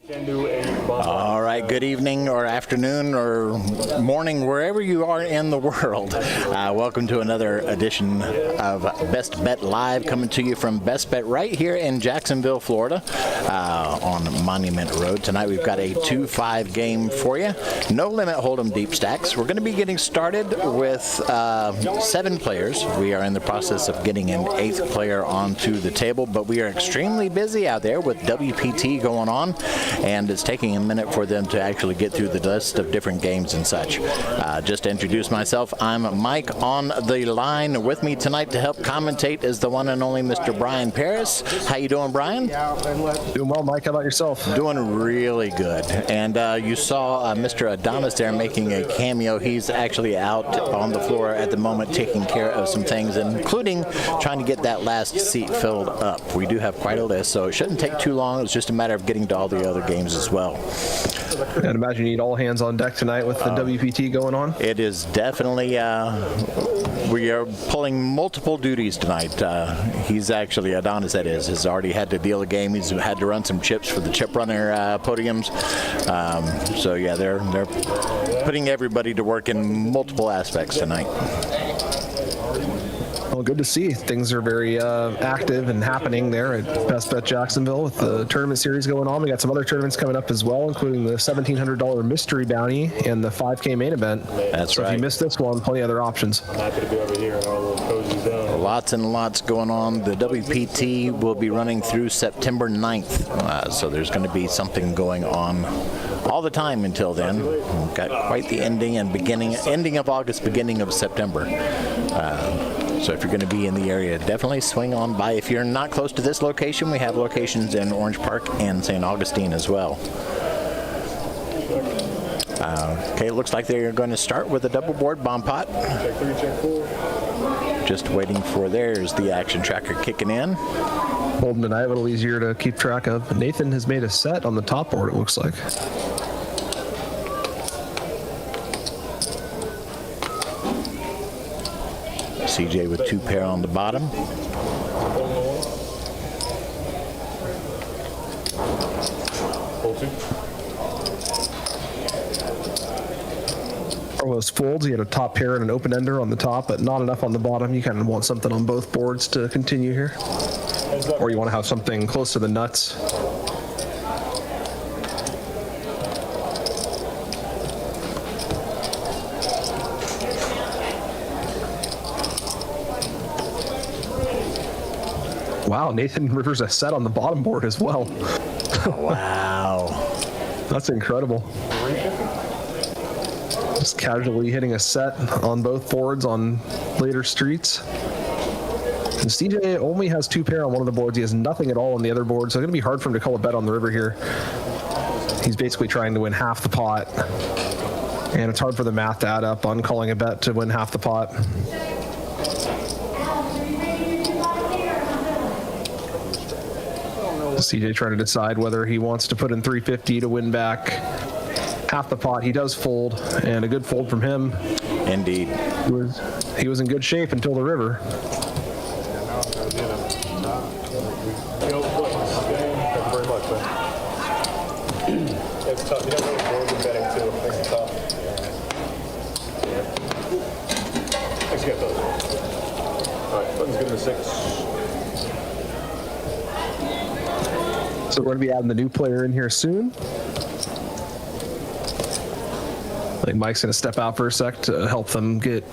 Can do a All right, good evening or afternoon or morning, wherever you are in the world. Welcome to another edition of Best Bet Live, coming to you from Best Bet right here in Jacksonville, Florida, on Monument Road. Tonight we've got a 2-5 game for you. No limit hold'em deep stacks. We're going to be getting started with 7 players. We are in the process of getting an 8th player onto the table, but we are extremely busy out there with WPT going on, and it's taking a minute for them to actually get through the list of different games and such. Just to introduce myself, I'm Mike. On the line with me tonight to help commentate is the one and only Mr. Brian Paris. How you doing, Brian? Doing well, Mike. How about yourself? Doing really good. And you saw Mr. Adonis there making a cameo. He's actually out on the floor at the moment taking care of some things, including trying to get that last seat filled up. We do have quite a list, so it shouldn't take too long. It's just a matter of getting to all the other games as well. I'd imagine you need all hands on deck tonight with the WPT going on. It is definitely, we are pulling multiple duties tonight. He's actually, Adonis that is, has already had to deal a game. He's had to run some chips for the chip runner podiums. So yeah, they're putting everybody to work in multiple aspects tonight. Well, good to see. Things are very active and happening there at Best Bet Jacksonville with the tournament series going on. We got some other tournaments coming up as well, including the $1,700 mystery bounty and the 5K main event. That's right. So if you missed this one, plenty of other options. Happy to be over here in our little cozy zone. Lots and lots going on. The WPT will be running through September 9th. So there's going to be something going on all the time until then. We've got quite the ending of August, beginning of September. So if you're going to be in the area, definitely swing on by. If you're not close to this location, we have locations in Orange Park and St. Augustine as well. Okay, it looks like they're going to start with a double board bomb pot. Check 3, check 4. Just waiting for there's the action tracker kicking in. Holden and I a little easier to keep track of. Nathan has made a set on the top board, it looks like. CJ with 2 pair on the bottom. Hold 2. Carlos folds. He had a top pair and an open ender on the top, but not enough on the bottom. You kind of want something on both boards to continue here. Or you want to have something close to the nuts. Wow, Nathan Rivers a set on the bottom board as well. Wow. That's incredible. Just casually hitting a set on both boards on later streets. And CJ only has 2 pair on one of the boards. He has nothing at all on the other board, so it's going to be hard for him to call a bet on the river here. He's basically trying to win half the pot. And it's hard for the math to add up on calling a bet to win half the pot. CJ trying to decide whether he wants to put in 350 to win back half the pot. He does fold, and a good fold from him. Indeed. He was in good shape until the river. It's tough. You don't know what boards are betting too. It's tough. Thanks, you got those. All right, button's good to 6. So we're going to be adding the new player in here soon. I think Mike's going to step out for a sec to help them get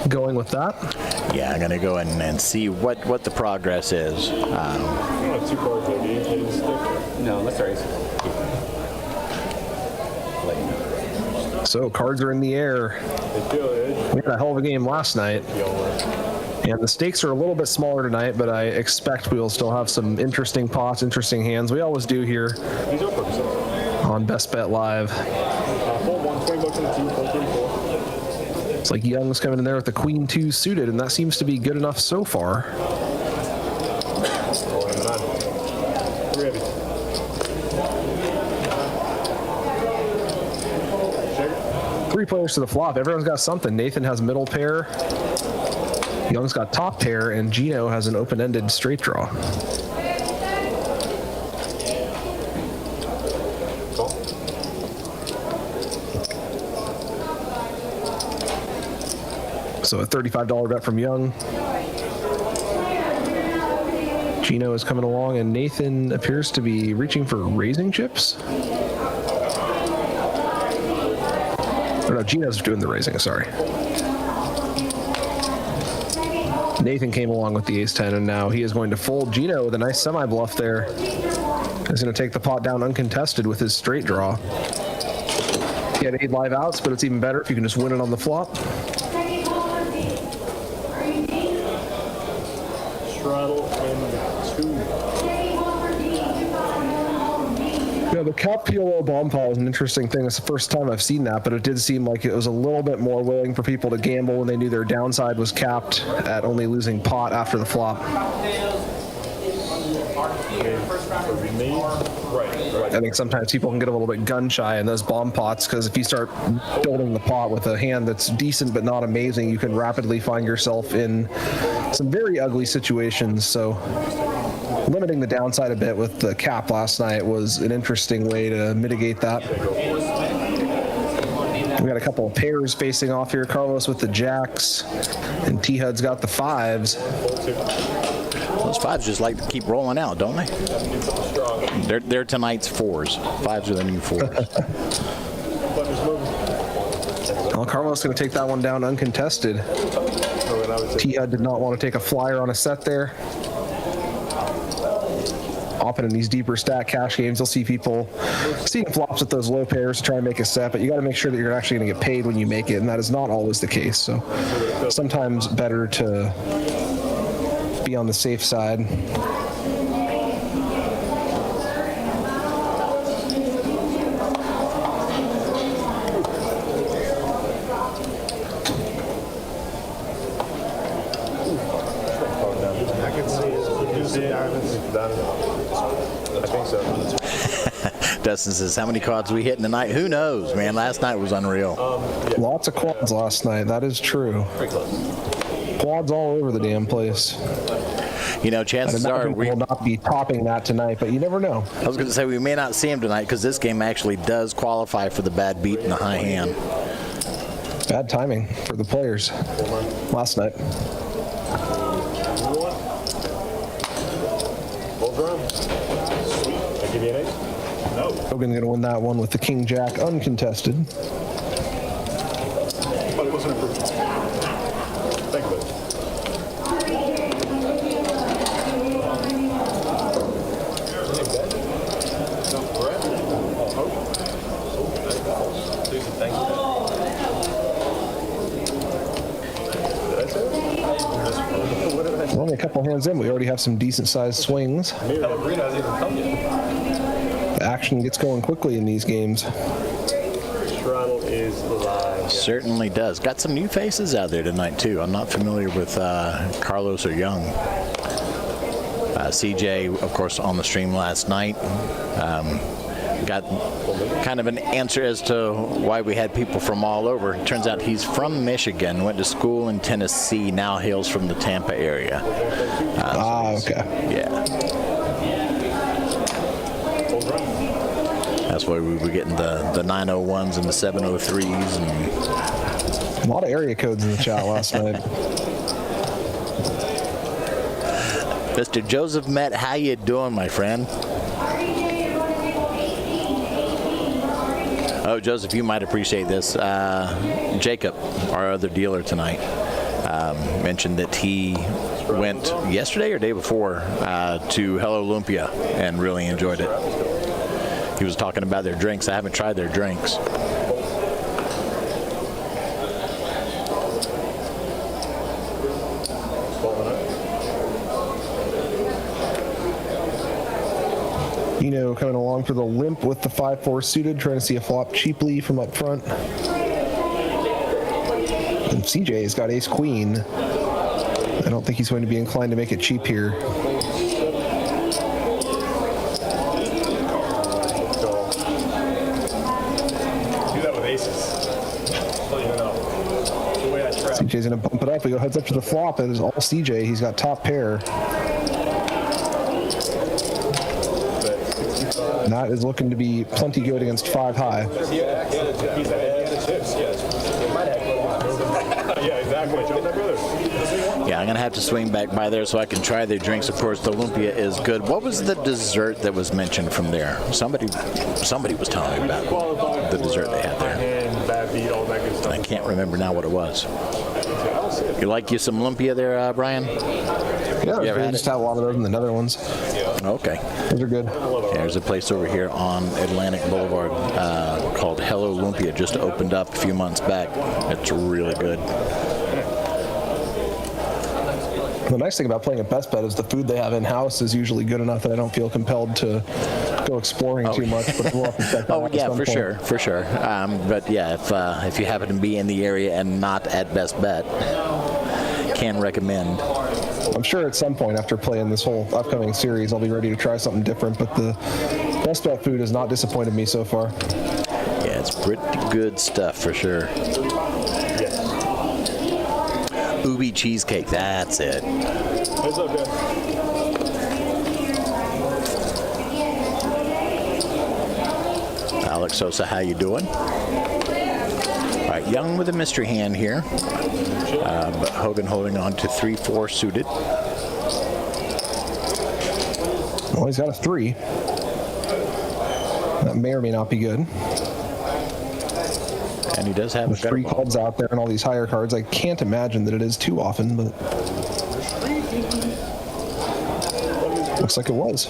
going with that. Yeah, I'm going to go in and see what the progress is. You have 2 cards there. Do you need a stick? No, let's raise. So cards are in the air. They feel it. We had a hell of a game last night. And the stakes are a little bit smaller tonight, but I expect we will still have some interesting pots, interesting hands. We always do here on Best Bet Live. Fold 1, 20 bucks in the 2, fold 3, 4. It's like Young's coming in there with the Queen 2 suited, and that seems to be good enough so far. Ready. 3 players to the flop. Everyone's got something. Nathan has middle pair. Young's got top pair, and Gino has an open-ended straight draw. Call. So a $35 bet from Young. Gino is coming along, and Nathan appears to be reaching for raising chips. Oh, no, Gino's doing the raising, sorry. Nathan came along with the ace-10, and now he is going to fold. Gino with a nice semi-bluff there. He's going to take the pot down uncontested with his straight draw. He had 8 live outs, but it's even better if you can just win it on the flop. Yeah, the cap PLO bomb pot is an interesting thing. It's the first time I've seen that, but it did seem like it was a little bit more willing for people to gamble when they knew their downside was capped at only losing pot after the flop. I think sometimes people can get a little bit gun shy in those bomb pots, because if you start building the pot with a hand that's decent but not amazing, you can rapidly find yourself in some very ugly situations. So limiting the downside a bit with the cap last night was an interesting way to mitigate that. We got a couple of pairs facing off here. Carlos with the jacks, and T-Hud's got the 5s. Those 5s just like to keep rolling out, don't they? They're tonight's 4s. 5s are the new 4s. Well, Carlos going to take that one down uncontested. T-Hud did not want to take a flyer on a set there. Often in these deeper stack cash games, you'll see people seeing flops with those low pairs to try and make a set, but you got to make sure that you're actually going to get paid when you make it, and that is not always the case. So sometimes better to be on the safe side. I think so. Dustin says, how many quads we hitting tonight? Who knows, man? Last night was unreal. Lots of quads last night. That is true. Quads all over the damn place. You know, chances are we will not be topping that tonight, but you never know. I was going to say we may not see him tonight, because this game actually does qualify for the bad beat and the high hand. Bad timing for the players last night. Give me an 8? No. Hogan going to win that one with the King Jack uncontested. But it wasn't approved. Thank you. Only a couple hands in, we already have some decent sized swings. The action gets going quickly in these games. Throttle is live. Certainly does. Got some new faces out there tonight, too. I'm not familiar with Carlos or Young. CJ, of course, on the stream last night. Got kind of an answer as to why we had people from all over. It turns out he's from Michigan, went to school in Tennessee, now hails from the Tampa area. Okay. Yeah. That's why we were getting the 901s and the 703s. And a lot of area codes in the chat last night. Mr. Joseph Met, how you doing, my friend? Oh, Joseph, you might appreciate this. Jacob, our other dealer tonight, mentioned that he went yesterday or day before to Hello Olympia and really enjoyed it. He was talking about their drinks. I haven't tried their drinks. Eno coming along for the limp with the 5-4 suited, trying to see a flop cheaply from up front. And CJ's got ace queen. I don't think he's going to be inclined to make it cheap here. CJ's going to bump it up. We go heads up to the flop. It is all CJ. He's got top pair. And that is looking to be plenty good against 5 high. Yeah, exactly. Jump that brother. Yeah, I'm going to have to swing back by there so I can try their drinks. Of course, the lumpia is good. What was the dessert that was mentioned from there? Somebody was telling me about the dessert they had there. Bad beat, all that good stuff. I can't remember now what it was. You like you some lumpia there, Brian? Yeah, You ever we had just it? have a lot of those in the Netherlands. Okay. Those are good. There's a place over here on Atlantic Boulevard called Hello Lumpia. Just opened up a few months back. It's really good. The nice thing about playing at Best Bet is the food they have in-house is usually good enough that I don't feel compelled to go exploring too much. But we'll have to check that Oh out at yeah, some for point. sure. But yeah, if you happen to be in the area and not at Best Bet, can recommend. I'm sure at some point after playing this whole upcoming series, I'll be ready to try something different. But the Best Bet food has not disappointed me so far. Yeah, it's pretty good stuff for sure. Ubi cheesecake, that's it. What's up, guys? Alex Sosa, how you doing? All right, Young with a mystery hand here, but Hogan holding on to 3-4 suited. Well, he's got a 3. That may or may not be good. And he does have With a 3 gutter ball. clubs out there and all these higher cards, I can't imagine that it is too often, but looks like it was.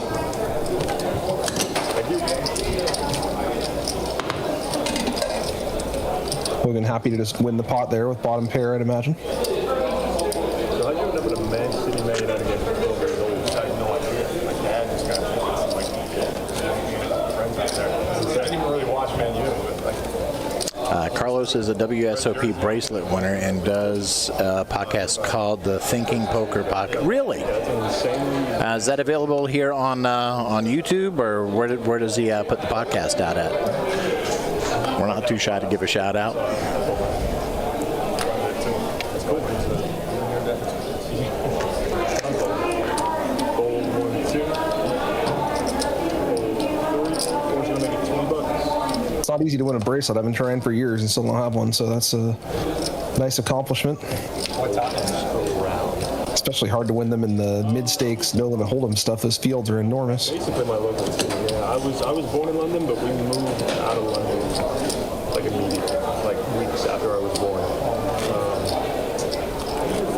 Hogan happy to just win the pot there with bottom pair, I'd imagine. So how you end up with a Man City Man United game over his old? I have no idea. My dad just got like friends out there. I didn't even really watch Man U, but like. Carlos is a WSOP bracelet winner and does a podcast called the Thinking Poker Podcast. Really? Is that available here on YouTube, or where does he put the podcast out at? We're not too shy to give a shout out. It's not easy to win a bracelet. I've been trying for years and still don't have one, so that's a nice accomplishment. Especially hard to win them in the mid-stakes, no limit hold'em stuff. Those fields are enormous. I used to play my local team. Yeah, I was born in London, but we moved out of London like immediately, like weeks after I was born.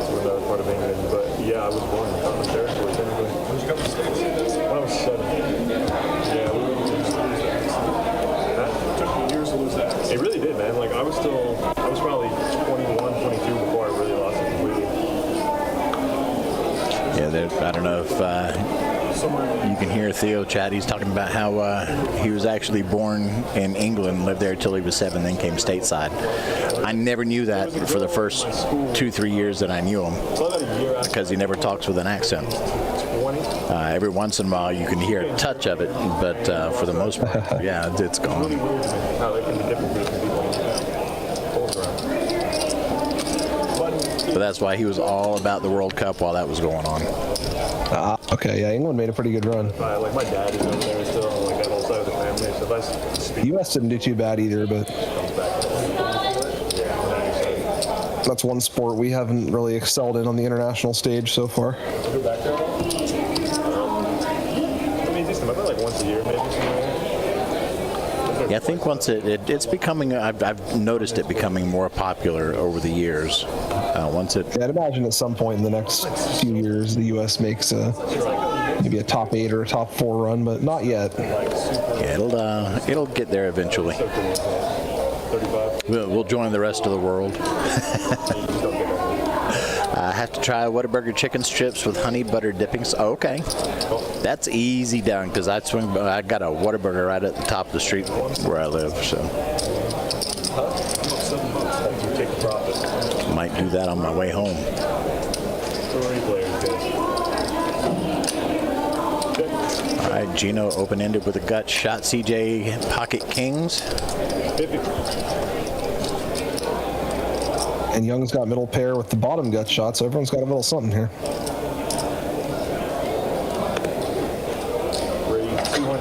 To another part of England, but yeah, I was born in Common Territory. Technically. When did you come to the States? When I was 7. Yeah, we went to that took me years to lose that. It really did, man. Like I was probably 21, 22 before I really lost it completely. Yeah, I don't know if you can hear Theo chat. He's talking about how he was actually born in England, lived there till he was 7, then came stateside. I never knew that for the first 2-3 years that I knew him, because he never talks with an accent. Every once in a while you can hear a touch of it, but for the most part, yeah, it's gone. How they can be different from people. But that's why he was all about the World Cup while that was going on. Okay, yeah, England made a pretty good run. Like my dad is over there still, like that whole side of the family. So that's The U.S. didn't do too bad either, but that's one sport we haven't really excelled in on the international stage so far. go back there. I mean, just about like once a year, maybe. Yeah, I think once it's becoming, I've noticed it becoming more popular over the years. Once it, Yeah, I'd imagine at some point in the next few years the U.S. makes maybe a top 8 or a top 4 run, but not yet. yeah, it'll get there eventually. 35. We'll join the rest of the world. I have to try Whataburger chicken strips with honey butter dippings. Oh, okay, that's easy done because I got a Whataburger right at the top of the street where I live, so Take the profit. might do that on my way home. 3 players, guys. All right, Gino open-ended with a gut shot. CJ pocket kings. 50. And Young's got middle pair with the bottom gut shot, so everyone's got a little something here. Raise 200.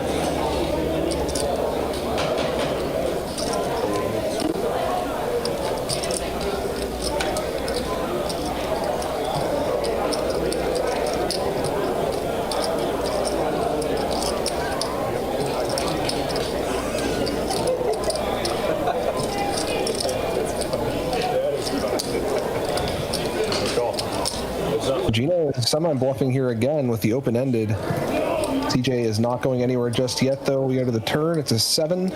Gino is semi-bluffing here again with the open-ended. CJ is not going anywhere just yet, though. We go to the turn. It's a 7.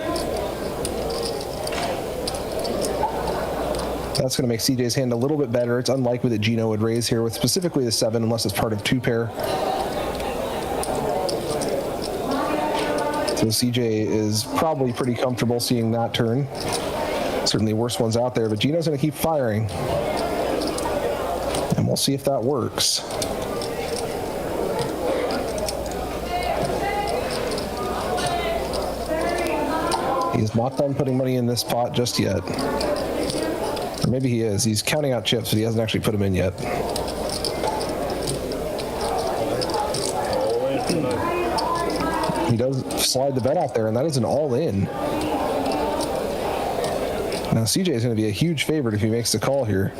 That's going to make CJ's hand a little bit better. It's unlikely that Gino would raise here with specifically the 7 unless it's part of 2 pair. So CJ is probably pretty comfortable seeing that turn. Certainly worse ones out there, but Gino's going to keep firing. And we'll see if that works. He's not done putting money in this pot just yet. Or maybe he is. He's counting out chips, but he hasn't actually put them in yet. He does slide the bet out there, and that is an all-in. Now, CJ is going to be a huge favorite if he makes the call here.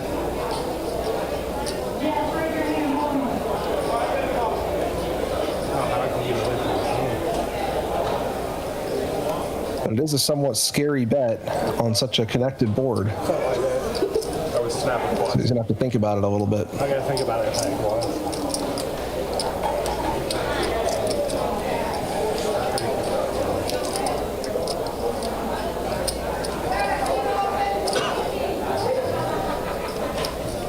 But it is a somewhat scary bet on such a connected board. I was snapping. So he's going to have to think about it a little bit. I gotta think about it.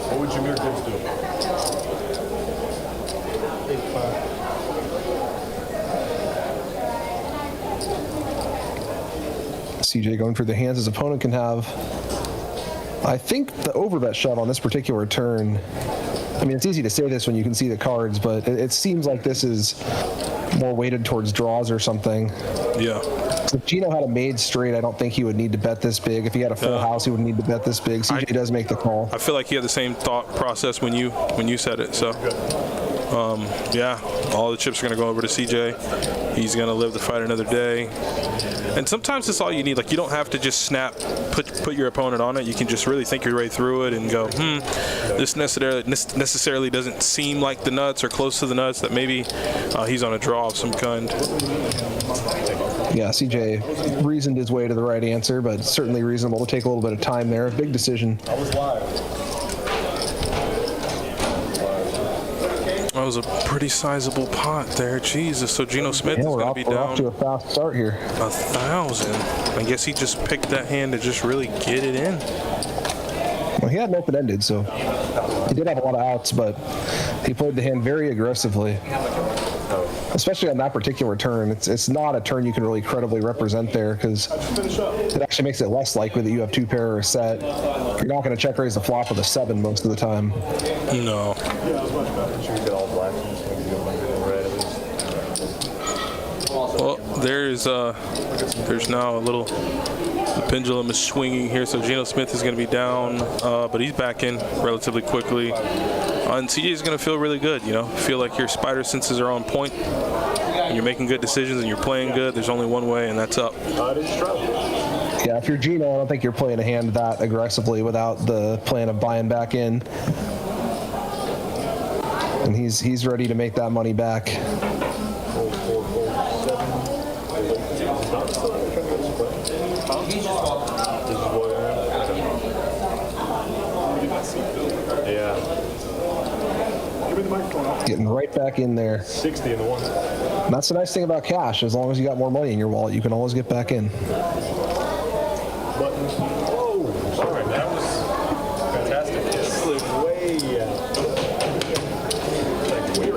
What would Jameer Gibbs do? CJ going for the hands his opponent can have. I think the overbet shove on this particular turn, I mean, it's easy to say this when you can see the cards, but it seems like this is more weighted towards draws or something. Yeah. So if Gino had a made straight, I don't think he would need to bet this big. If he had a full house, he would need to bet this big. CJ does make the call. I feel like he had the same thought process when you said it. So, yeah, all the chips are going to go over to CJ. He's going to live the fight another day. And sometimes it's all you need. Like, you don't have to just snap, put your opponent on it. You can just really think your way through it and go, this necessarily doesn't seem like the nuts or close to the nuts, that maybe he's on a draw of some kind. Yeah, CJ reasoned his way to the right answer, but certainly reasonable to take a little bit of time there. Big decision. I was live. That was a pretty sizable pot there. Jesus. So Geno Smith is going to be down. We're off to a fast start here. 1,000. I guess he just picked that hand to just really get it in. Well, he had an open-ended, so he did have a lot of outs, but he played the hand very aggressively. Especially on that particular turn. It's not a turn you can really credibly represent there because it actually makes it less likely that you have 2 pair or a set. You're not going to check raise the flop with a 7 most of the time. No. Well, there's now a little, the pendulum is swinging here, so Geno Smith is going to be down, but he's back in relatively quickly. And CJ is going to feel really good, feel like your spider senses are on point, and you're making good decisions, and you're playing good. There's only one way, and that's up. Yeah, if you're Geno, I don't think you're playing a hand that aggressively without the plan of buying back in. And he's ready to make that money back. Getting right back in there. 60 in the one. And that's the nice thing about cash. As long as you got more money in your wallet, you can always get back in. Buttons. Whoa! All right, that was fantastic. This is way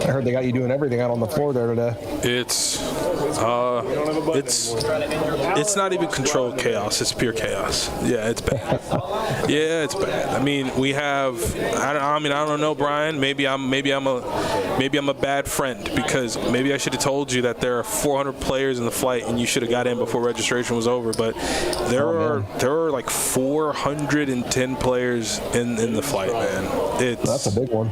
I heard they got you doing everything out on the floor there today. It's not even controlled chaos. It's pure chaos. Yeah, it's bad. Yeah, it's bad. I mean, we have. I don't know, Brian. Maybe I'm a bad friend because maybe I should have told you that there are 400 players in the flight and you should have got in before registration was over. But there are like 410 players in the flight, man. That's a big one.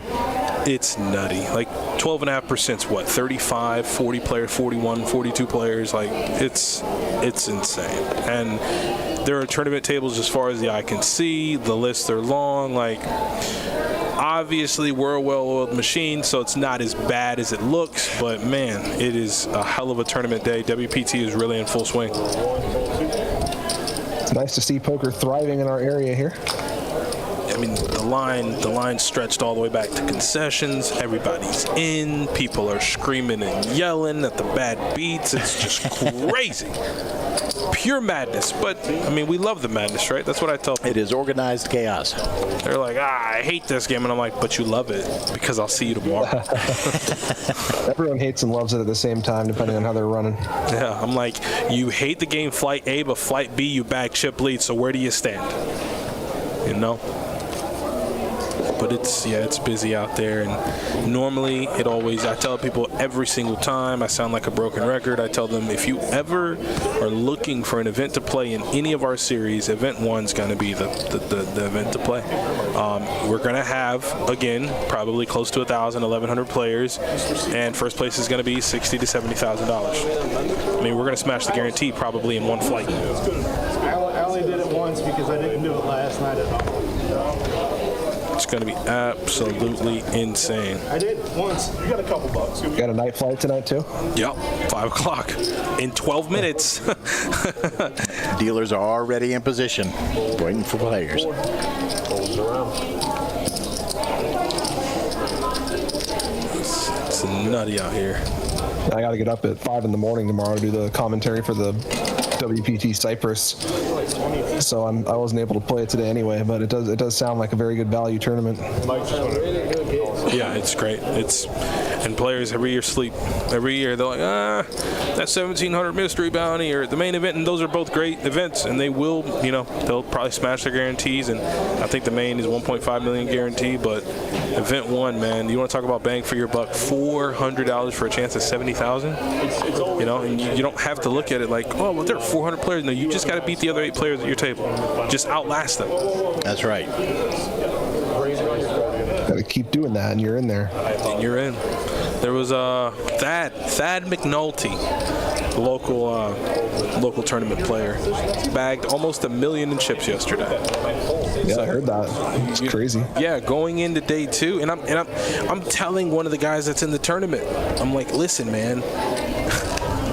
It's nutty. Like 12.5%'s what? 35, 40 players, 41, 42 players. Like it's insane. And there are tournament tables as far as the eye can see. The lists are long. Like obviously we're a well-oiled machine, so it's not as bad as it looks. But man, it is a hell of a tournament day. WPT is really in full swing. It's nice to see poker thriving in our area here. I mean, the line stretched all the way back to concessions. Everybody's in. People are screaming and yelling at the bad beats. It's just crazy. Pure madness. But, I mean, we love the madness, right? That's what I tell people. It is organized chaos. They're like, I hate this game. And I'm like, but you love it because I'll see you tomorrow. Everyone hates and loves it at the same time, depending on how they're running. Yeah, I'm like, you hate the game Flight A, but Flight B, you bag chip lead. So where do you stand? You know? But it's busy out there, and normally I tell people every single time, I sound like a broken record. I tell them, if you ever are looking for an event to play in any of our series, event 1's going to be the event to play. We're going to have, again, probably close to 1,100 players, and first place is going to be $60,000 to $70,000. I mean, we're going to smash the guarantee probably in one flight. I only did it once because I didn't do it last night at all. It's going to be absolutely insane. I did once. You got a couple bucks. You got a night flight tonight, too? Yep, 5 o'clock in 12 minutes. Dealers are already in position, waiting for players. It's nutty out here. I got to get up at 5 in the morning tomorrow to do the commentary for the WPT Cyprus. So I wasn't able to play it today anyway, but it does sound like a very good value tournament. Yeah, it's great. And players every year sleep. Every year they're like, that 1,700 mystery bounty or the main event, and those are both great events, and they will, they'll probably smash their guarantees, and I think the main is 1.5 million guarantee, but event 1, man, you want to talk about bang for your buck, $400 for a chance at 70,000, and you don't have to look at it like, oh, well, there are 400 players. No, you just got to beat the other 8 players at your table. Just outlast them. That's right. Got to keep doing that, and you're in there. And you're in. There was Thad McNulty, local tournament player, bagged almost $1 million in chips yesterday. Yeah, I heard that. It's crazy. Yeah, going into day 2, and I'm telling one of the guys that's in the tournament, I'm like, listen, man,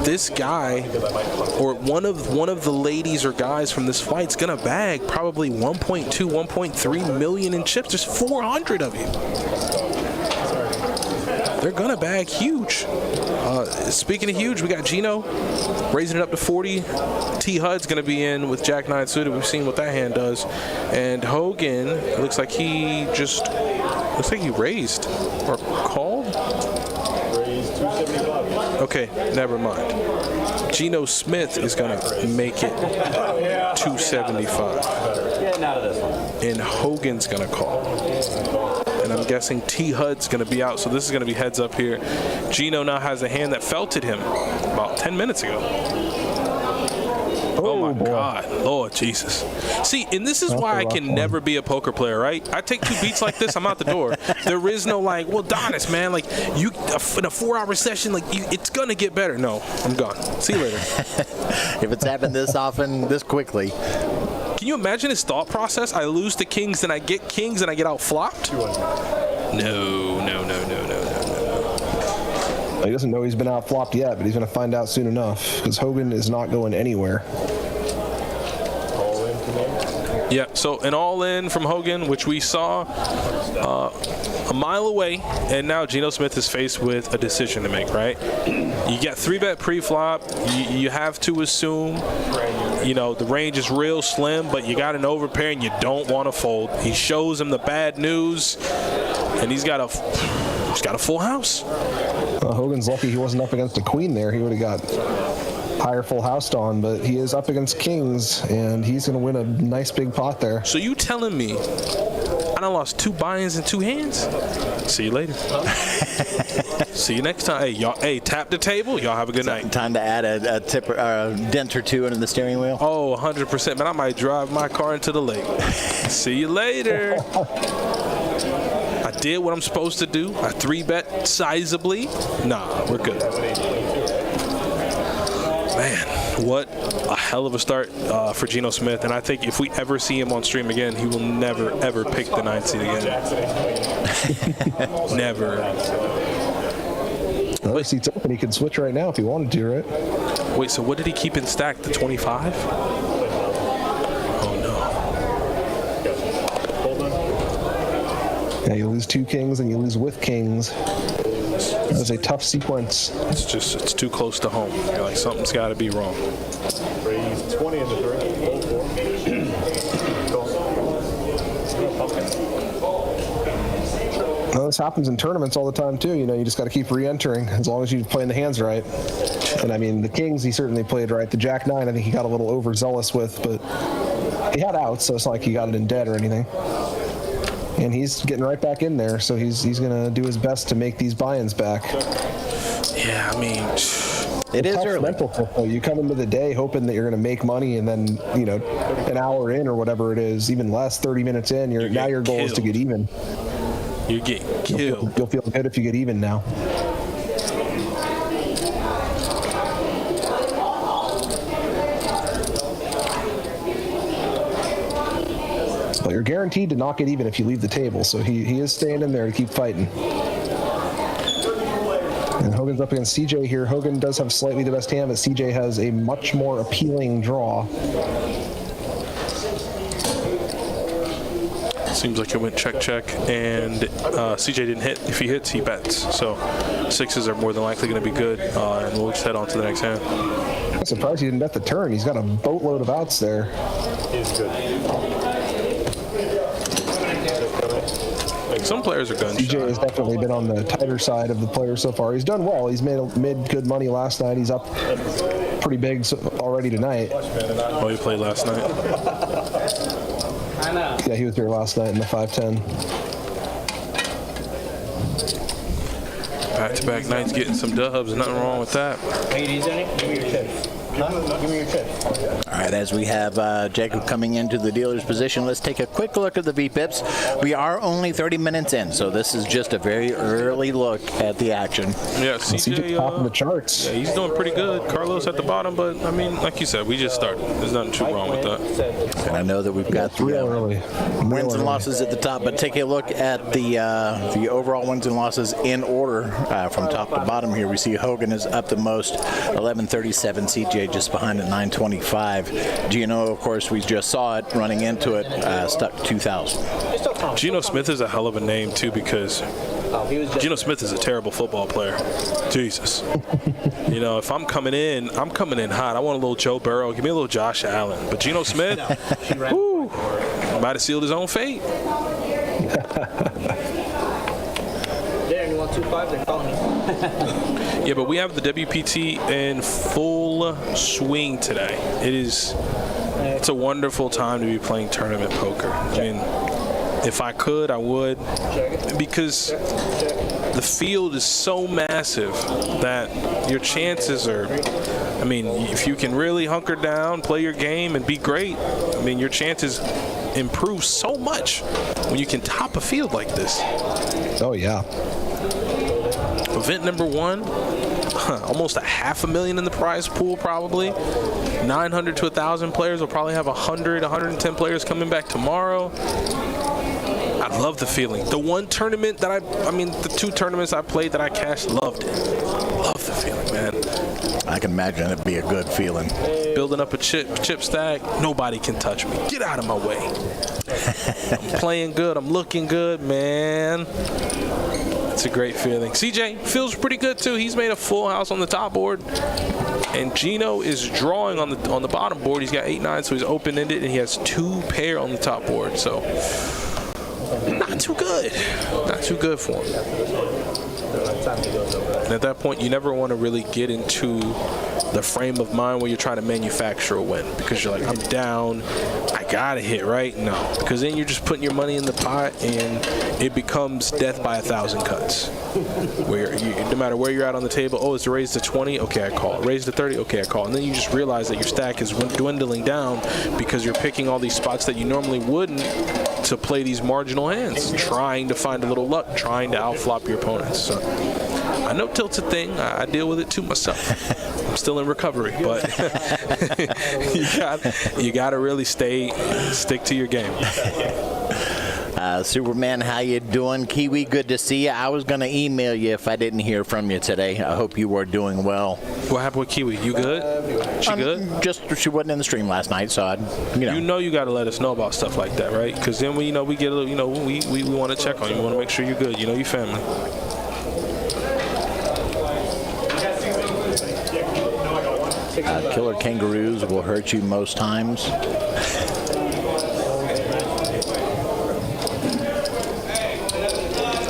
this guy or one of the ladies or guys from this flight's gonna bag probably 1.2, 1.3 million in chips. There's 400 of you. They're gonna bag huge. Speaking of huge, we got Gino raising it up to 40. T Hud's gonna be in with Jack 9 suited. We've seen what that hand does. And Hogan looks like he raised or called. Raised 275. Okay, never mind. Geno Smith is gonna make it 275. Getting out of this one. And Hogan's gonna call. And I'm guessing T Hud's going to be out, so this is going to be heads up here. Gino now has a hand that felted him about 10 minutes ago. Oh my God. Lord Jesus. See, and this is why I can never be a poker player, right? I take 2 beats like this, I'm out the door. There is no like, well, Donis, man, like you in a 4-hour session, like it's going to get better. No, I'm gone. See you later. If it's happened this often, this quickly. Can you imagine his thought process? I lose to kings, then I get kings, and I get out flopped? No. He doesn't know he's been out flopped yet, but he's going to find out soon enough because Hogan is not going anywhere. All in today. Yeah, so an all-in from Hogan, which we saw a mile away, and now Geno Smith is faced with a decision to make, right? You get 3-bet pre-flop. You have to assume, the range is real slim, but you got an overpair and you don't want to fold. He shows him the bad news, and he's got a full house. Hogan's lucky he wasn't up against a queen there. He would have got higher full house on, but he is up against kings, and he's going to win a nice big pot there. So you telling me I done lost 2 buy-ins in 2 hands? See you later. See you next time. Hey, y'all. Hey, tap the table. Y'all have a good night. Time to add a tip, dent or 2 into the steering wheel. Oh, 100%. Man, I might drive my car into the lake. See you later. I did what I'm supposed to do. I 3-bet sizably. Nah, we're good. Man, what a hell of a start for Geno Smith. And I think if we ever see him on stream again, he will never, ever pick the 9th seed again. Never. Another seat's open. He could switch right now if he wanted to, right? Wait, so what did he keep in stack? The 25? Oh, no. Yeah, you lose 2 kings and you lose with kings. That was a tough sequence. It's too close to home. You're like, something's got to be wrong. Raise 20 in the 3. Hold 4. Well, this happens in tournaments all the time too. You know, you just got to keep re-entering as long as you're playing the hands right. And I mean, the kings he certainly played right. The jack 9, I think he got a little overzealous with, but he had outs, so it's not like he got it in dead or anything. And he's getting right back in there, so he's going to do his best to make these buy-ins back. Yeah, I mean, it is early. Mental football. You come into the day hoping that you're going to make money, and then, you know, an hour in or whatever it is, even less, 30 minutes in, now your goal is to get even. You're getting killed. You'll feel good if you get even now. But you're guaranteed to not get even if you leave the table, so he is staying in there to keep fighting. And Hogan's up against CJ here. Hogan does have slightly the best hand, but CJ has a much more appealing draw. Seems like it went check, and CJ didn't hit. If he hits, he bets. So 6s are more than likely going to be good, and we'll just head on to the next hand. I'm surprised he didn't bet the turn. He's got a boatload of outs there. He's good. Some players are gun shy. CJ has definitely been on the tighter side of the players so far. He's done well. He's made good money last night. He's up pretty big already tonight. Oh, he played last night? Yeah, he was here last night in the 5-10. Back-to-back nights getting some dubs. Nothing wrong with that. Ladies in it, give me your chips. Give me your chips. All right, as we have Jacob coming into the dealer's position, let's take a quick look at the VPIPs. We are only 30 minutes in, so this is just a very early look at the action. Yeah, CJ top of the charts. Yeah, he's doing pretty good. Carlos at the bottom, but I mean, like you said, we just started. There's nothing too wrong with that. And I know that we've got the wins and losses at the top, but take a look at the overall wins and losses in order from top to bottom here. We see Hogan is up the most, 1137. CJ just behind at 925. Gino, of course, we just saw it running into it, stuck 2,000. Geno Smith is a hell of a name, too, because Geno Smith is a terrible football player. Jesus. You know, if I'm coming in hot. I want a little Joe Burrow. Give me a little Josh Allen. But Geno Smith, whoo, might have sealed his own fate. There, you want 2-5? They're calling you. Yeah, but we have the WPT in full swing today. It's a wonderful time to be playing tournament poker. I mean, if I could, I would, because the field is so massive that your chances are, I mean, if you can really hunker down, play your game, and be great, I mean, your chances improve so much when you can top a field like this. Oh, yeah. Event number 1, almost $500,000 in the prize pool, probably. 900 to 1,000 players. We'll probably have 100, 110 players coming back tomorrow. I love the feeling. The one tournament that the 2 tournaments I played that I cashed, loved it. Love the feeling, man. I can imagine it'd be a good feeling. Building up a chip stack, nobody can touch me. Get out of my way. I'm playing good. I'm looking good, man. It's a great feeling. CJ feels pretty good too. He's made a full house on the top board, and Gino is drawing on the bottom board. He's got 8-9, so he's open-ended, and he has 2 pair on the top board. So not too good. Not too good for him. And at that point, you never want to really get into the frame of mind where you're trying to manufacture a win, because you're like, I'm down, I gotta hit, right? No, because then you're just putting your money in the pot, and it becomes death by 1,000 cuts. Where no matter where you're at on the table, oh, it's raised to 20, okay, I call. Raised to 30, okay, I call. And then you just realize that your stack is dwindling down because you're picking all these spots that you normally wouldn't to play these marginal hands, trying to find a little luck, trying to outflop your opponents. So I know tilt's a thing. I deal with it too myself. I'm still in recovery, but you got to really stick to your game. Superman, how you doing? Kiwi, good to see you. I was going to email you if I didn't hear from you today. I hope you were doing well. What happened with Kiwi? You good? She good? Just she wasn't in the stream last night, so You know you got to let us know about stuff like that, right? Because then we get a little, we want to check on you. We want to make sure you're good. You know your family. Killer kangaroos will hurt you most times.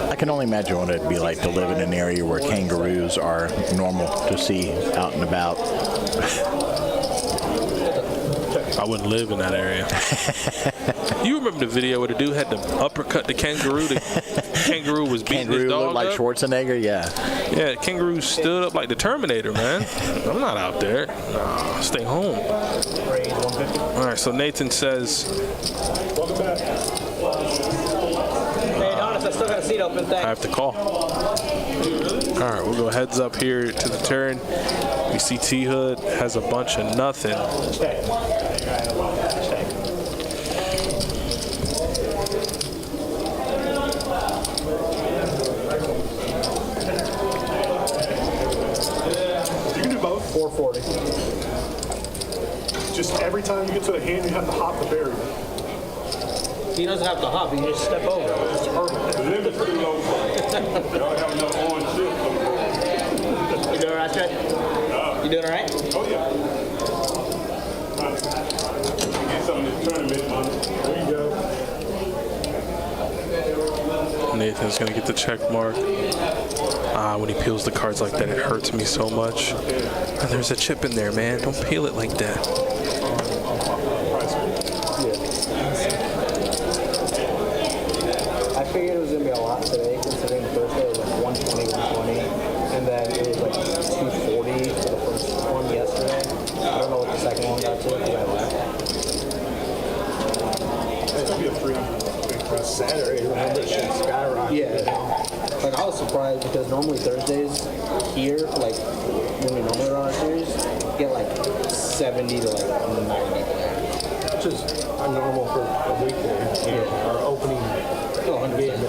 I can only imagine what it'd be like to live in an area where kangaroos are normal to see out and about. I wouldn't live in that area. You remember the video where the dude had to uppercut the kangaroo? The kangaroo was beating Kangaroo his dog looked like up. Schwarzenegger, yeah. Yeah, the kangaroo stood up like the Terminator, man. I'm not out there. Nah, stay home. All right, so Nathan says... Hey, Adonis, I still got a seat open, thanks. I have to call. All right, we'll go heads up here to the turn. We see T-Hood has a bunch of nothing. You can do both. 440. Just every time you get to the hand, you have to hop the barrier. He doesn't have to hop, he can just step over. It's perfect. You doing all right, Trey? You doing all right? Oh, yeah. Get some of this tournament money. There you go. Nathan's going to get the check mark. When he peels the cards like that, it hurts me so much. And there's a chip in there, man. Don't peel it like that. I figured it was going to be a lot today, considering the first day was like 120, 120. And then it was like 240 for the first one yesterday. I don't know what the second one got to because I left. It's going to be a 300 Saturday. Remember, shit skyrocketed. Yeah. Like, I was surprised because normally Thursdays here, like, when we normally run our series, get like 70 to like 90. Which is normal for a weekday. Yeah. Our opening Still 100%. game,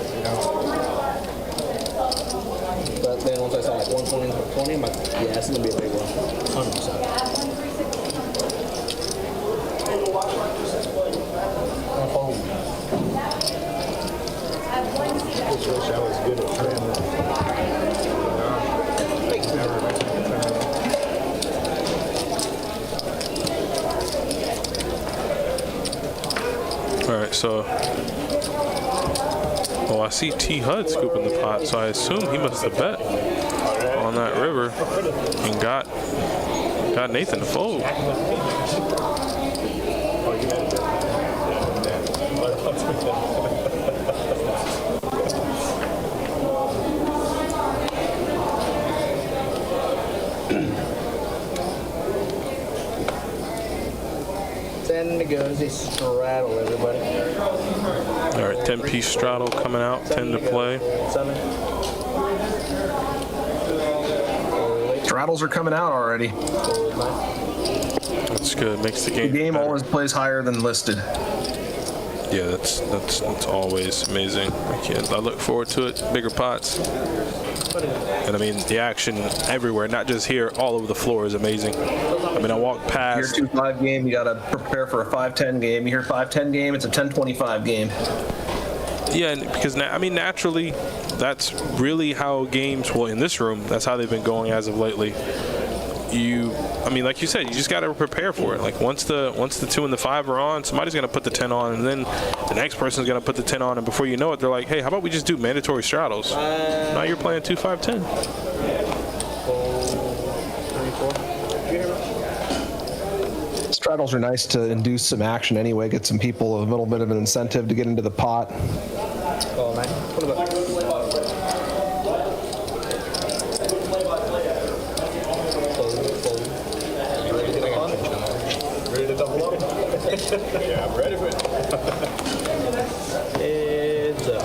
But then once I saw like 120, 120, I'm like, yeah, it's going to be a big one. 100%. I just wish I was good at trim. All right, so... Oh, I see T-Hud scooping the pot, so I assume he must have bet on that river and got Nathan to fold. Then it goes, they straddle everybody. All right, 10-piece straddle coming out, 10 to play. 7. Straddles are coming out already. That's good. Makes the The game game better. always plays higher than listed. Yeah, that's always amazing. I look forward to it. Bigger pots. And I mean, the action everywhere, not just here, all over the floor is amazing. I mean, I walked Your past. 2-5 game, you got to prepare for a 5-10 game. You hear 5-10 game, it's a 10-25 game. Yeah, because naturally, that's really how games. Well, in this room, that's how they've been going as of lately. Like you said, you just got to prepare for it. Like once the 2 and the 5 are on, somebody's gonna put the 10 on, and then the next person's gonna put the 10 on, and before you know it, they're like, hey, how about we just do mandatory straddles? Now you're playing 2, 5, 10. Straddles are nice to induce some action anyway, get some people a little bit of an incentive to get into the pot. Oh, man. What about Ready to double up? Yeah, I'm ready for it. Heads up.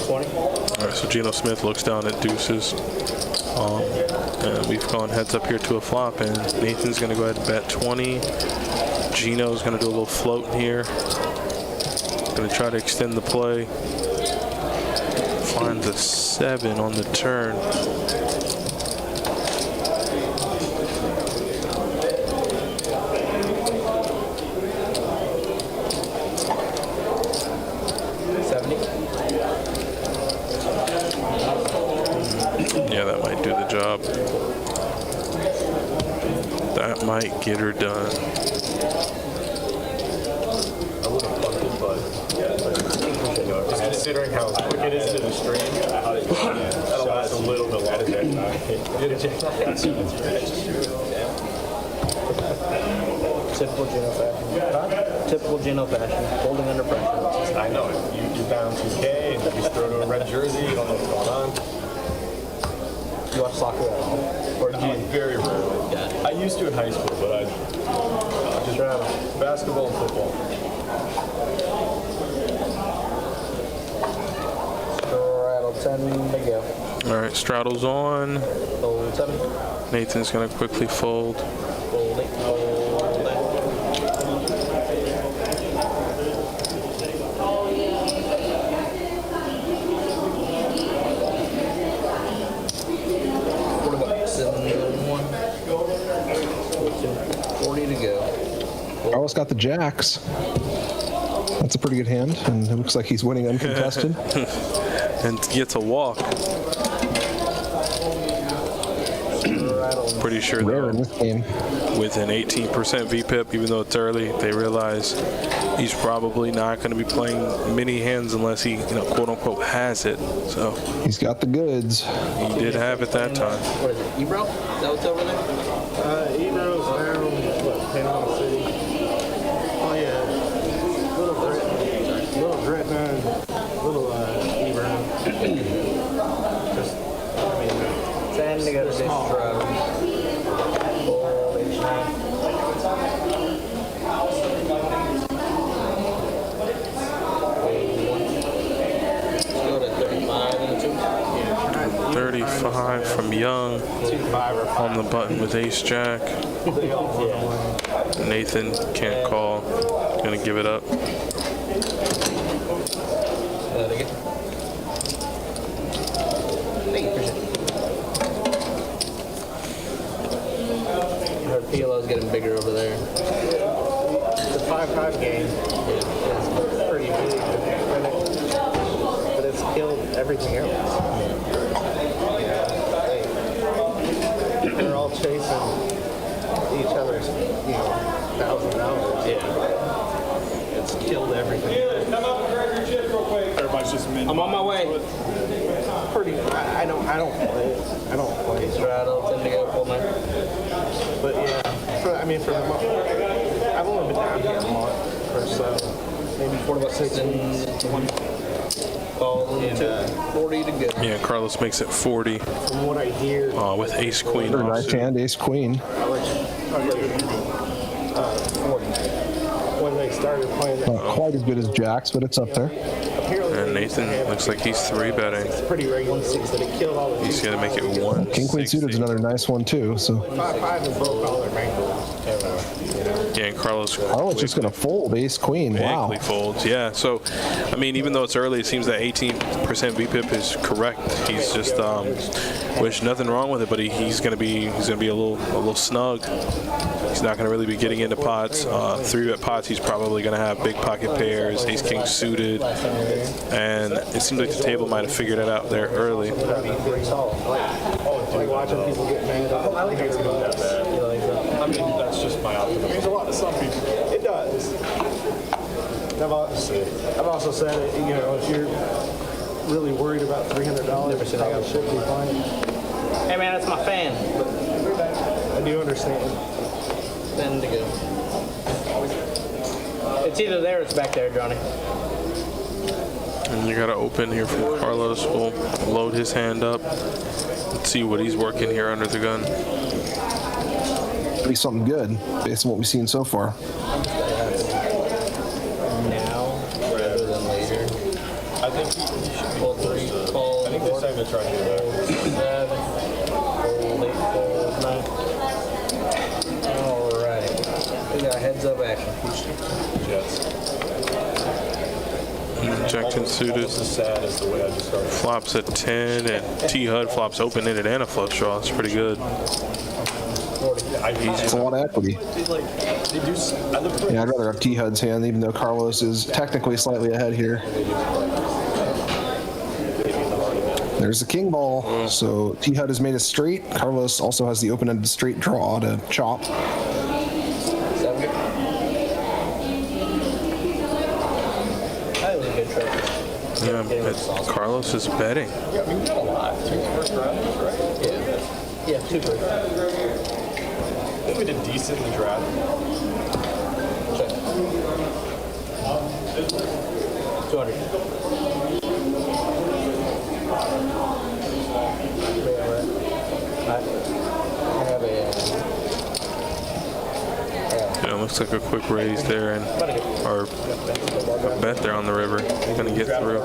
20. All right, so Geno Smith looks down at deuces. And we've gone heads up here to a flop, and Nathan's going to go ahead and bet 20. Gino's going to do a little float here. Going to try to extend the play. Finds a 7 on the turn. Yeah, that might do the job. That might get her done. Just considering how quick it is to the stream, that'll last a little bit longer. Typical Gino fashion. Typical Gino fashion. Holding under pressure. I know it. You're down 2K and you just throw to a red jersey. You don't know what's going on. You watch soccer at all? Or very rarely. Yeah. I used to in high school, but I just basketball and football. Straddle 10 to go. All right, straddle's on. Fold 7. Nathan's going to quickly fold. Fold 8. Fold 9. Carlos got the jacks. That's a pretty good hand, and it looks like he's winning uncontested. And gets a walk. Pretty sure Rare in this game. with an 18% VPIP, even though it's early, they realize he's probably not going to be playing many hands unless he, quote unquote, has it. So He's got the goods. he did have it that time. What is it? Ebro? Is that what's over there? Ebro's down, Panama City. Oh, yeah. Little Gretna and little Ebro. Just, 10 to go to this row. 4, 8, 9. Go to 35 and 2. 35 from Young on the button with Ace Jack. Nathan can't call. Gonna give it up. Her PLO's getting bigger over there. the 5-5 game is pretty big, but it's killed everything else. They're all chasing each other's, $1,000. Yeah. It's killed everything. Everybody's just I'm on my way. Pretty. I don't play it. I don't play it. Straddle, 10 to go, full 9. But yeah, for the month, I've only been down here a month or so. Maybe 6 weeks. Ball into 40 to go. Yeah, Carlos makes it 40 From what I hear, with Ace Queen. Very nice offsuit. hand, ace queen. 40. When they started playing that, Not quite as good as jacks, but it's up there. apparently And Nathan looks like he's 3-betting. it's pretty regular 6 that it killed all the He's gonna make it 1. King queen suited is another nice one too. So 5-5 and broke all their bankroll. Yeah, and Carlos. Carlos just gonna fold ace queen. Wow. Quickly folds. Yeah. So, even though it's early, it seems that 18% VPIP is correct. He's just, which nothing wrong with it, but he's gonna be a little snug. He's not gonna really be getting into pots. 3-bet pots. He's probably gonna have big pocket pairs, ace king suited, and it seems like the table might have figured it out there early. Like watching people get mad. I think it's going that bad. I mean, that's just my opinion. It means a lot to some people. It does. I've also said, if you're really worried about $300, probably should be fine. Hey man, that's my fan. I do understand. 10 to go. It's either there or it's back there, Johnny. And you got to open here from Carlos. We'll load his hand up. Let's see what he's working here under the gun. Be something good based on what we've seen so far. Now rather than later. I think he should be Fold 3, call. I think this time they tried to do that. 7, fold 8, fold 9. All right. We got heads Heads up action. Jets. Jackson suited. Almost as sad as the way I just started. Flops at 10, and T-Hud flops open-ended and a flush draw. That's pretty good. It's a lot of equity. Yeah, I'd rather have T-Hud's hand, even though Carlos is technically slightly ahead here. There's the king ball. So T-Hud has made a straight. Carlos also has the open-ended straight draw to chop. Yeah, Carlos is betting. Yeah, I mean, we got a lot. 2 first rounders, right? Yeah, 2 first. I think we did decent in the draft. Check. 200. I have a. Yeah, it looks like a quick raise there, and or a bet there on the river. Gonna get through.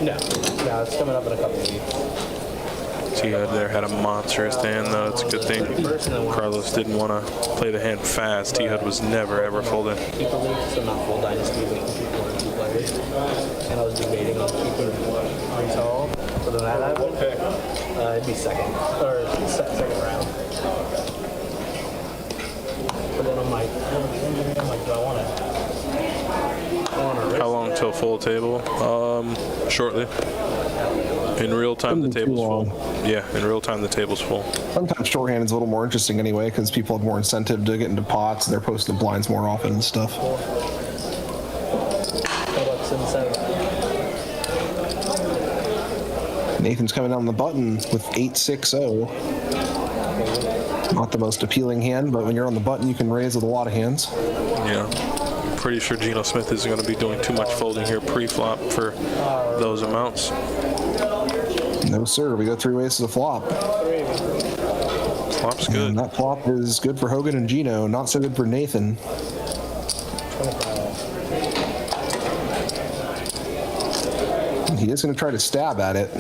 No, it's coming up in a couple of weeks. T-Hud there had a monstrous hand, though. It's a good thing Carlos didn't want to play the hand fast. T-Hud was never, ever folding. Keep the league, so not full dynasty, but keep 1 or 2 players. And I was debating on keeping Retail, but then that happened. It'd be second round. But then I'm like, do I want to? How long till full table? Shortly. In real time, the table's full. Yeah, in real time, the table's full. Sometimes shorthand is a little more interesting anyway, because people have more incentive to get into pots, and they're posting blinds more often and stuff. Nathan's coming down the button with 8-6-0. Not the most appealing hand, but when you're on the button, you can raise with a lot of hands. Yeah. I'm pretty sure Geno Smith isn't going to be doing too much folding here pre-flop for those amounts. No, sir. We go 3 ways to the flop. Flop's good. And that flop is good for Hogan and Geno, not so good for Nathan. He is going to try to stab at it.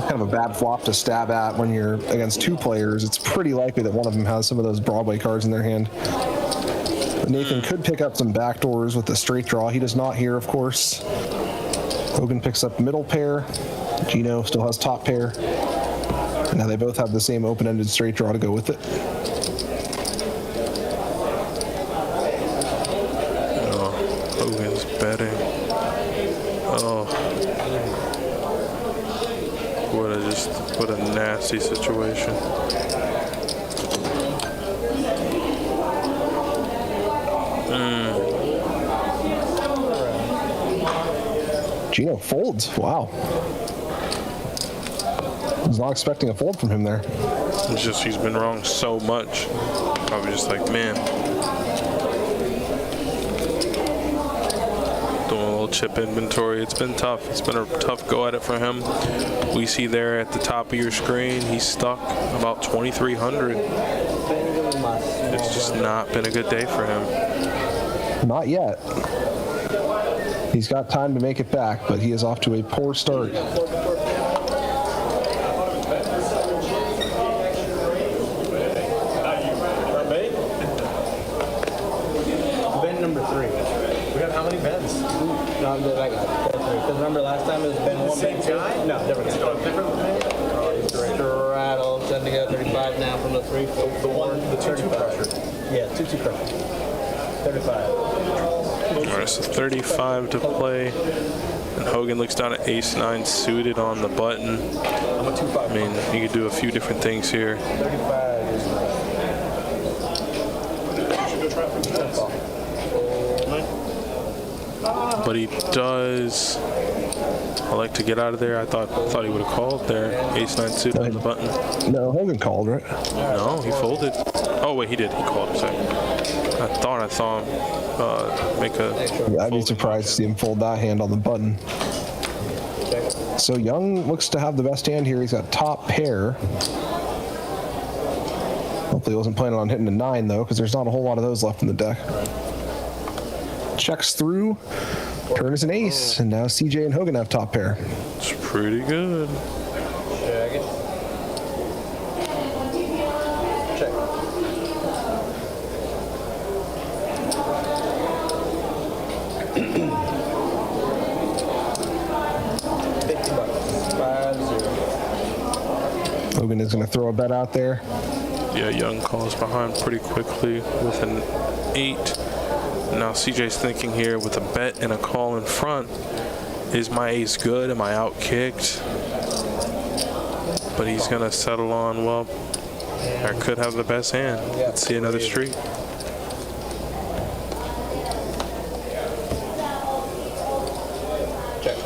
Kind of a bad flop to stab at when you're against 2 players. It's pretty likely that one of them has some of those Broadway cards in their hand. But Nathan could pick up some backdoors with the straight draw. He does not here, of course. Hogan picks up middle pair. Geno still has top pair. Now they both have the same open-ended straight draw to go with it. Hogan's betting. Oh. What a nasty situation. Geno folds. Wow. I was not expecting a fold from him there. It's just he's been wrong so much. Probably just like, man. Doing a little chip inventory. It's been tough. It's been a tough go at it for him. We see there at the top of your screen, he's stuck about 2,300. It's just not been a good day for him. Not yet. He's got time to make it back, but he is off to a poor start. Ben number 3. We have how many bends? No, I got it. Because remember last time it was Ben 1, Ben 2? No, different guy. Different Ben? Straddle, send together 35 now from the 3. The 2-2 pressure. Yeah, 2-2 pressure. 35. All right, so 35 to play. And Hogan looks down at ace-9 suited on the button. I'm a 2-5. I mean, you could do a few different things here. 35 is But he does. I like to get out of there. I thought he would have called there. Ace-9 suited on the button. No, Hogan called, right? No, he folded. Oh wait, he did. He called. Sorry. I thought I saw him make a. Yeah, I'd be surprised to see him fold that hand on the button. So Young looks to have the best hand here. He's got top pair. Hopefully he wasn't planning on hitting a 9 though, because there's not a whole lot of those left in the deck. Checks through. Turn is an ace, and now CJ and Hogan have top pair. It's pretty good. check. Hogan is going to throw a bet out there. Yeah, Young calls behind pretty quickly with an 8. Now CJ's thinking here with a bet and a call in front. Is my ace good? Am I out kicked? But he's going to settle on, well, I could have the best hand. Let's see another street. Check.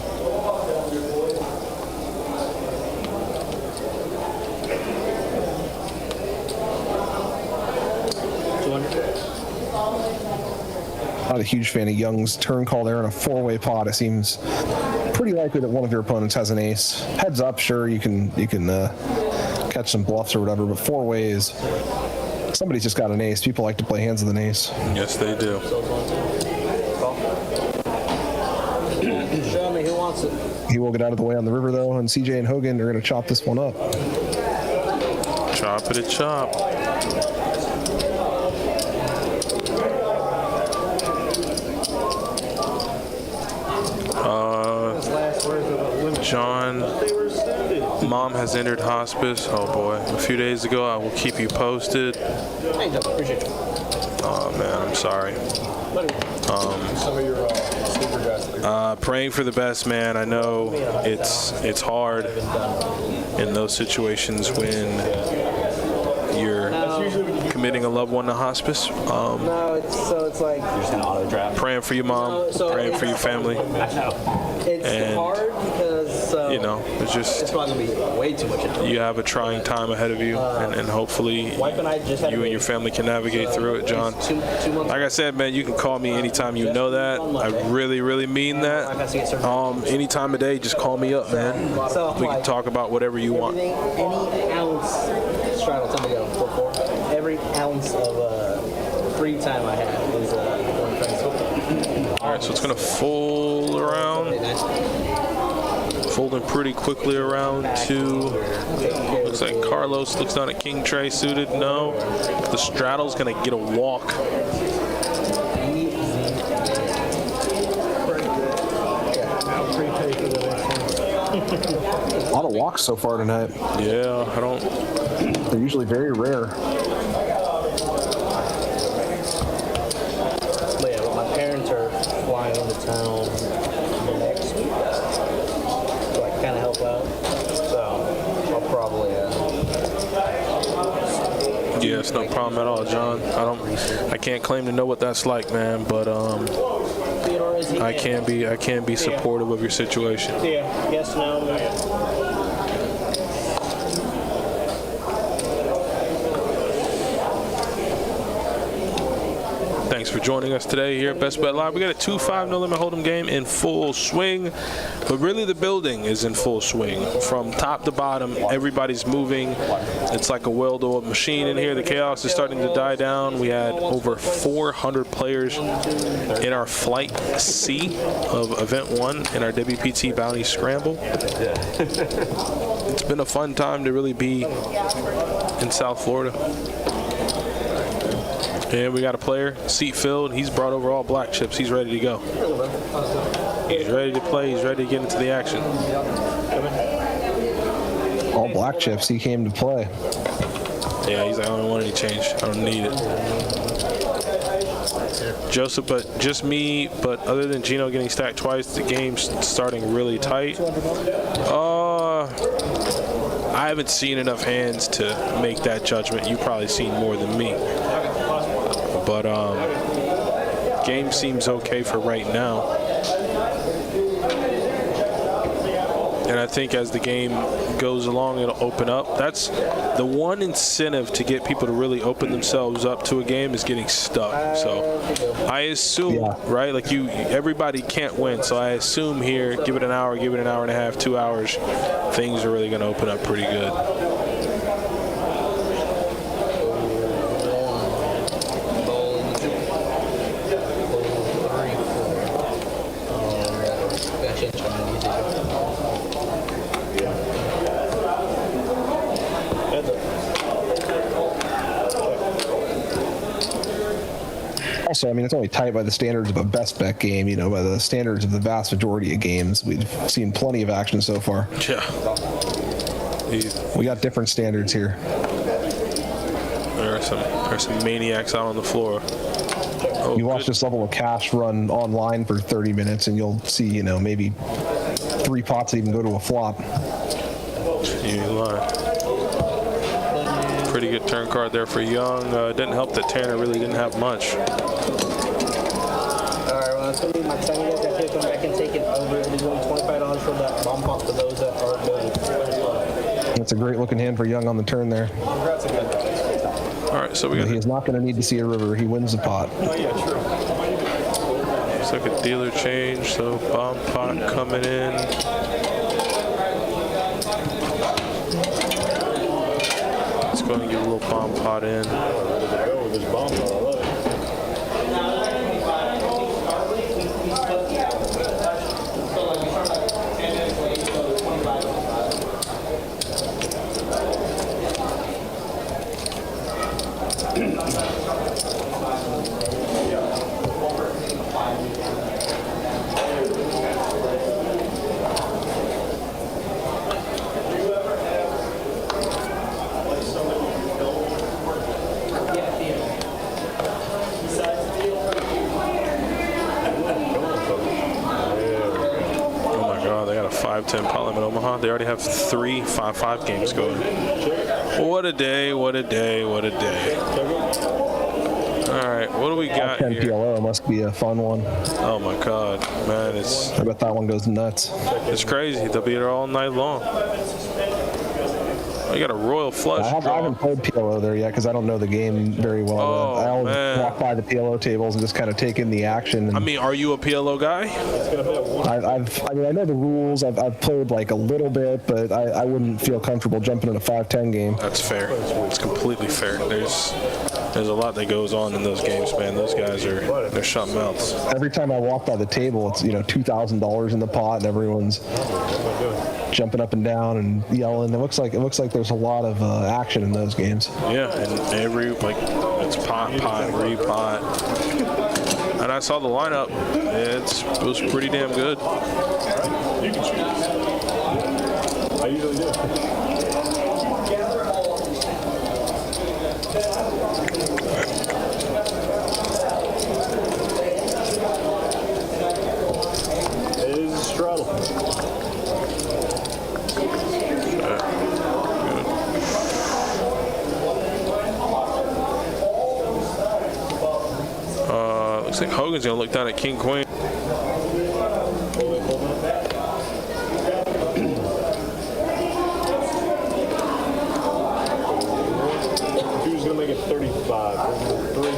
Not a huge fan of Young's turn call there in a 4-way pot. It seems pretty likely that one of your opponents has an ace. Heads up, sure, you can catch some bluffs or whatever, but 4 ways, somebody's just got an ace. People like to play hands with an ace. Yes, they do. Show me who wants it. He will get out of the way on the river though, and CJ and Hogan are going to chop this one up. Chop it a chop. John, mom has entered hospice. Oh boy, a few days ago. I will keep you posted. Hey, Justin, appreciate you. Oh man, I'm sorry. Some of your sleeper guys. Praying for the best, man. I know it's hard in those situations when you're committing a loved one to hospice. No, it's like you're just gonna auto draft. Praying for your mom, praying for your family. I know. It's hard because you know, it's it's probably gonna be way too much. you have a trying time ahead of you, and hopefully Wife and I just had you and your family can navigate through it, John. 2 months. Like I said, man, you can call me anytime you know that. I really, really mean that. Any time of day, just call me up, man. We can talk about whatever you want. Any ounce, straddle, tell me to go. 4-4. Every ounce of free time I have is going to All right, so it's going to fold around. Folding pretty quickly around to, looks like Carlos looks down at King Trey suited. No. The straddle's going to get a walk. A lot of walks so far tonight. Yeah, They're usually very rare. But yeah, my parents are flying into town next week to like kind of help out. So I'll probably yeah, it's no problem at all, John. I can't claim to know what that's like, man, but I can be supportive of your situation. yeah, yes, no. Thanks for joining us today here at Best Bet Live. We got a 2-5 no limit hold'em game in full swing, but really the building is in full swing from top to bottom. Everybody's moving. It's like a well-oiled machine in here. The chaos is starting to die down. We had over 400 players in our Flight C of Event 1 in our WPT Bounty Scramble. It's been a fun time to really be in South Florida. And we got a player, seat filled. He's brought over all black chips. He's ready to go. He's ready to play. He's ready to get into the action. All black chips. He came to play. Yeah, he's like, I don't want any change. I don't need it. Joseph, but just me. But other than Gino getting stacked twice, the game's starting really tight. I haven't seen enough hands to make that judgment. You've probably seen more than me. But game seems okay for right now. And I think as the game goes along, it'll open up. That's the one incentive to get people to really open themselves up to a game is getting stuck. So I assume, right, like everybody can't win. So I assume here, give it an hour and a half, 2 hours, things are really going to open up pretty good. Also, I mean, it's only tight by the standards of a best bet game. You know, by the standards of the vast majority of games, we've seen plenty of action so far. Yeah. We got different standards here. There are some maniacs out on the floor. Oh, You watch this level of cash run online for 30 minutes, and you'll see, you know, maybe 3 pots that even go to a flop. You ain't lying. Pretty good turn card there for Young. Didn't help that Tanner really didn't have much. All right, well, that's going to be my 10 minutes. I can come back and take it over. It is only $25 for that bomb pop for those that are good. That's a great looking hand for Young on the turn there. Congrats again, guys. All right, so we got He is not going to need to see a river. He wins the pot. Oh, yeah, true. looks like a dealer change, so bomb pot coming in. Let's go and get a little bomb pot in. Ready to go with this bomb pot. I love it. Oh my God, they got a 5-10 pot limit Omaha. They already have 3 5-5 games going. What a day, what a day, what a day. All right, what do we got 10 here? PLO must be a fun one. Oh my God, man, I bet that one goes nuts. it's crazy. They'll be there all night long. We got a royal flush I draw. haven't played PLO there yet because I don't know the game very well. Oh, I always man. walk by the PLO tables and just kind of take in the action. And I mean, are you a PLO guy? I mean, I know the rules. I've played like a little bit, but I wouldn't feel comfortable jumping in a 5-10 game. That's fair. It's completely fair. There's a lot that goes on in those games, man. Those guys they're something else. Every time I walk by the table, it's $2,000 in the pot, and everyone's jumping up and down and yelling. It looks like there's a lot of action in those games. Yeah, and it's pot, repot. And I saw the lineup. It was pretty damn good. You can shoot. I usually do. It is a straddle. Looks like Hogan's gonna look down at King Queen. Who's gonna make it 35? 3.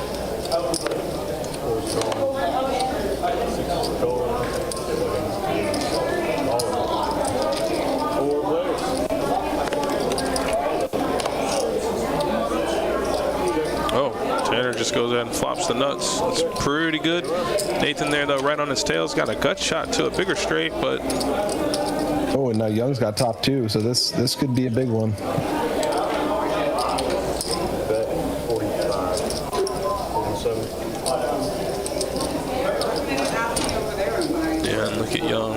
Four players. Oh, Tanner just goes ahead and flops the nuts. That's pretty good. Nathan there, though, right on his tail's got a gut shot to a bigger straight, but Oh, and now Young's got top 2, so this could be a big one. Bet 45. 47. yeah, and look at Young.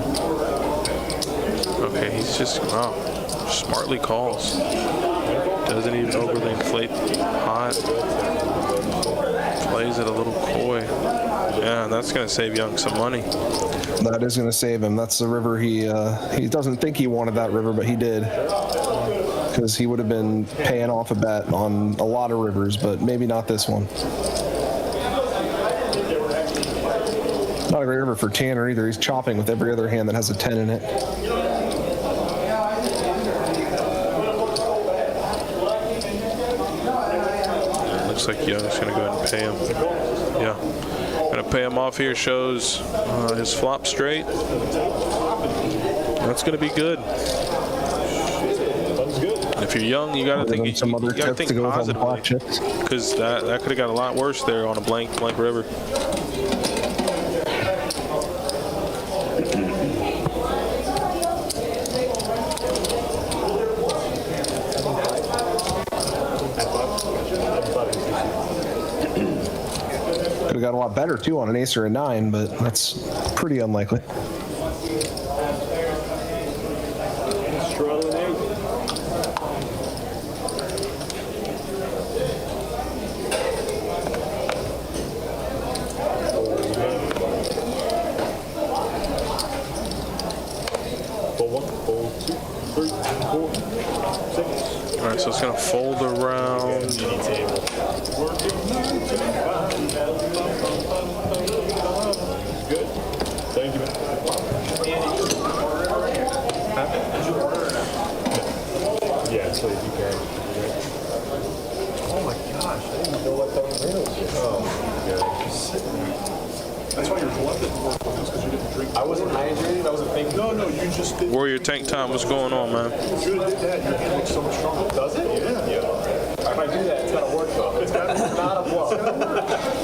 Okay, he's just, wow, smartly calls. Doesn't even overly inflate the pot. Plays it a little coy. Yeah, and that's going to save Young some money. That is going to save him. That's the river he doesn't think he wanted that river, but he did. Because he would have been paying off a bet on a lot of rivers, but maybe not this one. Not a great river for Tanner either. He's chopping with every other hand that has a 10 in it. Looks like Young's going to go ahead and pay him. Yeah. Going to pay him off here. Shows his flop straight. That's going to be good. And if you're Young, you got to think Some other you got to tips think to go with on the black positively, chips. because that could have got a lot worse there on a blank river. Could have got a lot better too on an ace or a 9, but that's pretty unlikely. Struggling out. All right, so it's going to fold around. Good. Thank you, man. Yeah, so if you can. Oh my gosh, I didn't know what that was. Oh, yeah. That's why you're blooded more because you didn't drink. I wasn't hydrated. I wasn't thinking. No, you just did. Warrior Tank Time, what's going on, man? If you did that, your hand looks so much stronger. Does it? Yeah. If I do that, it's gotta work though. It's not a blow.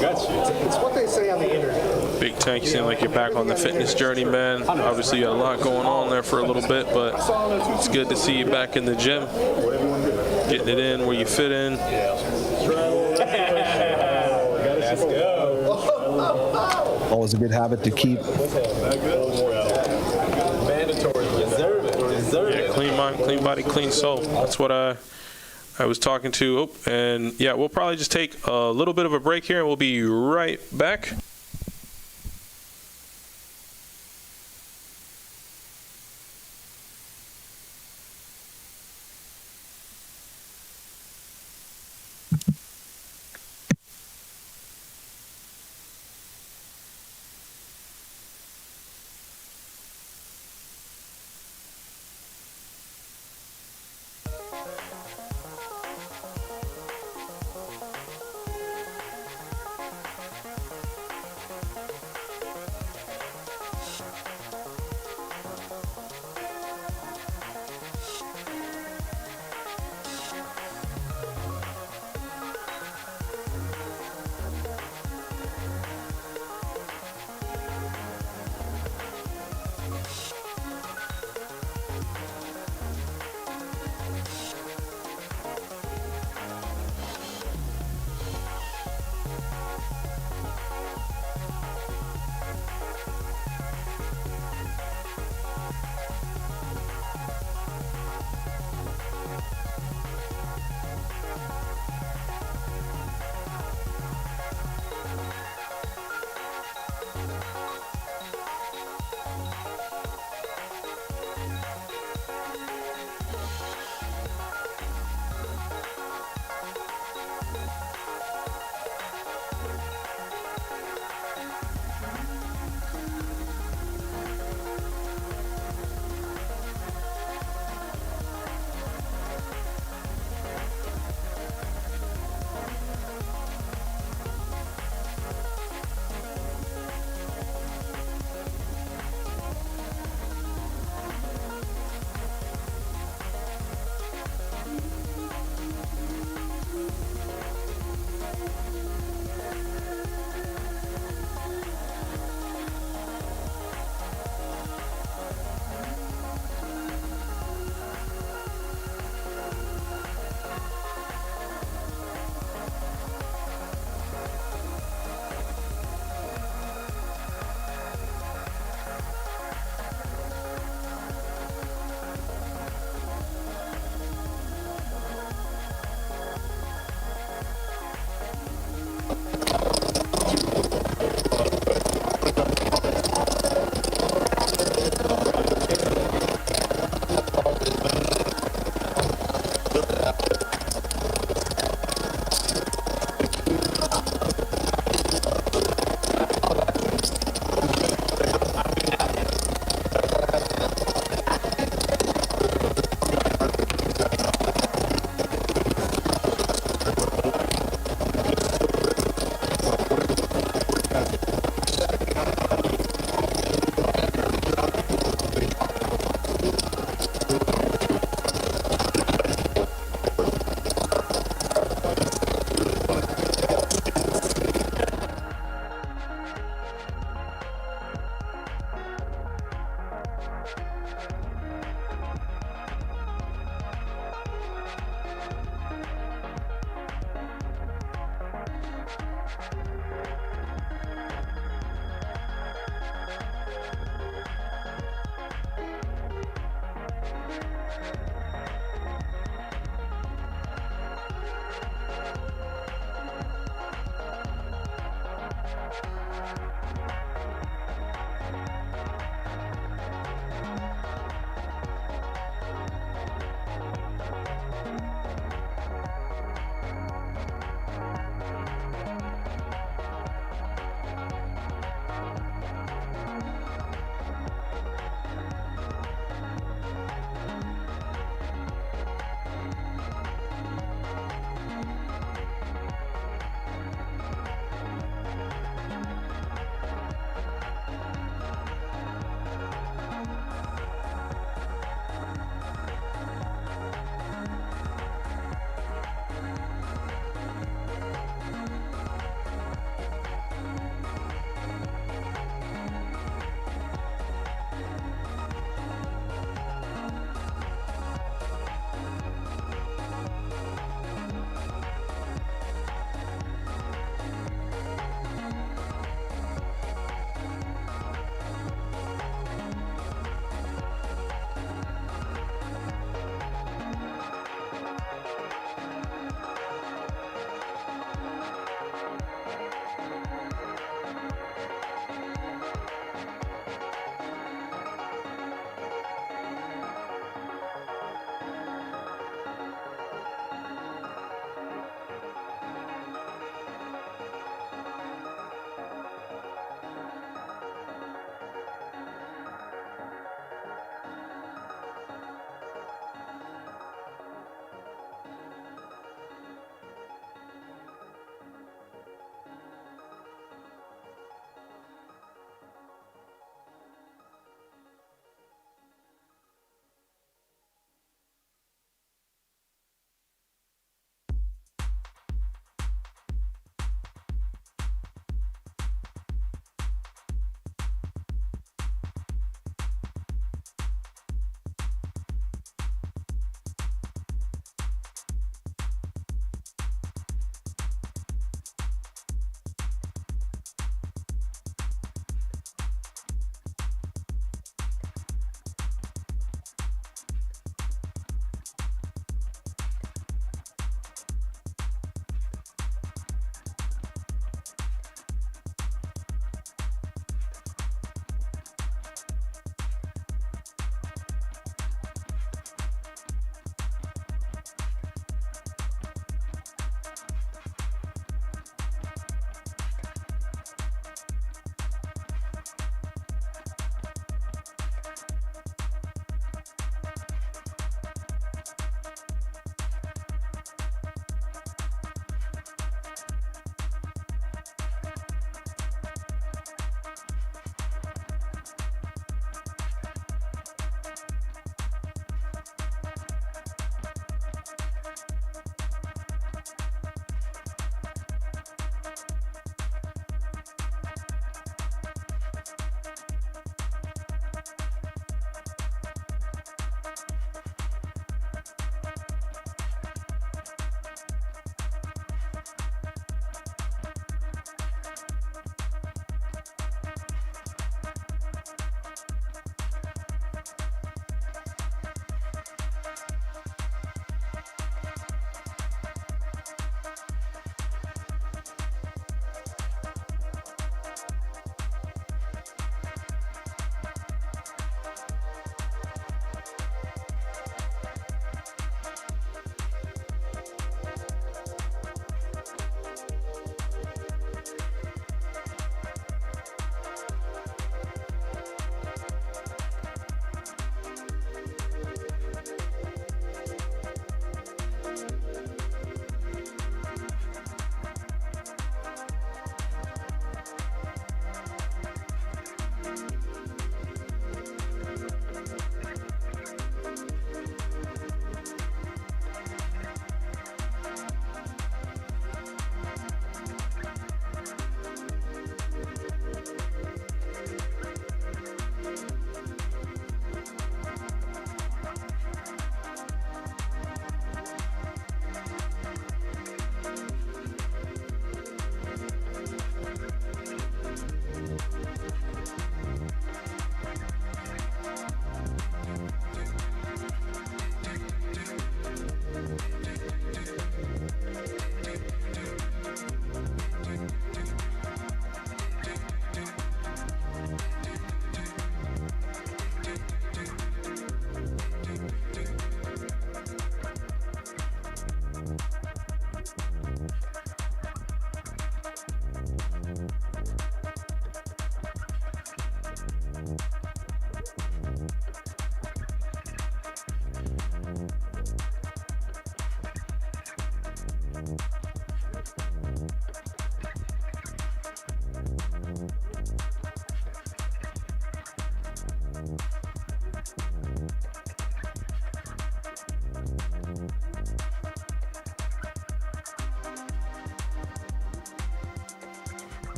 Got you. It's what they say on the internet. Big Tank, you seem like you're back on the fitness journey, man. Obviously, you got a lot going on there for a little bit, but it's good to see you back in the gym. Getting it in where you fit in. Let's go. Always a good habit to keep. Mandatory. Deserve it. Yeah, clean mind, clean body, clean soul. That's what I was talking to. Oh, and yeah, we'll probably just take a little bit of a break here, and we'll be right back.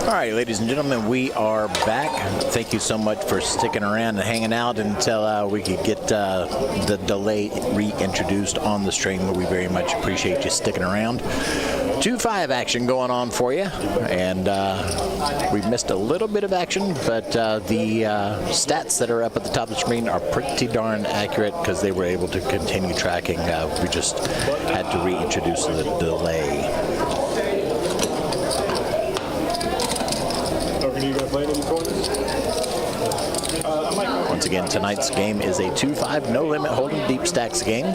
All right, ladies and gentlemen, we are back. Thank you so much for sticking around and hanging out until we could get the delay reintroduced on the stream. We very much appreciate you sticking around. 2-5 action going on for you, and we've missed a little bit of action, but the stats that are up at the top of the screen are pretty darn accurate because they were able to continue tracking. We just had to reintroduce the delay. Once again, tonight's game is a 2-5 no limit hold'em deep stacks game.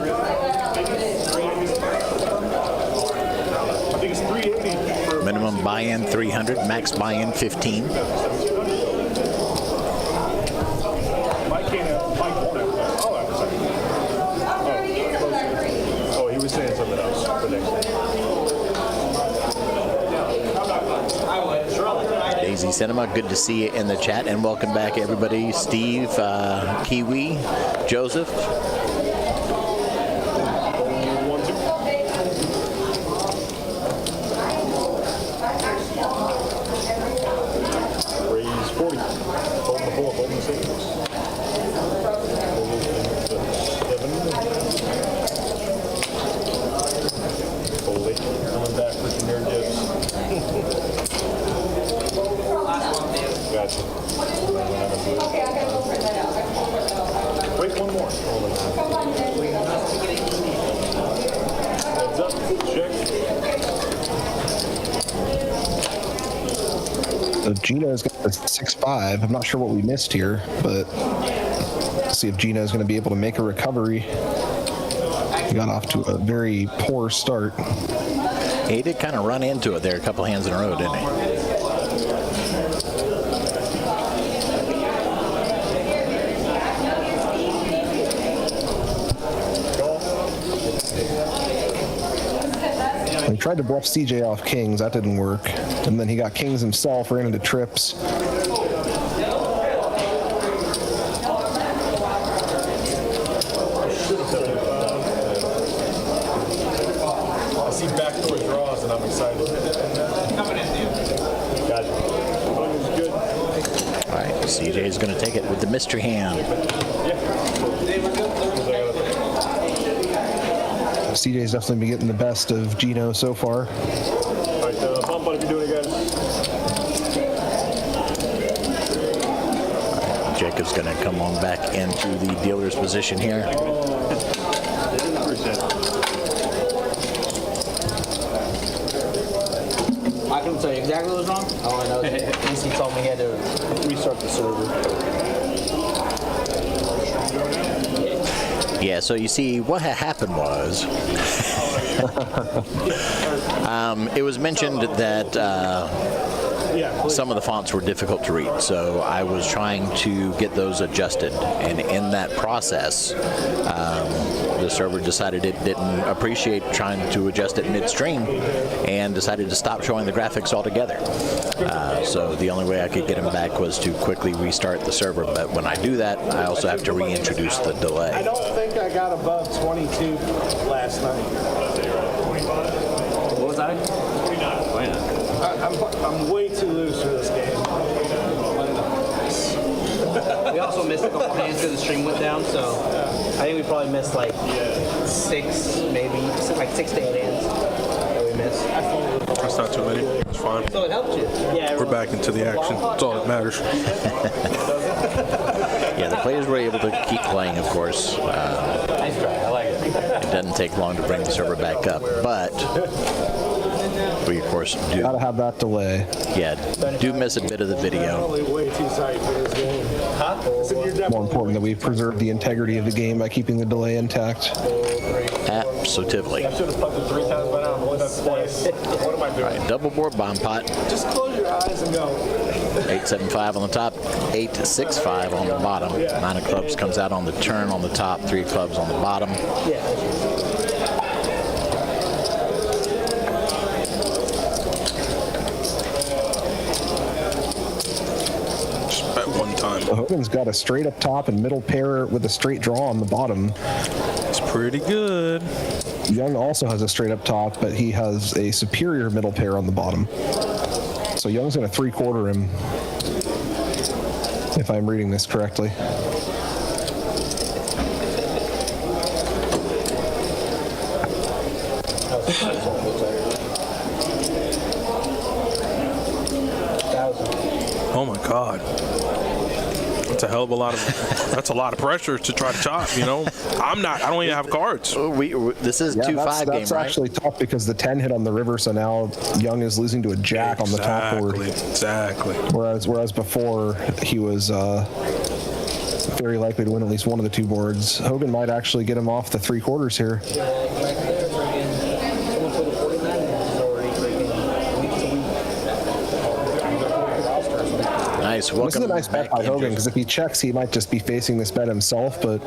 Minimum buy-in 300, max buy-in 15. Oh, he was saying something else for next day. Daisy Cinema, good to see you in the chat, and welcome back everybody. Steve, Kiwi, Joseph. Raise 40. Hold the four, hold the six. Hold it. Coming back for some air dips. Gotcha. Wait, one more. Heads up. Check. So Gino's got a 6-5. I'm not sure what we missed here, but let's see if Gino's going to be able to make a recovery. He got off to a very poor start. He did kind of run into it there a couple hands in a row, didn't he? He tried to bluff CJ off kings. That didn't work. And then he got kings himself, ran into trips. I see backdoor draws and I'm excited. Gotcha. Good. All right, CJ is going to take it with the mystery hand. CJ's definitely been getting the best of Gino so far. All right, bump button if you're doing it, guys. Jacob's going to come on back into the dealer's position here. I couldn't tell you exactly what was wrong. All I know is AC told me he had to restart the server. Yeah, so you see, what had happened was, it was mentioned that some of the fonts were difficult to read, so I was trying to get those adjusted, and in that process, the server decided it didn't appreciate trying to adjust it midstream and decided to stop showing the graphics altogether. So the only way I could get them back was to quickly restart the server, but when I do that, I also have to reintroduce the delay. I don't think I got above 22 last night. What was that? 29. I'm way too loose for this game. We also missed a couple hands because the stream went down, so I think we probably missed like 6, maybe like 6 to 8 hands that we missed. That's not too many. It's fine. So it helped you. Yeah. We're back into the action. That's all that matters. Yeah, the players were able to keep playing, of course. Nice try. I like it. It doesn't take long to bring the server back up, but we, of course, do. Gotta have that delay. Yeah, do miss a bit of the video. Definitely way too tight for this game. More important that we preserve the integrity of the game by keeping the delay intact. Absolutely. I should have pumped it 3 times by now. I'm only done twice. What am I doing? All right, double board bomb pot. Just close your eyes and go. 8-7-5 on the top, 8-6-5 on the bottom. 9 of clubs comes out on the turn on the top, 3 of clubs on the bottom. Just bet one time. Hogan's got a straight up top and middle pair with a straight draw on the bottom. It's pretty good. Young also has a straight up top, but he has a superior middle pair on the bottom. So Young's going to 3/4 him, if I'm reading this correctly. Oh my God. That's a hell of a lot of. That's a lot of pressure to try to chop. You know, I don't even have cards. This is 2-5 game, That's right? actually tough because the 10 hit on the river, so now Young is losing to a jack on the top board. Exactly. Whereas before he was very likely to win at least one of the two boards. Hogan might actually get him off the 3/4 here. Nice. This is a nice bet by Hogan because if he checks, he might just be facing this bet himself. But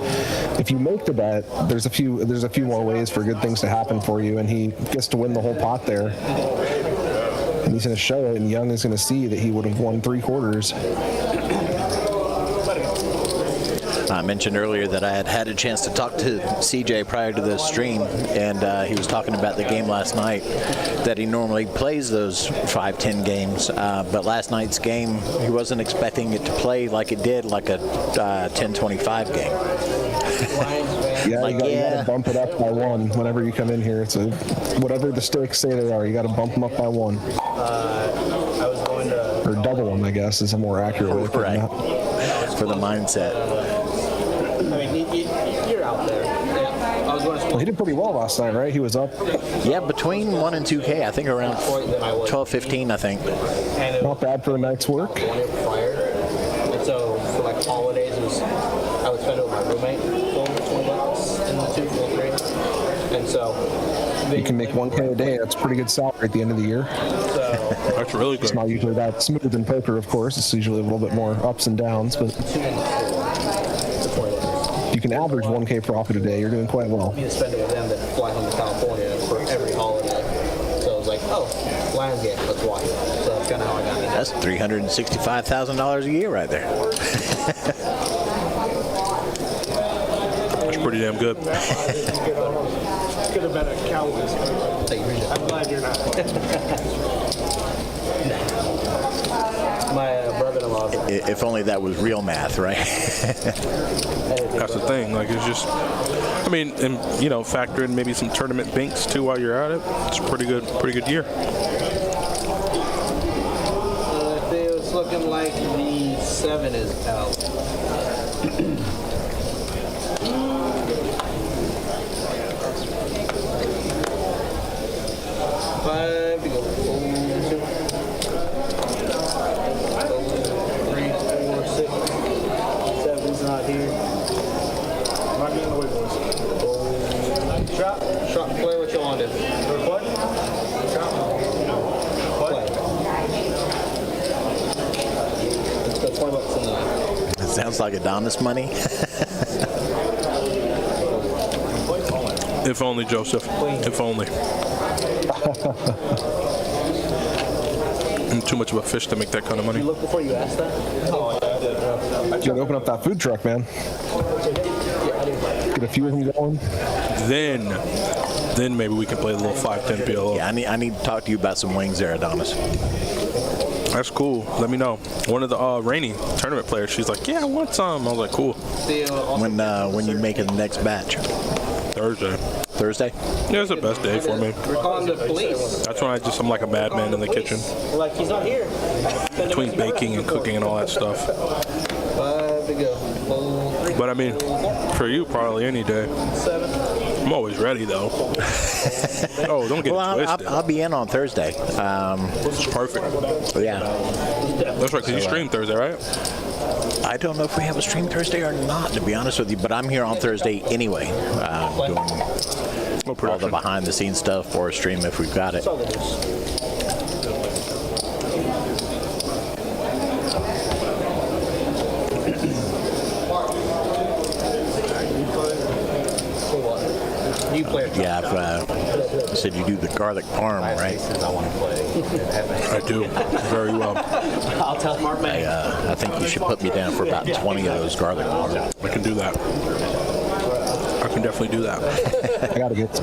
if you make the bet, there's a few more ways for good things to happen for you, and he gets to win the whole pot there. And he's going to show it, and Young is going to see that he would have won 3/4. I mentioned earlier that I had a chance to talk to CJ prior to this stream, and he was talking about the game last night, that he normally plays those 5-10 games, but last night's game, he wasn't expecting it to play like it did, like a 10-25 game. Yeah, you got to bump it up by one whenever you come in here. It's whatever the stakes say they are, you got to bump them up by one. I was going to... Or double them, I guess, is a more accurate way of putting that. For the mindset. You're out there. Yeah. I was going to Well, he did pretty well last night, right? He was up. Yeah, between 1 and 2K, I think around 12-15, I think. Not bad for a night's work. prior. And so for like holidays, I would spend it with my roommate for $20 in the 2 or 3. And so You can make 1K a day. That's a pretty good salary at the end of the year. That's really It's good. not usually that smooth in poker, of course. It's usually a little bit more ups and downs, but if you can average 1K profit a day, you're doing quite well. to spend it with them that fly home to California for every holiday. So it was like, oh, Lions game, let's watch it. So that's kind of how I got into it. That's $365,000 a year right there. That's pretty damn good. Could have been a Cowboys. I'm glad you're not. My brother-in-law. If only that was real math, right? That's the thing. Like, it's just, I mean, and factor in maybe some tournament binks too while you're at it. It's a pretty good year. It's looking like the 7 is out. Five, we go 4, 3, 4, 6. 7's not here. Might be in the way, boys. Shot and play what you want to do. Play? Play. Let's go $20 in the line. It sounds like Adonis money. If only, Joseph. If only. I'm too much of a fish to make that kind of money. You look before you ask that? Oh, yeah, I did. You gotta open up that food truck, man. Get a few of them going. Then maybe we can play a little 5-10 PLO. Yeah, I need to talk to you about some wings there, Adonis. That's cool. Let me know. One of the Rainy tournament players, she's like, yeah, I want some. I was like, cool. When you make the next batch. Thursday? Yeah, it's the best day for me. We're calling the police. That's when I'm like a madman in the kitchen. Like, he's not here. Between baking and cooking and all that stuff. 5 to go. 4, But I mean, for you, probably any day. 7. I'm always ready, though. Oh, don't get it twisted. I'll be in on Thursday. It's perfect. Yeah. That's right, because you stream Thursday, right? I don't know if we have a stream Thursday or not, to be honest with you, but I'm here on Thursday anyway, doing all the behind-the-scenes stuff for a stream if we've got it. You play Yeah, you said you do the garlic parm, right? I do very well. I'll tell Mark May. I think you should put me down for about 20 of those garlic parm. I can do that. I can definitely do that. I gotta get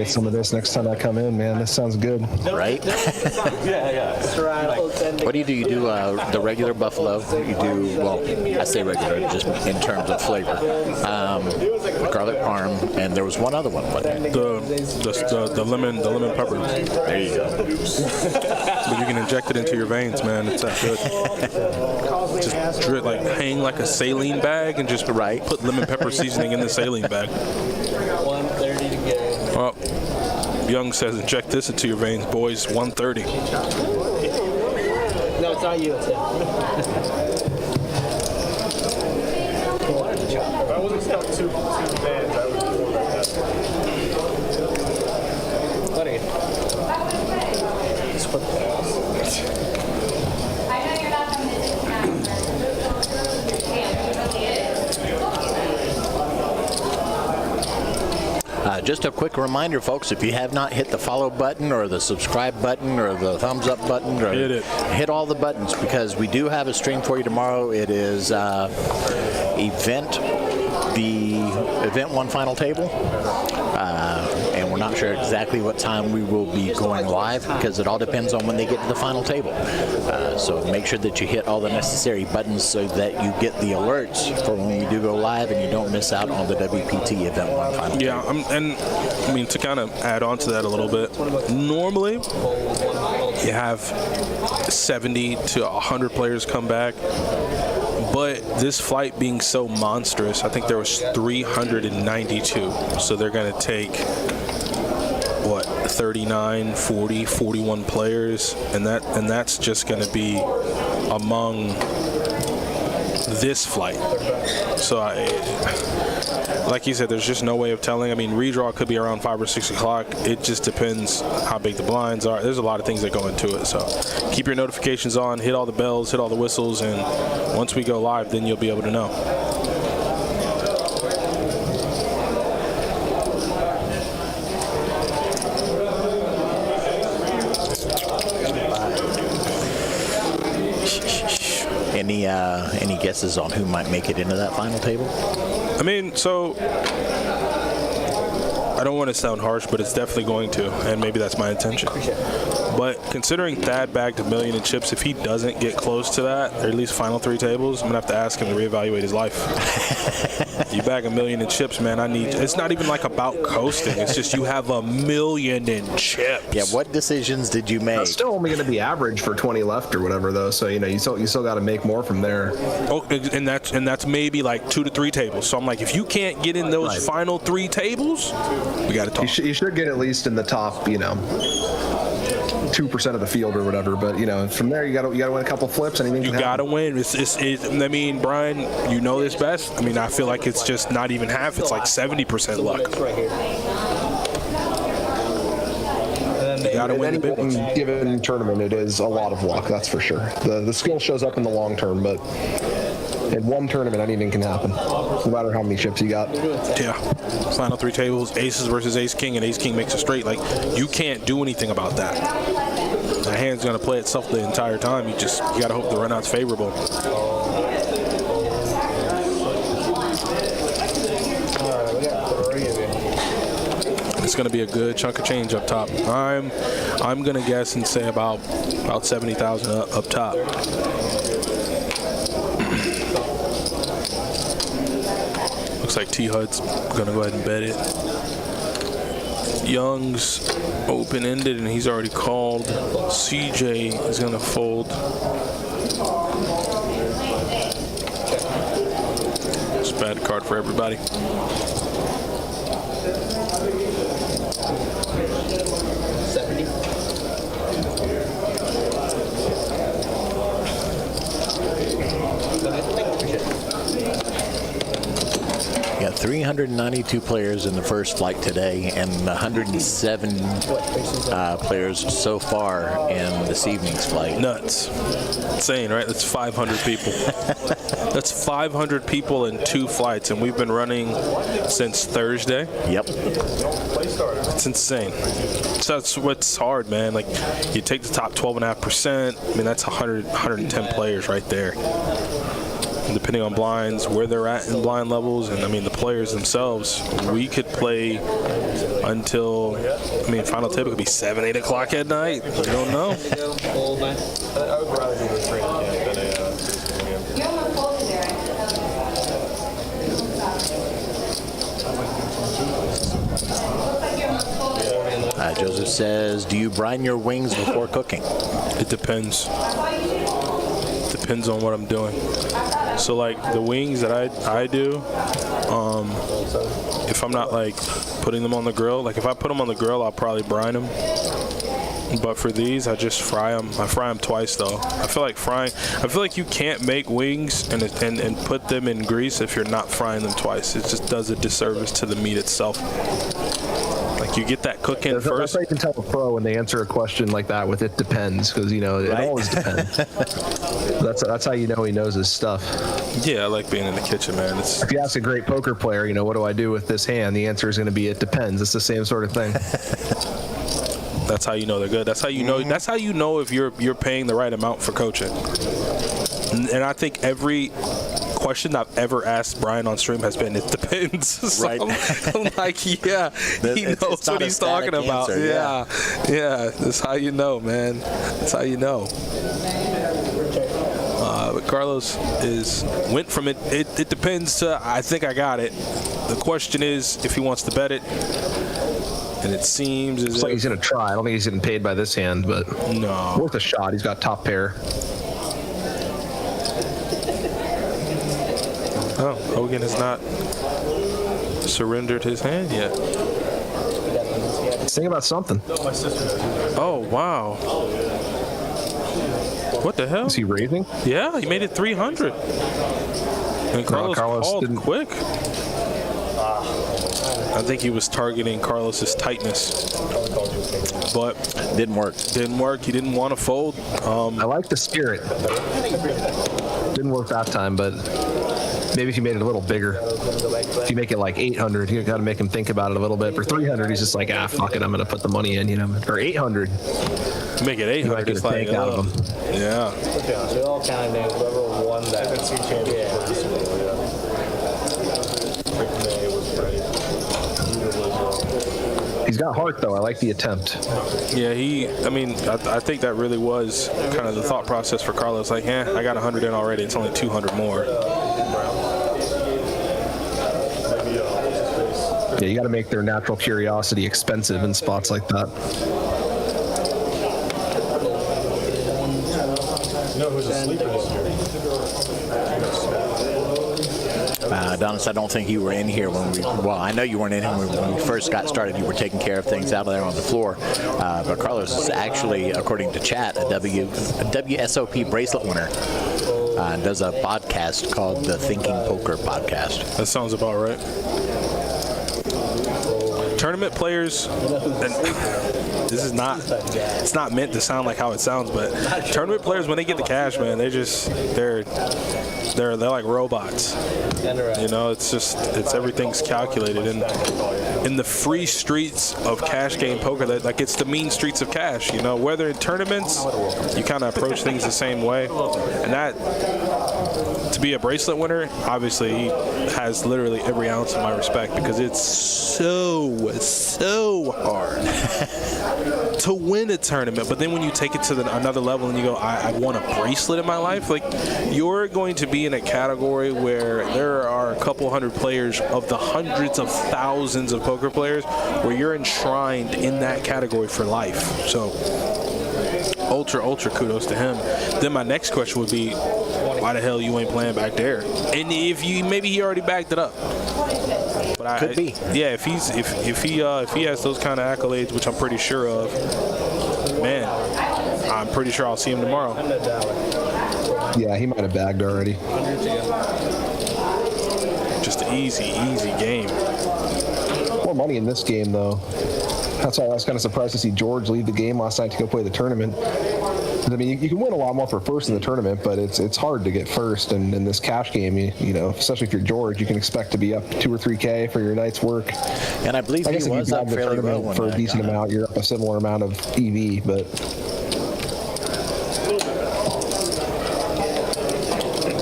some of this next time I come in, man. This sounds good. Right? Yeah. What do? You do the regular buffalo. You do, well, I say regular just in terms of flavor. Garlic parm, and there was one other one, wasn't there? The lemon pepper. There you go. But you can inject it into your veins, man. It's that good. Just drip, like hang like a saline bag and just put lemon pepper seasoning in the saline bag. 1:30 to go. Well, Young says inject this into your veins, boys. 1:30. No, it's not you. It's him. If I wasn't stuck two bands, I would do more like that. What are you? Split the balls. I know you're not from the discount. Just a quick reminder, folks, if you have not hit the follow button or the subscribe button or the thumbs up button, or hit all the buttons, because we do have a stream for you tomorrow. It is the event one final table, and we're not sure exactly what time we will be going live because it all depends on when they get to the final table. So make sure that you hit all the necessary buttons so that you get the alerts for when we do go live and you don't miss out on the WPT event one final table. Yeah, and I mean, to kind of add on to that a little bit, normally you have 70 to 100 players come back. But this flight being so monstrous, I think there was 392. So they're going to take, 39, 40, 41 players, and that's just going to be among this flight. So like you said, there's just no way of telling. I mean, redraw could be around 5 or 6 o'clock. It just depends how big the blinds are. There's a lot of things that go into it. So keep your notifications on, hit all the bells, hit all the whistles, and once we go live, then you'll be able to know. Any guesses on who might make it into that final table? I mean, so I don't want to sound harsh, but it's definitely going to, and maybe that's my intention. But considering Thad bagged $1 million in chips, if he doesn't get close to that, or at least final 3 tables, I'm gonna have to ask him to reevaluate his life. You bag $1 million in chips, man. It's not even like about coasting. It's just you have $1 million in chips. Yeah. What decisions did you make? It's still only going to be average for 20 left or whatever, though. So you still got to make more from there. Oh, and that's maybe like 2 to 3 tables. So I'm like, if you can't get in those final 3 tables, we got to talk. You should get at least in the top, 2% of the field or whatever, but from there you got to win a couple flips. Anything you got to win. I mean, Brian, you know this best. I mean, I feel like it's just not even half. It's like 70% luck. You got to win the big ones. Given tournament, it is a lot of luck. That's for sure. The skill shows up in the long term, but in one tournament, anything can happen, no matter how many chips you got. Yeah. Final 3 tables, aces versus ace king, and ace king makes a straight. Like, you can't do anything about that. The hand's going to play itself the entire time. You got to hope the runout's favorable. It's going to be a good chunk of change up top. I'm going to guess and say about 70,000 up top. Looks like T-Hud's going to go ahead and bet it. Young's open-ended, and he's already called. CJ is going to fold. It's a bad card for everybody. 392 players in the first flight today, and 107 players so far in this evening's flight. Nuts. Insane, right? That's 500 people. That's 500 people in 2 flights, and we've been running since Thursday. Yep. It's insane. So that's what's hard, man. Like, you take the top 12.5%. I mean, that's 110 players right there. And depending on blinds, where they're at in blind levels, and I mean the players themselves, we could play until, I mean, final table could be 7, 8 o'clock at night. You don't know. I would rather do a training camp than a season game. You almost close it there. Joseph says, do you brine your wings before cooking? It depends. Depends on what I'm doing. So like the wings that I do, if I'm not like putting them on the grill, like if I put them on the grill, I'll probably brine them. But for these, I just fry them. I fry them twice though. I feel like you can't make wings and put them in grease if you're not frying them twice. It just does a disservice to the meat itself. Like you get that cook in That's first. how you can tell a pro when they answer a question like that with "it depends," because it always depends. That's how you know he knows his stuff. Yeah, I like being in the kitchen, man. If you ask a great poker player, what do I do with this hand? The answer is going to be "it depends." It's the same sort of thing. That's how you know they're good. That's how you know. That's how you know if you're paying the right amount for coaching. And I think every question I've ever asked Brian on stream has been, "It depends." So Right. I'm like, yeah, he knows what he's talking about. Answer, yeah. That's how you know, man. That's how you know. But Carlos went from it depends to I think I got it. The question is if he wants to bet it. And it seems as Like he's going to try. I don't think he's getting paid by this hand, but no, worth a shot. He's got top pair. Oh, Hogan has not surrendered his hand yet. Let's think about something. Oh, wow. What the hell? Is he raising? Yeah, he made it 300. And Carlos called didn't. quick. I think he was targeting Carlos's tightness, but Didn't work. didn't work. He didn't want to fold. I like the spirit. Didn't work that time, but maybe if you made it a little bigger. If you make it like 800, you got to make him think about it a little bit. For 300, he's just like, fuck it, I'm going to put the money in, For 800, Make it you might 800. get It's a like, take out of him. yeah. They all kind of names. Whoever won that. He's got heart, though. I like the attempt. Yeah, I think that really was kind of the thought process for Carlos. Like, I got 100 in already. It's only 200 more. Yeah, you got to make their natural curiosity expensive in spots like that. You know who's asleep in this year? Adonis, I don't think you were in here I know you weren't in here when we first got started. You were taking care of things out there on the floor. But Carlos is actually, according to chat, a WSOP bracelet winner. Does a podcast called the Thinking Poker Podcast. That sounds about right. Tournament players, and this is it's not meant to sound like how it sounds, but tournament players, when they get the cash, man, they're like robots. It's everything's calculated. And in the free streets of cash game poker, like it's the mean streets of cash, whether in tournaments, you kind of approach things the same way. And that, to be a bracelet winner, obviously he has literally every ounce of my respect, because it's so hard to win a tournament. But then when you take it to another level and you go, I won a bracelet in my life, like you're going to be in a category where there are a couple hundred players of the hundreds of thousands of poker players where you're enshrined in that category for life. So ultra kudos to him. Then my next question would be, why the hell you ain't playing back there? And maybe he already backed it up. But Could be. Yeah, if he has those kind of accolades, which I'm pretty sure of, man, I'm pretty sure I'll see him tomorrow. Yeah, he might have bagged already. just an easy game. More money in this game, though. That's why I was kind of surprised to see George leave the game last night to go play the tournament. I mean, you can win a lot more for first in the tournament, but it's hard to get first. And in this cash game, you know, especially if you're George, you can expect to be up 2 or 3K for your night's work. And I believe he was up fairly well for a decent amount. You're up a similar amount of EV, but.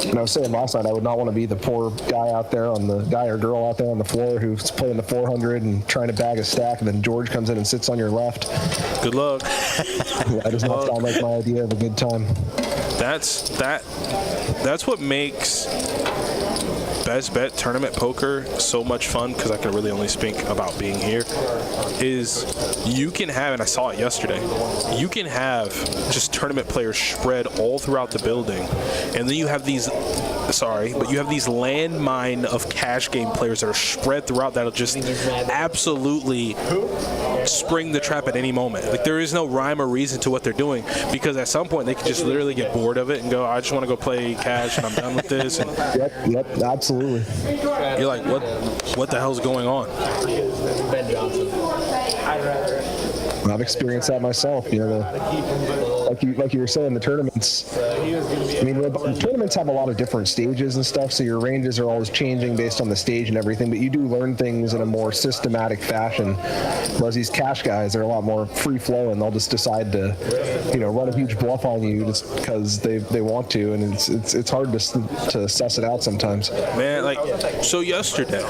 And I was saying last night, I would not want to be the poor guy out there guy or girl out there on the floor who's playing the 400 and trying to bag a stack, and then George comes in and sits on your left. Good luck. That does not sound like my idea of a good time. That's what makes Best Bet tournament poker so much fun, because I can really only speak about being here, is you can have, and I saw it yesterday, you can have just tournament players spread all throughout the building, and then you have these landmine of cash game players that are spread throughout that'll just absolutely spring the trap at any moment. Like, there is no rhyme or reason to what they're doing, because at some point they could just literally get bored of it and go, I just want to go play cash and I'm done with this. And Yep, absolutely. you're like, what the hell's going on? Ben Johnson. I've experienced that myself. You know, like you were saying, the tournaments. I mean, the tournaments have a lot of different stages and stuff, so your ranges are always changing based on the stage and everything. But you do learn things in a more systematic fashion. Whereas these cash guys are a lot more free flowing. They'll just decide to, you know, run a huge bluff on you just because they want to, and it's hard to suss it out sometimes. Man, like, so yesterday,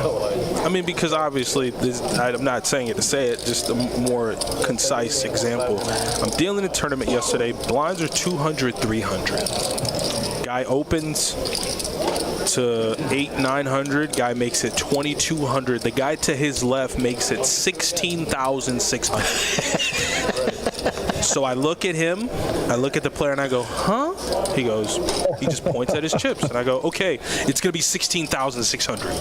I mean, because obviously I'm not saying it to say it, just a more concise example. I'm dealing in a tournament yesterday. Blinds are 200, 300. Guy opens to 800-900. Guy makes it 2200. The guy to his left makes it 16,600. So I look at him, I look at the player, and I go, huh? He goes, he just points at his chips, and I go, okay, it's gonna be 16,600.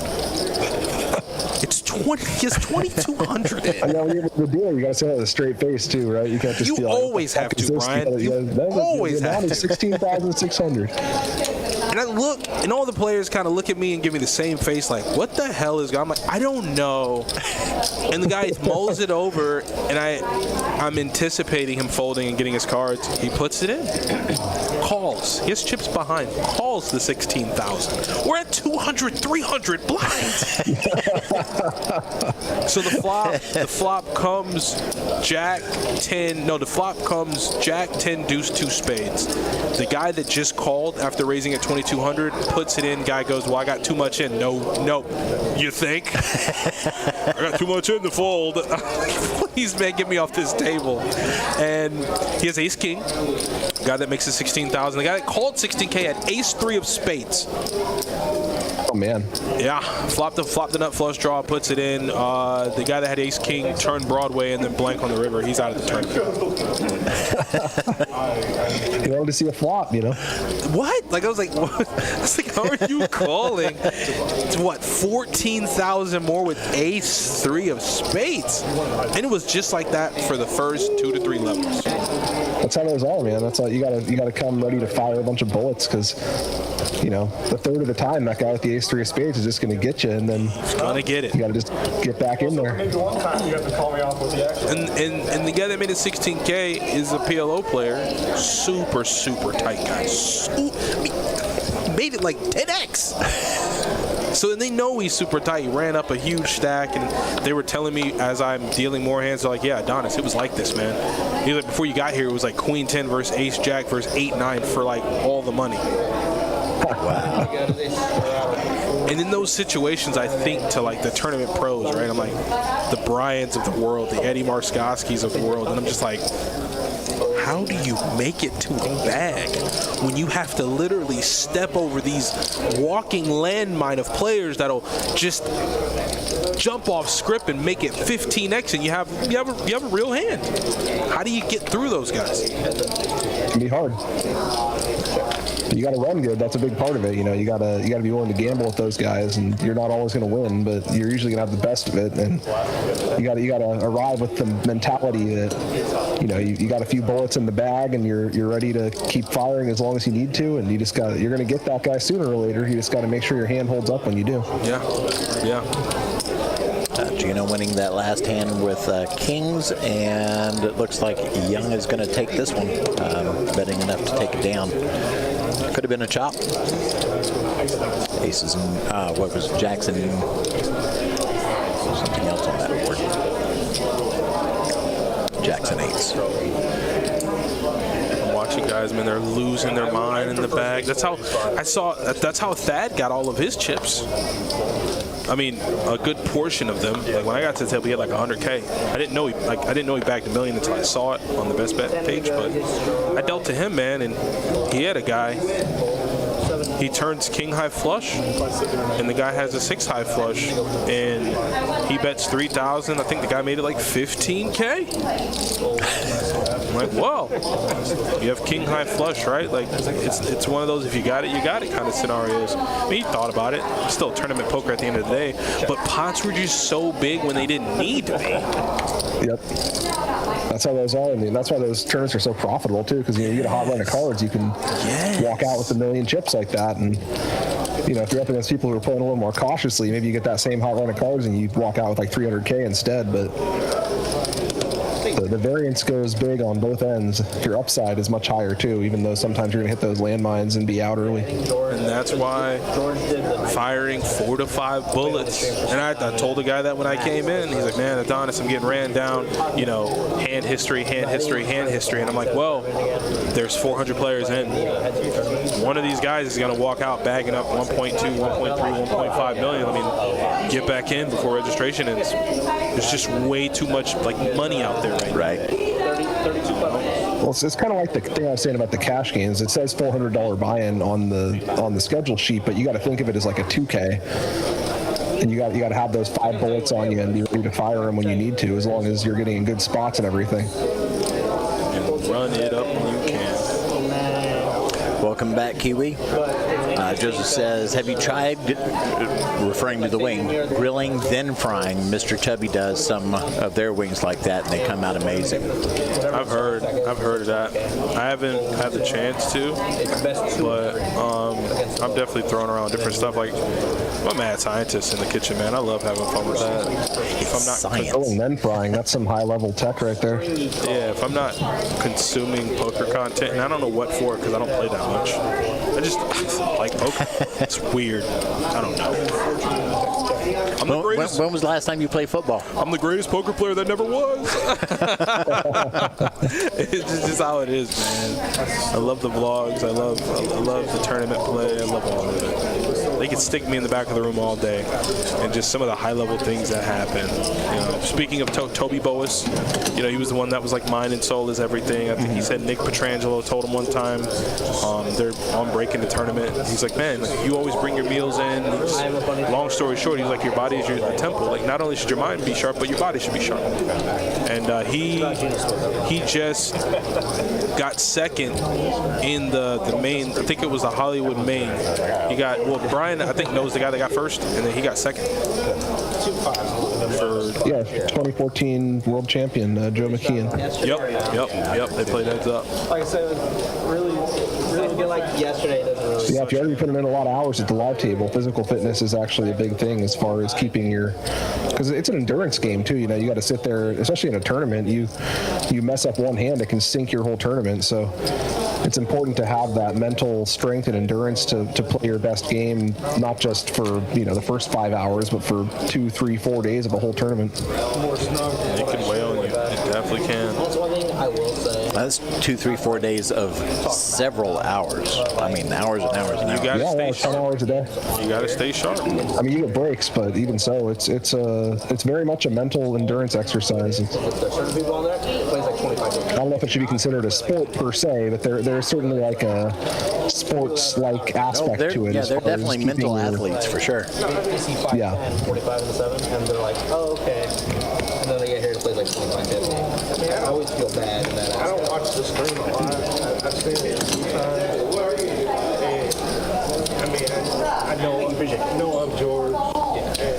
It's 20. He has 2,200 in. Yeah, when you're the dealer, you gotta say that with a straight face too, right? You can't just. You be like, always have to, Brian. You always have to. 16,600. And I look, and all the players kind of look at me and give me the same face, like, what the hell is going on? I'm like, I don't know. And the guy mulls it over, and I'm anticipating him folding and getting his cards. He puts it in. Calls. He has chips behind. Calls the 16,000. We're at 200, 300 blinds. So the flop comes Jack 10. No, the flop comes Jack 10 deuce 2 spades. The guy that just called after raising at 2,200 puts it in. Guy goes, well, I got too much in. No. You think? I got too much in to fold. Please, man, get me off this table. And he has ace king. The guy that makes it 16,000. The guy that called 16K had ace 3 of spades. Oh man. Yeah, flop the nut flush draw, puts it in. The guy that had ace king turned Broadway and then blank on the river. He's out of the tournament. You wanted to see a flop, you know? What? Like, I was like, what? I was like, how are you calling? It's what, 14,000 more with ace 3 of spades? And it was just like that for the first 2 to 3 levels. That's how those are, man. That's how you gotta come ready to fire a bunch of bullets, because you know, a third of the time that guy with the ace 3 of spades is just going to get you, and then gonna get it. You got to just get back in there. Maybe one time you have to call me off with the action. And the guy that made it 16K is a PLO player, super tight guy. Made it like 10x. So then they know he's super tight. He ran up a huge stack, and they were telling me as I'm dealing more hands, they're like, yeah, Adonis, it was like this, man. He was like, before you got here, it was like Queen 10 versus Ace Jack versus 8-9 for like all the money. Wow. And in those situations, I think to like the tournament pros, right? I'm like the Bryans of the world, the Eddie Marskoskis of the world, and I'm just like, how do you make it to a bag when you have to literally step over these walking landmine of players that'll just jump off script and make it 15x, and you have a real hand? How do you get through those guys? It can be hard. You got to run good. That's a big part of it. You know, you got to be willing to gamble with those guys, and you're not always going to win, but you're usually going to have the best of it. And you got to arrive with the mentality that, you know, you got a few bullets in the bag, and you're ready to keep firing as long long as you need to, and you're going to get that guy sooner or later. You just got to make sure your hand holds up when you do. Yeah. Gino winning that last hand with kings, and it looks like Young is going to take this one, betting enough to take it down. Could have been a chop. Aces and what was Jackson? Something else on that board. Jackson eights. I'm watching guys, man. They're losing their mind in the bag. That's how That's how Thad got all of his chips. I mean, a good portion of them. Like when I got to the table, he had like 100K. I didn't know he bagged $1 million until I saw it on the BestBet page. But I dealt to him, man, and he had a guy. He turns king high flush, and the guy has a 6 high flush, and he bets 3,000. I think the guy made it like 15K. I'm like, whoa! You have king high flush, right? Like it's one of those if you got it, you got it kind of scenarios. I mean, he thought about it. Still tournament poker at the end of the day, but pots were just so big when they didn't need to be. Yep. That's how those are. I mean, that's why those tournaments are so profitable too, because you get a hot run of cards, you can walk out with 1 million chips like that, and if you're up against people who are playing a little more cautiously, maybe you get that same hot run of cards and you walk out with like 300K instead. But the variance goes big on both ends. Your upside is much higher too, even though sometimes you're going to hit those landmines and be out early. And that's why firing 4 to 5 bullets. And I told the guy that when I came in. He's like, man, Adonis, I'm getting ran down, hand history. And I'm like, well, there's 400 players in. One of these guys is going to walk out bagging up 1.2, 1.3, 1.5 million. I mean, get back in before registration ends. There's just way too much money out there right now. Well, it's kind of like the thing I was saying about the cash games. It says $400 buy-in on the schedule sheet, but you got to think of it as like a 2K. And you got to have those 5 bullets on you and be ready to fire them when you need to, as long as you're getting in good spots and everything. And run it up when you can. Welcome back, Kiwi. Joseph says, have you tried, referring to the wing, grilling, then frying? Mr. Chubby does some of their wings like that, and they come out amazing. I've heard of that. I haven't had the chance to, but I'm definitely throwing around different stuff. Like, I'm a mad scientist in the kitchen, man. I love having fun with that. If I'm not science. Grilling, then frying, that's some high-level tech right there. Yeah, if I'm not consuming poker content, and I don't know what for, because I don't play that much. I just like poker. It's weird. I don't know. I'm the greatest. When was the last time you played football? I'm the greatest poker player that never was. It's just how it is, man. I love the vlogs. I love the tournament play. I love all of it. They can stick me in the back of the room all day, and just some of the high-level things that happen. Speaking of Toby Boas, he was the one that was like mind and soul is everything. I think he said Nick Petrangelo told him one time they're on break in the tournament. He's like, man, you always bring your meals in. Long story short, he's like, your body is your temple. Like, not only should your mind be sharp, but your body should be sharp. And he just got second in the main. I think it was the Hollywood main. He got Brian, I think, knows the guy that got first, and then he got second. 2014 world champion Joe McKeon. Yep. They played heads up. Like I said, really feel like yesterday doesn't really. Yeah, if you're already putting in a lot of hours at the live table, physical fitness is actually a big thing as far as keeping because it's an endurance game too. You got to sit there, especially in a tournament. You mess up one hand, it can sink your whole tournament. So it's important to have that mental strength and endurance to play your best game, not just for the first 5 hours, but for 2, 3, 4 days of a whole tournament. It can weigh on you. It definitely can. That's one thing I will say. That's 2, 3, 4 days of several hours. I mean, hours and hours and hours. You gotta stay 10 sharp. hours a day. You gotta stay sharp. I mean, you get breaks, but even so, it's very much a mental endurance exercise. There's certain people on there, it plays like 25 minutes. I don't know if it should be considered a sport per se, but there's certainly like a sports-like aspect to it. Yeah, as they're far as definitely keeping mental your- athletes for sure. You see 5, Yeah. 10, 45 and 7, and they're like, oh, okay. And then they get here to play like 25, 50. I always feel bad in that I aspect. don't watch the stream a lot. I've seen it a few times. And I know of George and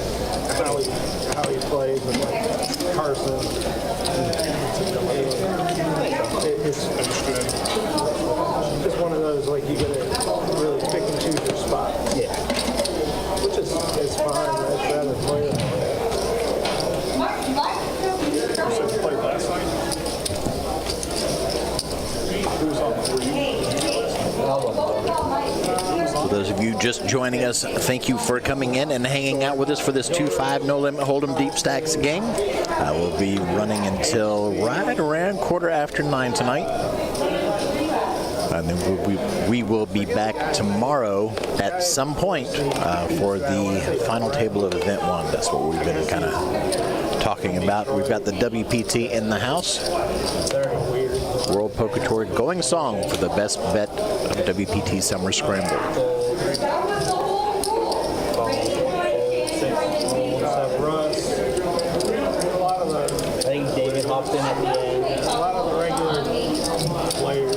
how he plays with like Carson. It's one of those like For those of you just joining us, thank you for coming in and hanging out with us for this 2-5 No Limit Hold'em Deep Stacks game. We'll be running until right around 9:15 tonight. And then we will be back tomorrow at some point for the final table of Event 1. That's what we've been kind of talking about. We've got the WPT in the house. World Poker Tour going song for the best bet of WPT Summer Scramble. I think David hopped in at the end. A lot of the regular players.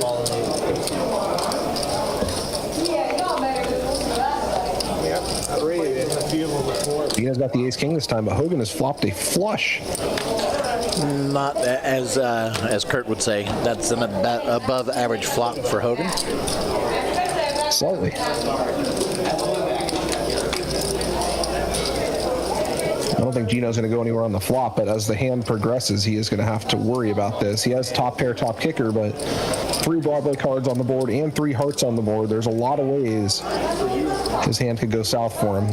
Yep, I really didn't feel them before. You guys got the ace king this time, but Hogan has flopped a flush. Not as Kurt would say, that's an above average flop for Hogan. Slightly. I don't think Gino's going to go anywhere on the flop, but as the hand progresses, he is going to have to worry about this. He has top pair, top kicker, but 3 Broadway cards on the board and 3 hearts on the board. There's a lot of ways his hand could go south for him.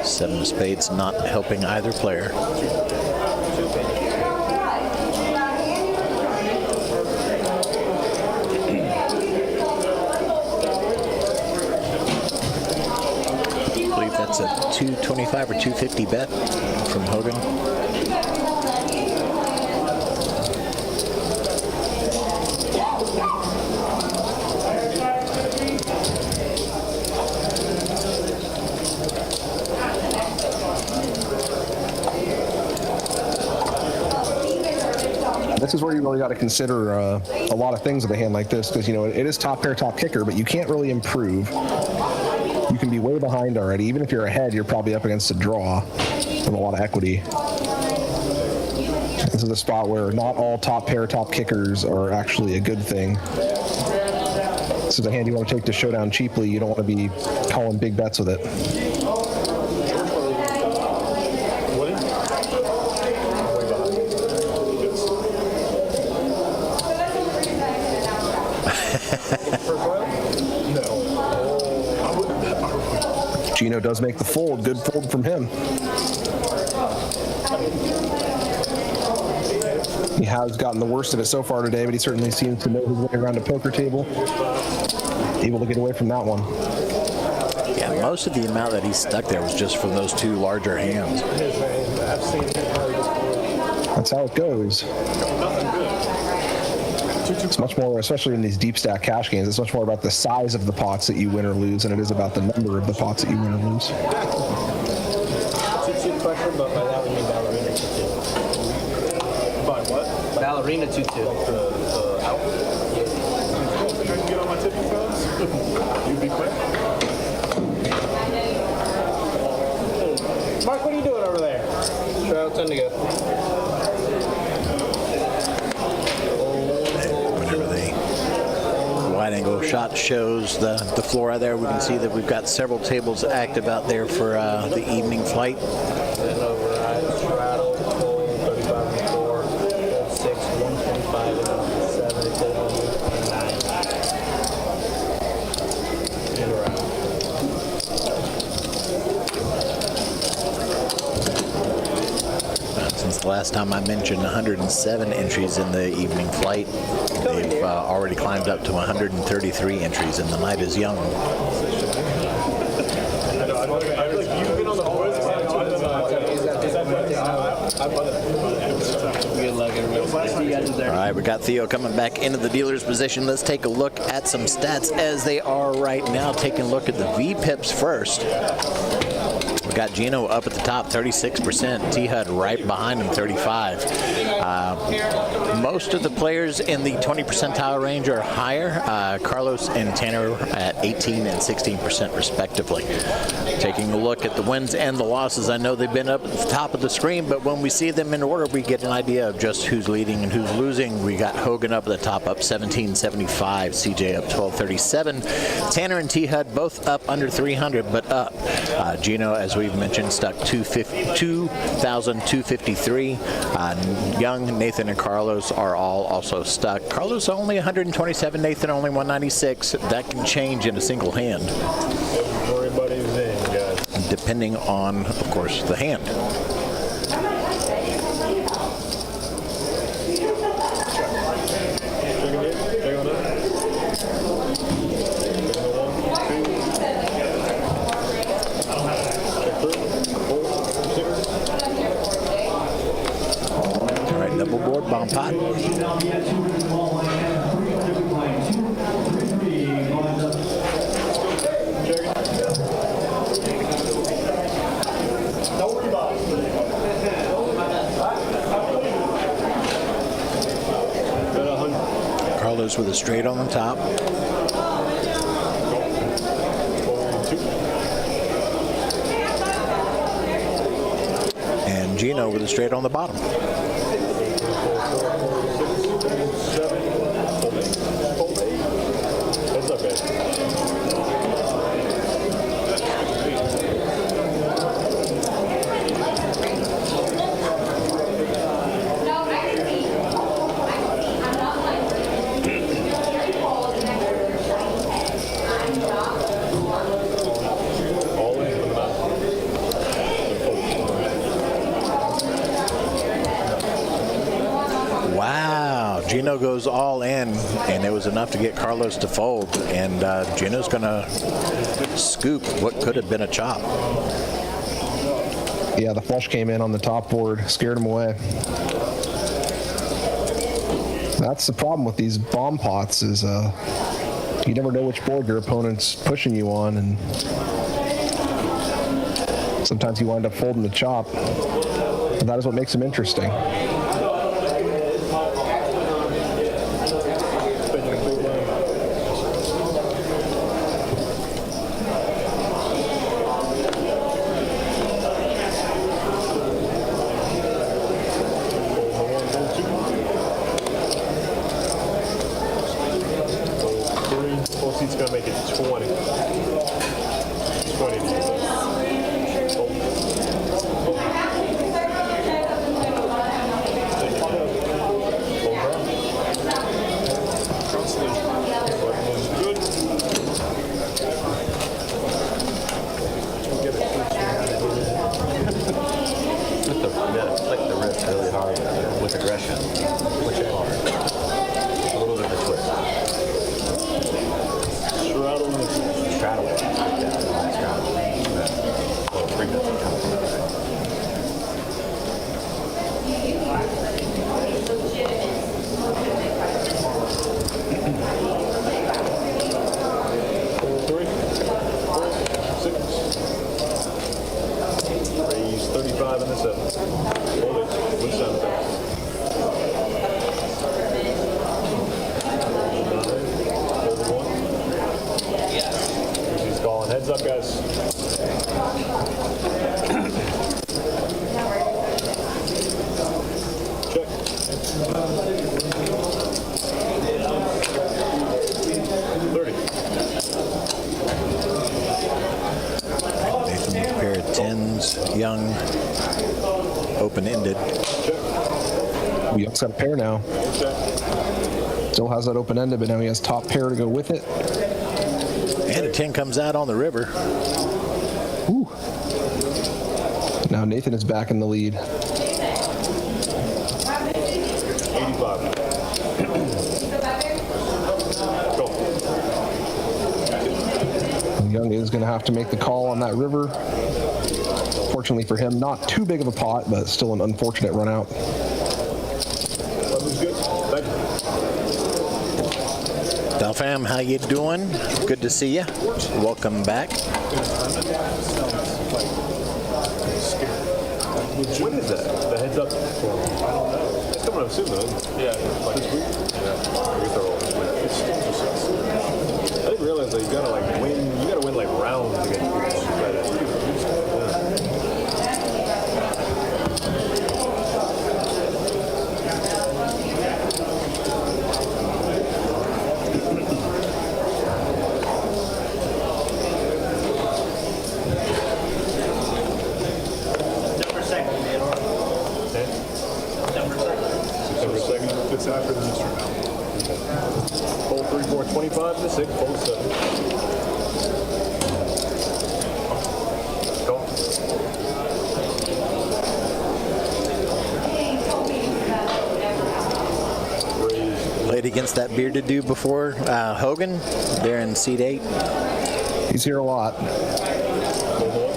7 of spades not helping either player. I believe that's a 225 or 250 bet from Hogan. This is where you really got to consider a lot of things with a hand like this, because, you know, it is top pair, top kicker, but you can't really improve. You can be way behind already. Even if you're ahead, you're probably up against a draw with a lot of equity. This is a spot where not all top pair, top kickers are actually a good thing. This is a hand you want to take to showdown cheaply. You don't want to be calling big bets with it. Gino does make the fold. Good fold from him. He has gotten the worst of it so far today, but he certainly seems to know his way around a poker table. Able to get away from that one. Yeah, most of the amount that he stuck there was just from those 2 larger hands. That's how it goes. It's much more, especially in these deep stack cash games, it's much more about the size of the pots that you win or lose than it is about the number of the pots that you win or lose. 2-2 pressure, but by that we mean ballerina 2-2. By what? Ballerina 2-2. Out? Trying to get on my tipping toes? You be quick. Mark, what are you doing over there? Try out 10 to go. Wide angle shot shows the floor out there. We can see that we've got several tables active out there for the evening flight. Then override, straddle, fold, 35 and 4, fold 6, 125 and 7, fold 9. And around. Since the last time I mentioned 107 entries in the evening flight, they've already climbed up to 133 entries, and the night is young. I know. I feel like you've been on the boys. Good luck, everybody. See you guys there. All right, we got Theo coming back into the dealer's position. Let's take a look at some stats as they are right now. Taking a look at the V-pips first. We got Gino up at the top, 36%. T-Hud right behind him, 35. Most of the players in the 20 percentile range are higher. Carlos and Tanner at 18 and 16% respectively. Taking a look at the wins and the losses, I know they've been up at the top of the screen, but when we see them in order, we get an idea of just who's leading and who's losing. We got Hogan up at the top, up 1775. CJ up 1237. Tanner and T-Hud both up under 300, but up. Gino, as we we've mentioned, stuck 2,253. Young, Nathan, and Carlos are all also stuck. Carlos only 127, Nathan only 196. That can change in a single hand. Everybody's in, guys. Depending on, of course, the hand. All right, double board, bomb pot. Carlos with a straight on the top. And Gino with a straight on the bottom. That's okay. Wow, Gino goes all in, and it was enough to get Carlos to fold. And Gino's going to scoop what could have been a chop. Yeah, the flush came in on the top board, scared him away. That's the problem with these bomb pots is you never know which board your opponent's pushing you on, and sometimes you wind up folding the chop. And that is what makes them interesting. He's going to make it 20. 20 to you. Good. Flick the wrist really hard with aggression. Push it hard. A little bit of a twist. Straddle it. Yeah, straddle it. Well, 3 minutes. Raise 35 in the 7. Hold it. Good sound effect. He's calling. Heads up, guys. Check. 30. Nathan with a pair of 10s, young, open-ended. Young's got a pair now. Still has that open-ended, but now he has top pair to go with it. And a 10 comes out on the river. Ooh. Now Nathan is back in the lead. 85. Go. Young is going to have to make the call on that river. Fortunately for him, not too big of a pot, but still an unfortunate run out. That was good. Thank you. Fam, how you doing? Good to see you. Welcome back. What is that? The heads up for him? I don't know. It's coming up soon, though. Yeah. Like this week? Yeah. I guess they're all this week. I didn't realize that you gotta like win. You gotta win like rounds to get people to bet it. 3-4, 25 to 6, fold 7. Go. Played against that bearded dude before, Hogan, there in seat 8. He's here a lot.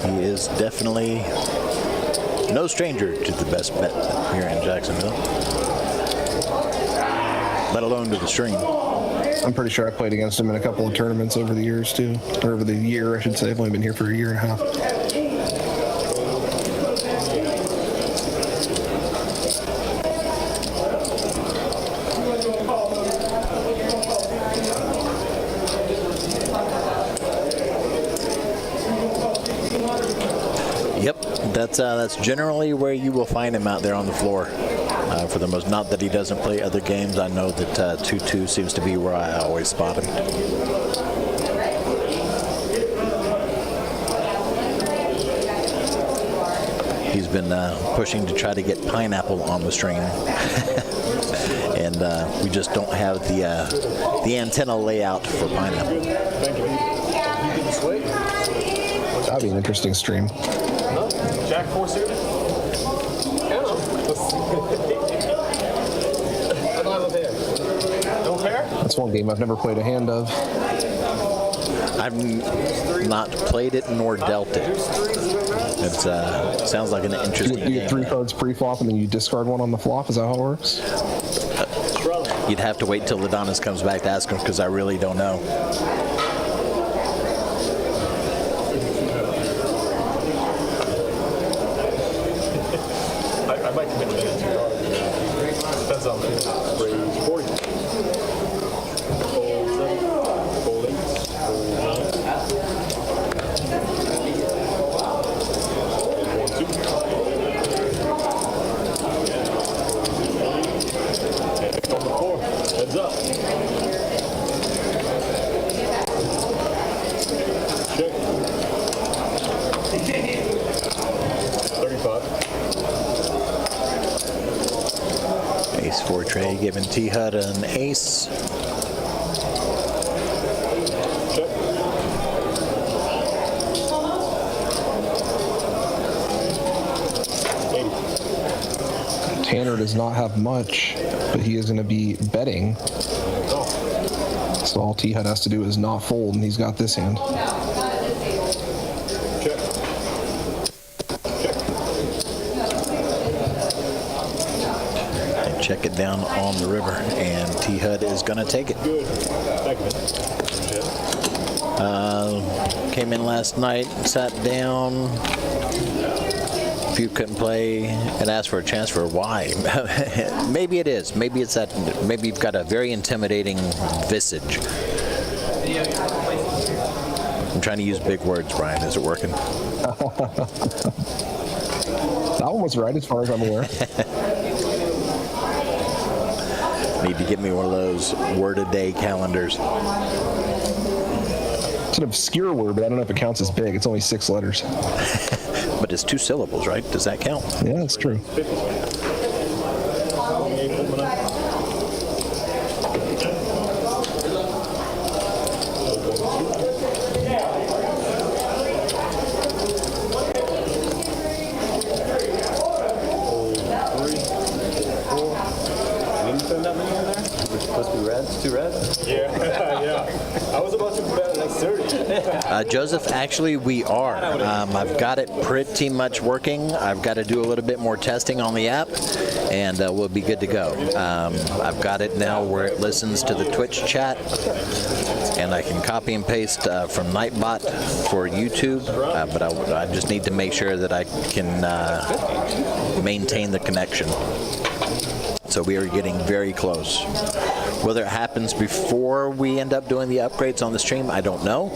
He is definitely no stranger to the best bet here in Jacksonville, let alone to the stream. I'm pretty sure I played against him in a couple of tournaments over the years too, or over the year, I should say. I've only been here for a year and a half. Yep, that's generally where you will find him out there on the floor. For the most, not that he doesn't play other games. I know that 2-2 seems to be where I always spot him. He's been pushing to try to get Pineapple on the stream, and we just don't have the antenna layout for Pineapple. That'd be an interesting stream. Jack 4 suited? No pair? That's one game I've never played a hand of. I've not played it nor dealt it. It sounds like an interesting You game. get 3 cards pre-flop and then you discard one on the flop. Is that how it works? You'd have to wait till Adonis comes back to ask him, because I really don't know. I might commit to that 2 cards. Depends on the range 40. Fold 7, fold 8, fold 9. 1, 2. And on the 4. Heads up. Check. 35. Ace 4 tray giving T-Hud an ace. Check. Tanner does not have much, but he is going to be betting. So all T-Hud has to do is not fold, and he's got this hand. Check. And check it down on the river, and T-Hud is going to take it. Good. Thank you, man. Came in last night, sat down. If you couldn't play and asked for a chance for why. Maybe it is. Maybe it's that. Maybe you've got a very intimidating visage. I'm trying to use big words, Brian. Is it working? That one was right as far as I'm aware. Need to get me one of those word-a-day calendars. It's an obscure word, but I don't know if it counts as big. It's only 6 letters. But it's 2 syllables, right? Does that count? Yeah, that's true. Supposed to be reds? 2 reds? Yeah, yeah. I was about to bet like 30. Joseph, actually, we are. I've got it pretty much working. I've got to do a little bit more testing on the app, and we'll be good to go. I've got it now where it listens to the Twitch chat, and I can copy and paste from Nightbot for YouTube, but I just need to make sure that I can maintain the connection. So we are getting very close. Whether it happens before we end up doing the upgrades on the stream, I don't know,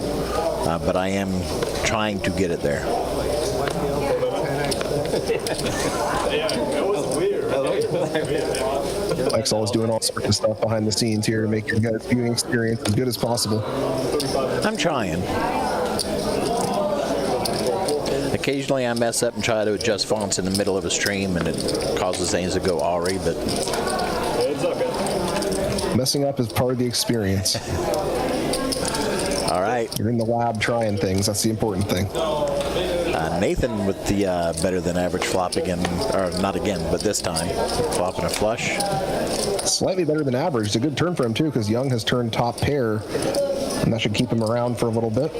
but I am trying to get it there. Yeah, that was weird. Mike's always doing all sorts of stuff behind the scenes here to make your guys' viewing experience as good as possible. I'm trying. Occasionally I mess up and try to adjust fonts in the middle of a stream, and it causes things to go awry, but Heads up, guys. Messing up is part of the experience. All right. You're in the lab trying things. That's the important thing. Nathan with the better than average flop again, or not again, but this time. Flop and a flush. Slightly better than average. It's a good turn for him, too, because Young has turned top pair, and that should keep him around for a little bit.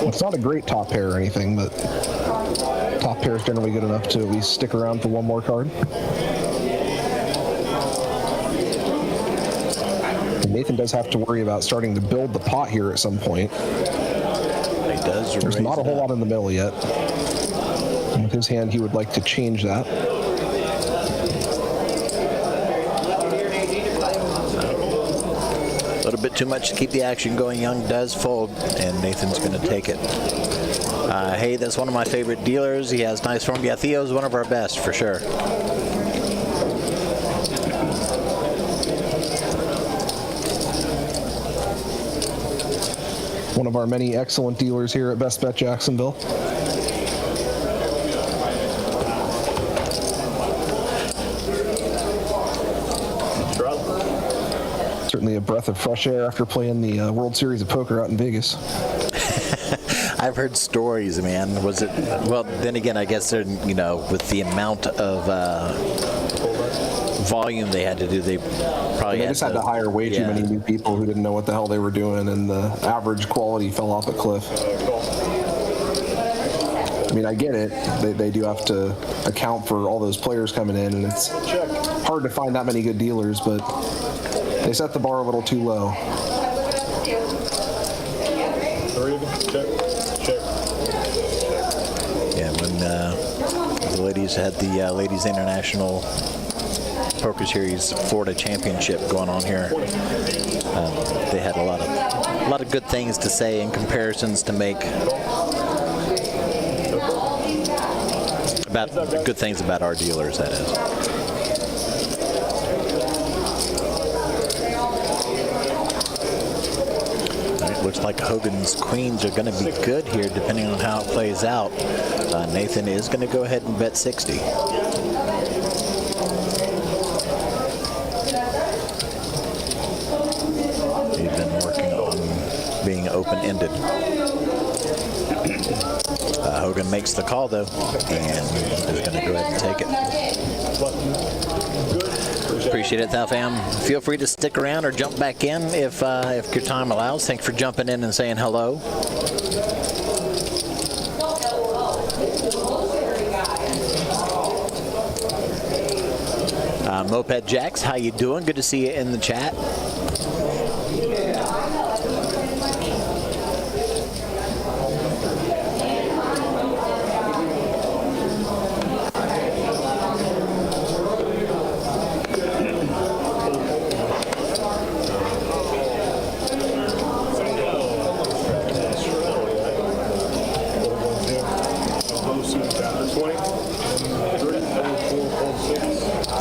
It's not a great top pair or anything, but top pair is generally good enough to at least stick around for one more card. And Nathan does have to worry about starting to build the pot here at some point. There's not a whole lot in the middle yet. And with his hand, he would like to change that. A little bit too much to keep the action going. Young does fold, and Nathan's going to take it. Hey, that's one of my favorite dealers. He has nice form. Yeah, Theo's one of our best, for sure. One of our many excellent dealers here at BestBet Jacksonville. Certainly a breath of fresh air after playing the World Series of Poker out in Vegas. I've heard stories, man. Was it? Well, then again, I guess they're, you know, with the amount of volume they had to do, they probably just had to hire way too many new people who didn't know what the hell they were doing, and the average quality fell off a cliff. I mean, I get it. They do have to account for all those players coming in, and it's hard to find that many good dealers, but they set the bar a little too low. Yeah, when the ladies had the Ladies International Poker Series Florida Championship going on here, they had a lot of good things to say and comparisons to make about good things about our dealers, that is. Looks like Hogan's queens are going to be good here, depending on how it plays out. Nathan is going to go ahead and bet 60. He's been working on being open-ended. Hogan makes the call, though, and is going to go ahead and take it. Appreciate it, Thou fam. Feel free to stick around or jump back in if your time allows. Thanks for jumping in and saying hello. Moped Jax, how you doing? Good to see you in the chat.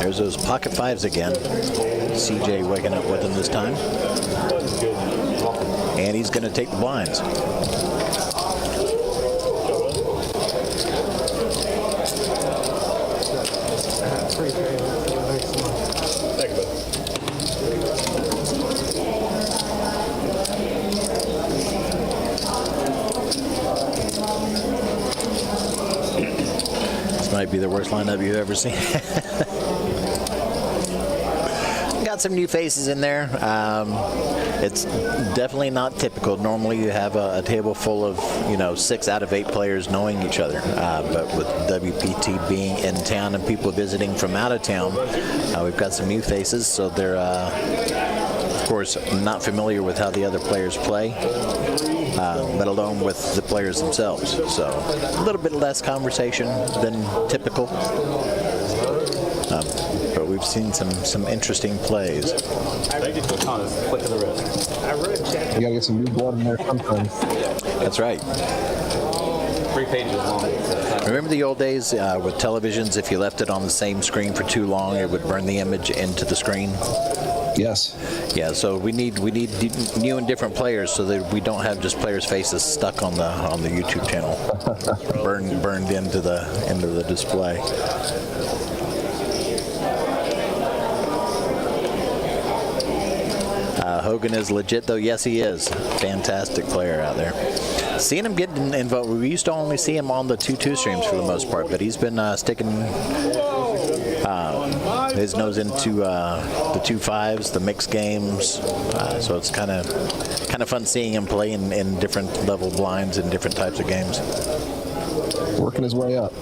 There's those pocket fives again. CJ waking up with them this time. And he's going to take the blinds. This might be the worst lineup you've ever seen. Got some new faces in there. It's definitely not typical. Normally you have a table full of, 6 out of 8 players knowing each other. But with WPT being in town and people visiting from out of town, we've got some new faces. So they're, of course, not familiar with how the other players play, let alone with the players themselves. So a little bit less conversation than typical. But we've seen some interesting plays. Thank you for the click of the wrist. You gotta get some new blood in there sometimes. That's right. 3 pages long. Remember the old days with televisions? If you left it on the same screen for too long, it would burn the image into the screen. Yes. Yeah. So we need new and different players so that we don't have just players' faces stuck on the YouTube channel, burned into the display. Hogan is legit, though. Yes, he is. Fantastic player out there. Seeing him getting involved, we used to only see him on the 2-2 streams for the most part, but he's been sticking his nose into the 2-5s, the mixed games. So it's kind of fun seeing him play in different level blinds and different types of games. Working his way up.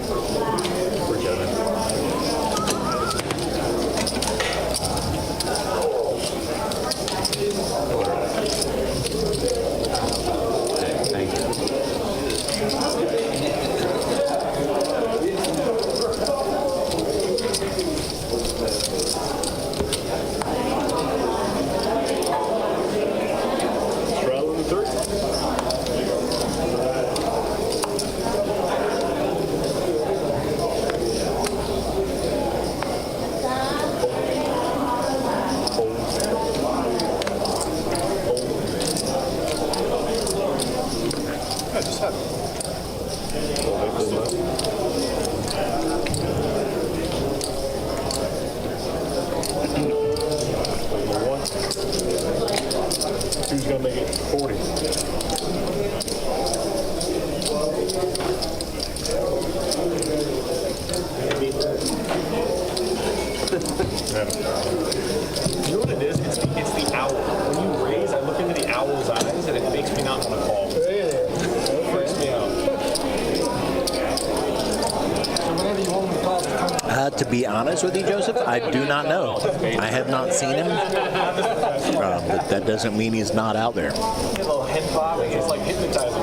Who's going to make it 40? You know what it is? It's the owl. When you raise, I look into the owl's eyes and it makes me not want to call. It freaks me out. To be honest with you, Joseph, I do not know. I have not seen him, but that doesn't mean he's not out there. A little head bobbing, it's like hypnotizing.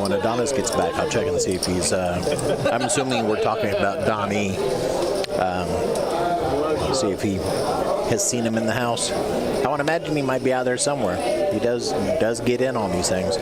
When Adonis gets back, I'll check and see if he's. I'm assuming we're talking about Donnie. See if he has seen him in the house. I would imagine he might be out there somewhere. He does get in on these things.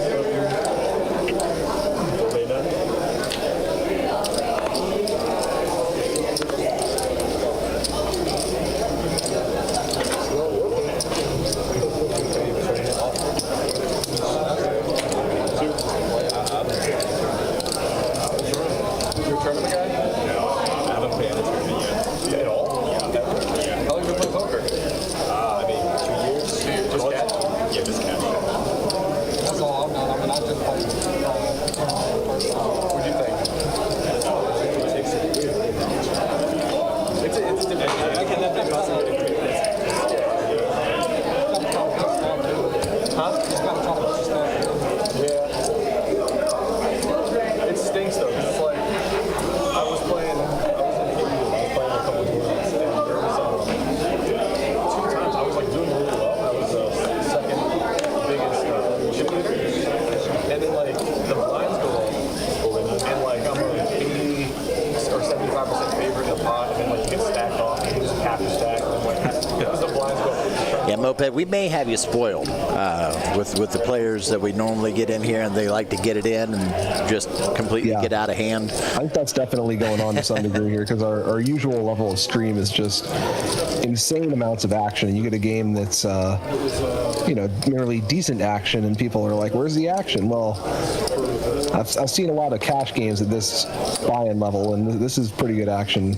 We may have you spoiled with the players that we normally get in here, and they like to get it in and just completely get out of hand. I think that's definitely going on to some degree here, because our usual level of stream is just insane amounts of action. You get a game that's merely decent action, and people are like, "Where's the action?" Well, I've seen a lot of cash games at this buy-in level, and this is pretty good action.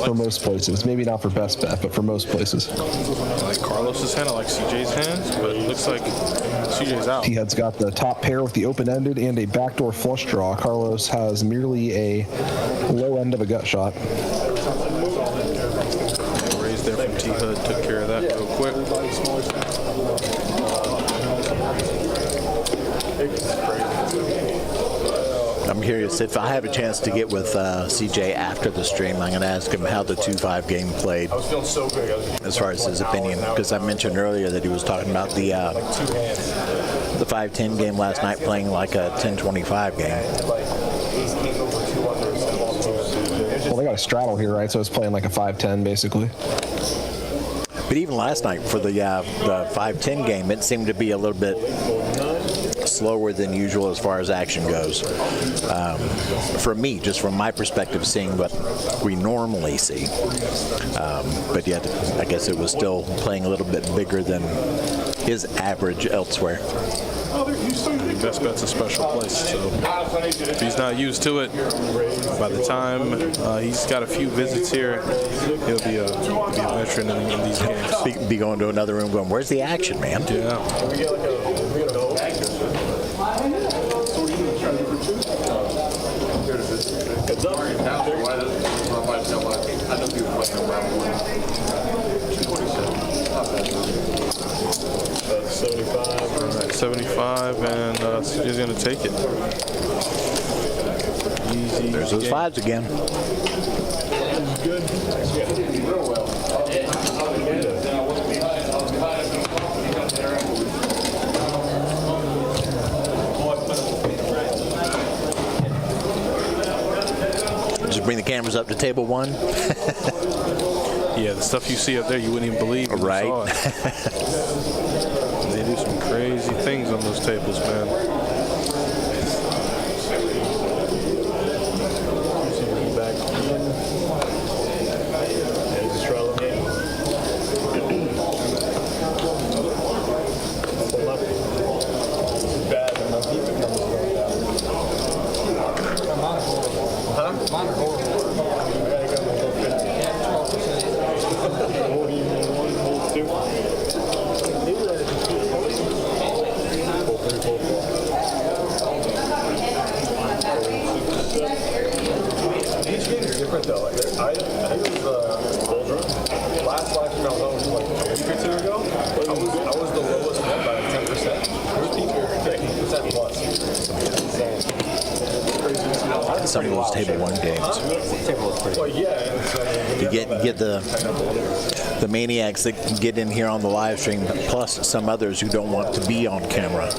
For most places. Maybe not for best bet, but for most places. I like Carlos's hand. I like CJ's hand, but it looks like CJ's out. T-Head's got the top pair with the open-ended and a backdoor flush draw. Carlos has merely a low end of a gut shot. Raise there from T-Hood. Took care of that real quick. I'm curious if I have a chance to get with CJ after the stream. I'm going to ask him how the 2-5 game played. I was feeling so good. As far as his opinion, because I mentioned earlier that he was talking about the 5-10 game last night playing like a 10-25 game. Well, they got a straddle here, right? So it's playing like a 5-10 basically. But even last night for the 5-10 game, it seemed to be a little bit slower than usual as far as action goes. For me, just from my perspective, seeing what we normally see. But yet, I guess it was still playing a little bit bigger than is average elsewhere. Best Bet's a special place, so if he's not used to it, by the time he's got a few visits here, he'll be a veteran in these games. Be going to another room going, where's the action, man? Yeah. Heads up. That's 75. All right, 75, and he's going to take it. Easy. There's those fives again. Good. Real well. Just bring the cameras up to table one. Yeah, the stuff you see up there, you wouldn't even believe. Right. You saw it. They do some crazy things on those tables, man. Back in. And just try them in. Bad enough. Mine are horrible. Each game is different though. Like, I think it was Ultra. Last year I was like a week or two ago. I was the lowest one by 10%. There's people 50% plus. It's insane. Some of those table one games. Well, yeah. You get the maniacs that can get in here on the live stream, plus some others who don't want to be on camera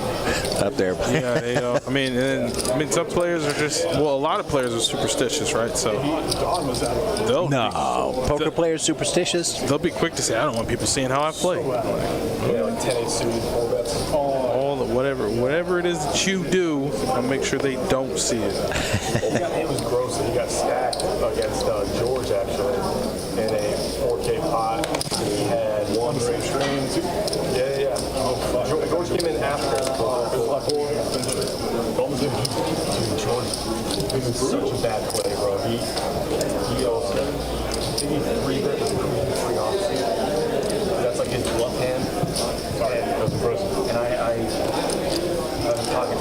up there. Yeah, they don't. I mean, some players are just, well, a lot of players are superstitious, right? So Poker players superstitious. They'll be quick to say, I don't want people seeing how I play. Yeah, like 10-8 suited, 4 bets. All the whatever it is that you do, I'll make sure they don't see it. It was gross that he got stacked against George actually in a 4K pot. He had one straight stream. Yeah. George came in after. George was such a bad play, bro. He three bet was 3 offs. That's like his bluff hand. That was impressive. And I was talking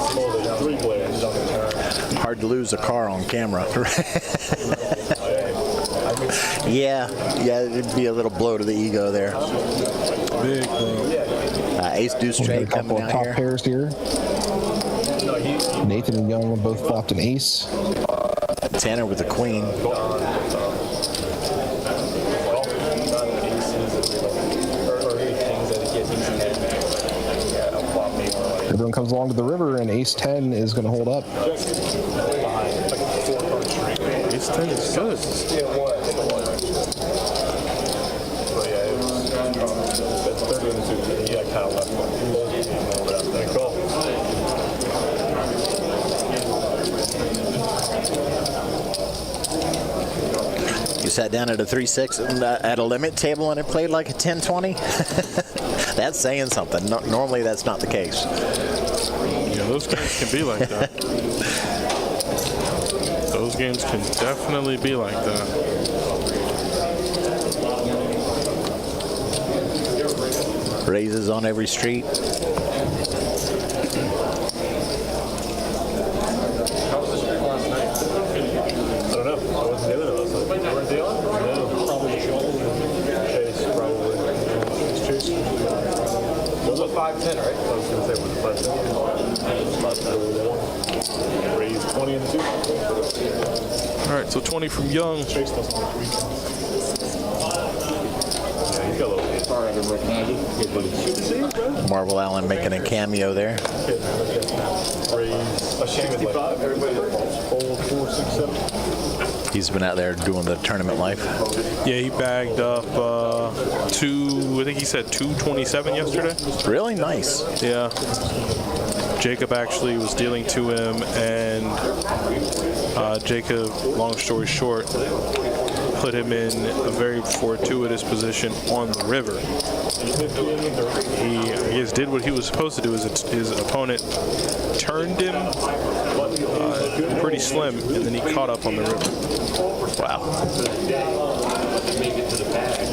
3 players on the turn. Hard to lose a car on camera. Yeah, it'd be a little blow to the ego there. Big blow. Ace deuce straight A couple coming of out top here. pairs here. Nathan and Young both flopped an ace. Tanner with the queen. Everyone comes along to the river, and ace 10 is going to hold up. Ace 10 is good. That's 30 and 2. Yeah, kind of left one. Cool. You sat down at a 3-6 at a limit table and it played like a 10-20. That's saying something. Normally that's not the case. Yeah, those games can be like that. Those games can definitely be like that. Raises on every street. Those are 5-10, right? I was going to say, was it 5-10? Raise 20 and 2. All right, so 20 from Young. Chase doesn't like weekends. Yeah, he's got a little hit. Good to see you, bro. Marvel Allen making a cameo there. Raise 65. Everybody hold 4, 6, 7. He's been out there doing the tournament life. Yeah, he bagged up I think he said 227 yesterday. Really nice. Yeah. Jacob actually was dealing to him, and Jacob, long story short, put him in a very fortuitous position on the river. guess did what he was supposed to do. His opponent turned him pretty slim, and then he caught up on the river. Wow. Make it to the bag,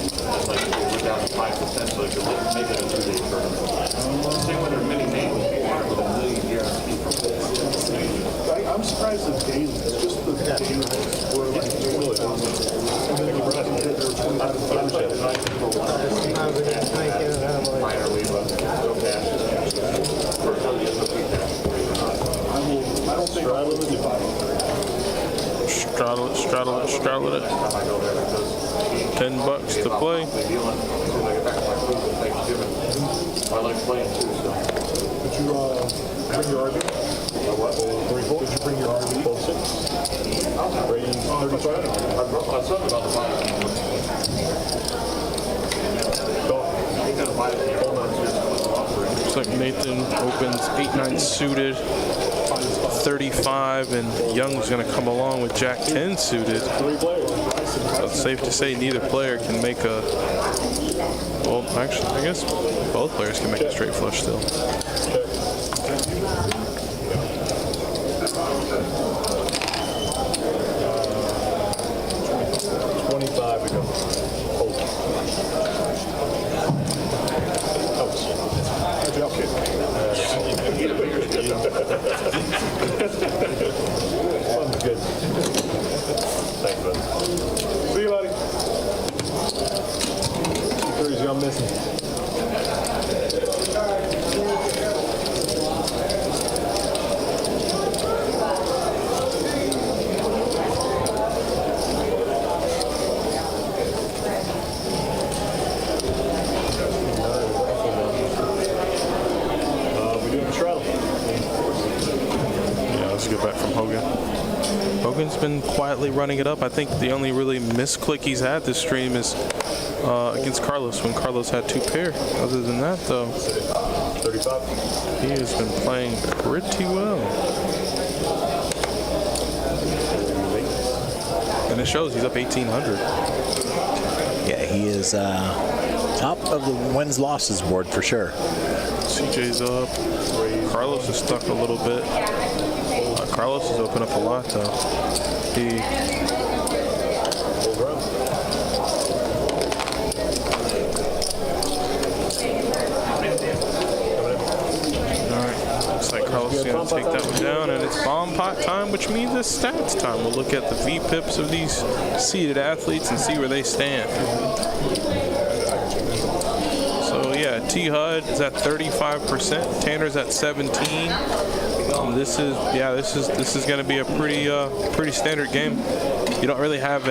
like they were down to 5%, so they could make it a 2-day tournament. Same with their mini names with $1 million guarantee from this. I'm surprised the days, just the days were like minor league, but no cash. I don't think I would do Straddle it. $10 to play. I like playing too, so. Did you bring your RV? What? 34? Did you bring your RV? 6? Rating 35? I was talking about the bottom. Looks like Nathan opens 8-9 suited, 35, and Young's going to come along with Jack 10 suited. So it's safe to say neither player can make a. Well, actually, I guess both players can make a straight flush still. 25 to go. Okay. Sounds good. Thanks, bud. See you, buddy. 230's gone missing. Back from Hogan. Hogan's been quietly running it up. I think the only really misclick he's had this stream is against Carlos, when Carlos had 2 pair. Other than that, though, 35. He has been playing pretty well. And it shows he's up 1,800. Yeah, he is top of the wins-losses board for sure. CJ's up. Carlos is stuck a little bit. Carlos has opened up a lot, though. Alright, looks like Carlos is going to take that one down, and it's bomb pot time, which means it's stats time. We'll look at the VPIPs of these seeded athletes and see where they stand. So yeah, T HUD is at 35%, Tanner's at 17%. This is going to be a pretty standard game. You don't really have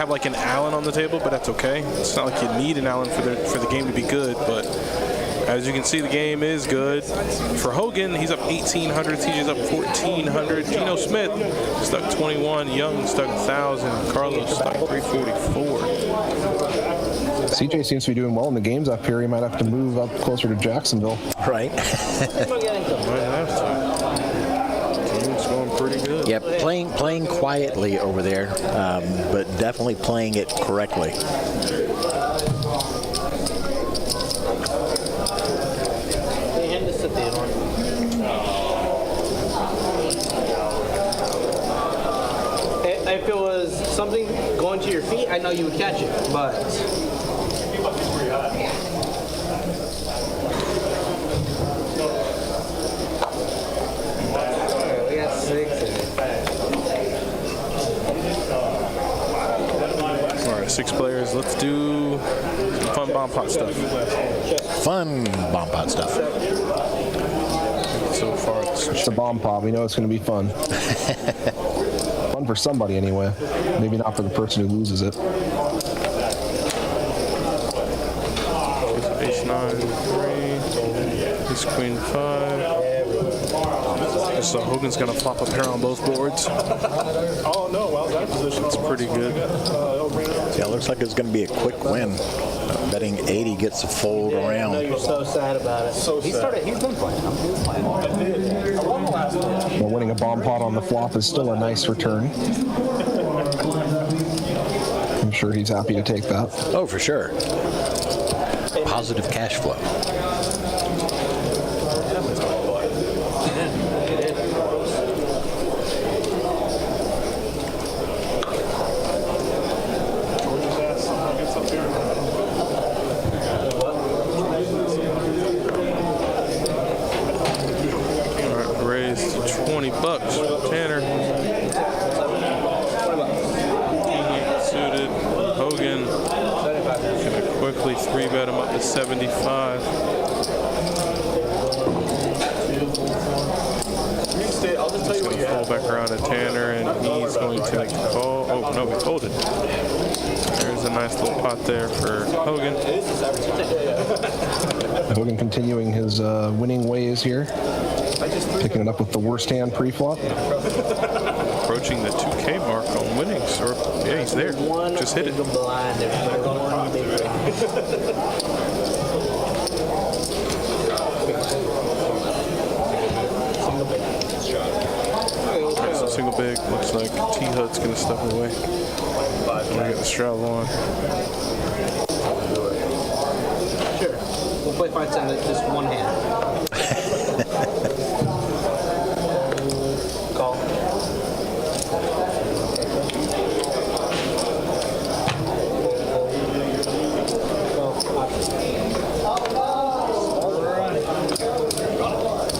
like an Allen on the table, but that's okay. It's not like you need an Allen for the game to be good, but as you can see, the game is good. For Hogan, he's up 1,800. CJ's up 1,400. Geno Smith stuck 21. Young stuck 1,000. Carlos stuck 344. CJ seems to be doing well in the games up here. He might have to move up closer to Jacksonville. Right. Might have to. Game's going pretty good. Yeah, playing quietly over there, but definitely playing it correctly. If it was something going to your feet, I know you would catch it, but. We got 6. All right, 6 players. Let's do some fun bomb pot stuff. Fun bomb pot stuff. So far, It's a bomb pot. We know it's going to be fun. Fun for somebody anyway. Maybe not for the person who loses it. Ace 9, 3. Ace Queen 5. So Hogan's gonna flop a pair on both boards. Oh no, well, that position. It's pretty good. Yeah, it looks like it's going to be a quick win. Betting 80 gets a fold around. I know you're so sad about it. He's been playing. Well, winning a bomb pot on the flop is still a nice return. I'm sure he's happy to take that. Oh, for sure. Positive cash flow. 3-bet him up to 75. I'll just tell you what you Fall have. back around to Tanner, and he's going to make the call. Oh, no, he folded. There's a nice little pot there for Hogan. Hogan continuing his winning ways here. Picking it up with the worst hand pre-flop. Approaching the 2K mark on winnings. Or, yeah, he's there. Just hit it. Blind, there's one big ring. Alright, so single big. Looks like T-Hud's going to step away. We'll get the straddle on. Sure. We'll play 5-10 with just one hand. Call.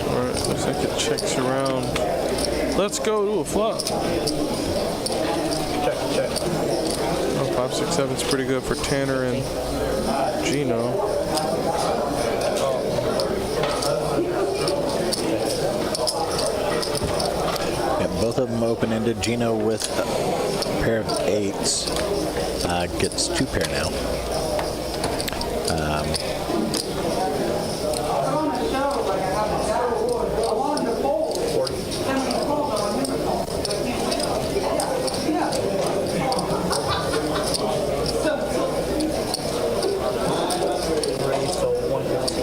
Alright, looks like it checks around. Let's go to a flop. Check. Oh, 5, 6, 7 is pretty good for Tanner and Gino. Yeah, both of them open-ended. Gino with a pair of 8s gets 2 pair now. So 115.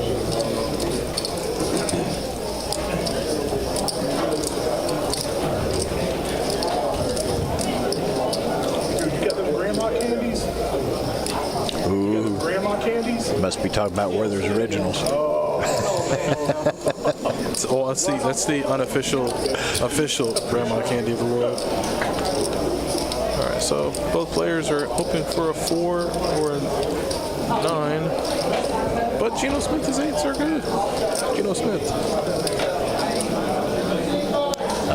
Dude, you got them grandma candies? Ooh, Grandma candies? must be talking about Werther's Originals. Oh, that's the unofficial, official grandma candy of the world. All right, so both players are hoping for a 4 or a 9, but Geno Smith's 8s are good. Geno Smith.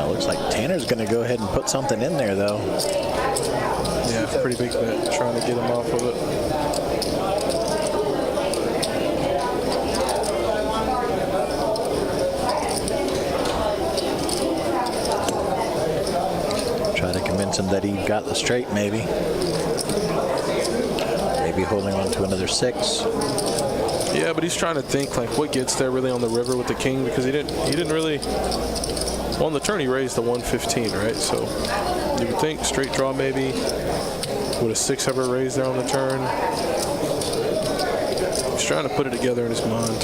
Looks like Tanner's going to go ahead and put something in there, though. Yeah, pretty big bet, trying to get him off of it. Try to convince him that he got the straight, maybe. Maybe holding on to another 6. Yeah, but he's trying to think like what gets there really on the river with the king, because he didn't really. Well, on the turn he raised the 115, right? So you would think straight draw maybe. Would a 6 ever raise there on the turn? He's trying to put it together in his mind.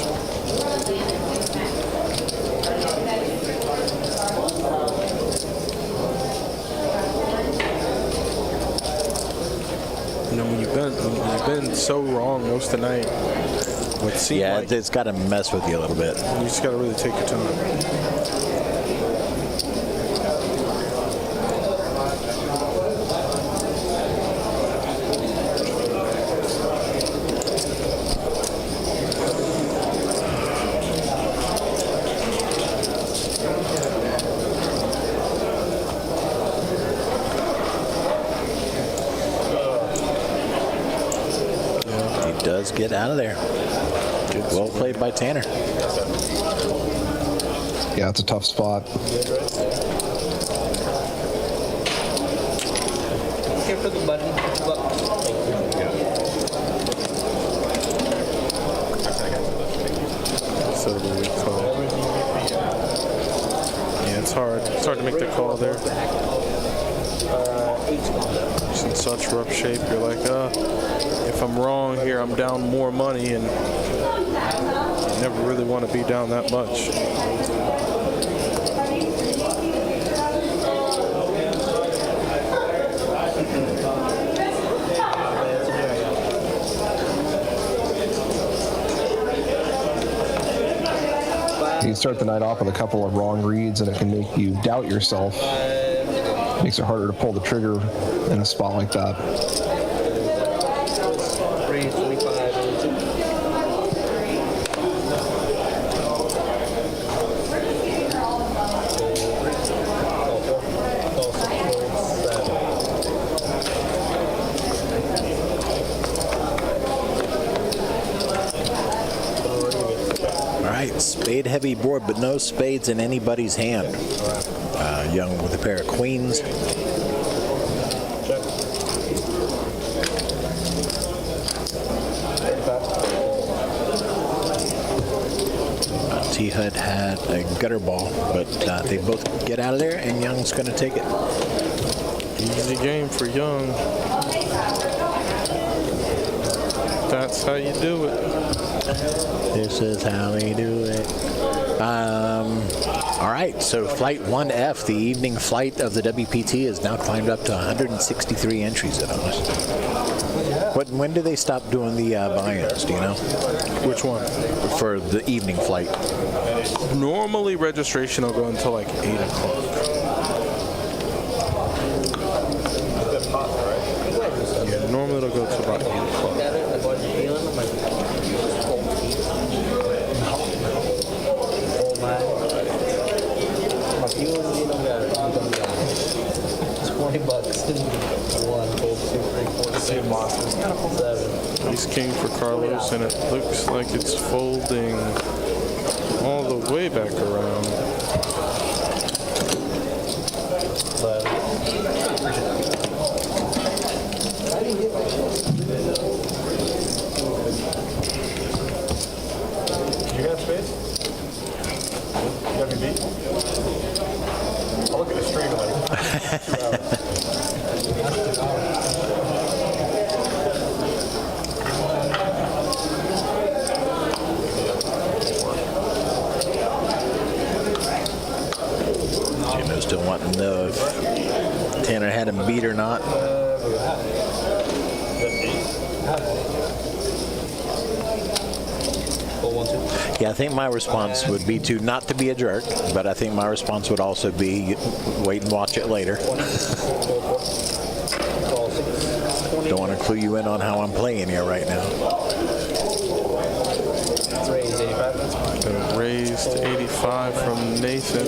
You know, when you've been so wrong most of the night, what seemed Yeah, like, it's got to mess with you a little bit. you just got to really take your time. He does get out of there. Good, well played by Tanner. Yeah, it's a tough spot. Here for the button. Look. So the call. Yeah, it's hard. It's hard to make the call there. Just in such rough shape, you're like, if I'm wrong here, I'm down more money, and you never really want to be down that much. You start the night off with a couple of wrong reads, and it can make you doubt yourself. Makes it harder to pull the trigger in a spot like that. Raise 25. right, spade heavy board, but no spades in anybody's hand. Young with a pair of queens. T-Hud had a gutter ball, but they both get out of there, and Young's going to take it. Easy game for Young. That's how you do it. This is how we do it. All right, so Flight 1F, the evening flight of the WPT, has now climbed up to 163 entries at almost. When do they stop doing the buy-ins, do you know? Which one? For the evening flight. Normally registration will go until like 8 o'clock. Yeah, normally it'll go to about 8 o'clock. Ace king for Carlos, and it looks like it's folding all the way back around. You got space? You got me beat? I'll look at the stream in like 2 hours. Jim's still wanting to know if Tanner had him beat or not. Yeah, I think my response would be not to be a jerk, but I think my response would also be wait and watch it later. Don't want to clue you in on how I'm playing here right now. Raise to 85 from Nathan.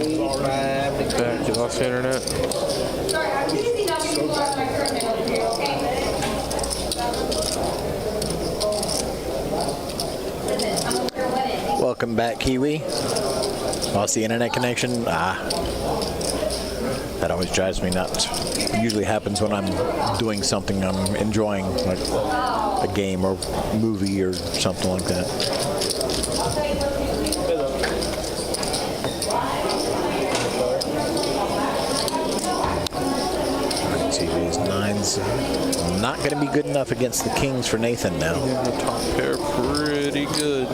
Back, you lost the internet. Sorry, I'm using up you on my permit over here, okay? Listen, I'm over here winning. Welcome back, Kiwi. Lost the internet connection. That always drives me nuts. It usually happens when I'm doing something I'm enjoying, like a game or movie or something like that. TV's nines not going to be good enough against the kings for Nathan now. Yeah, the top pair pretty good.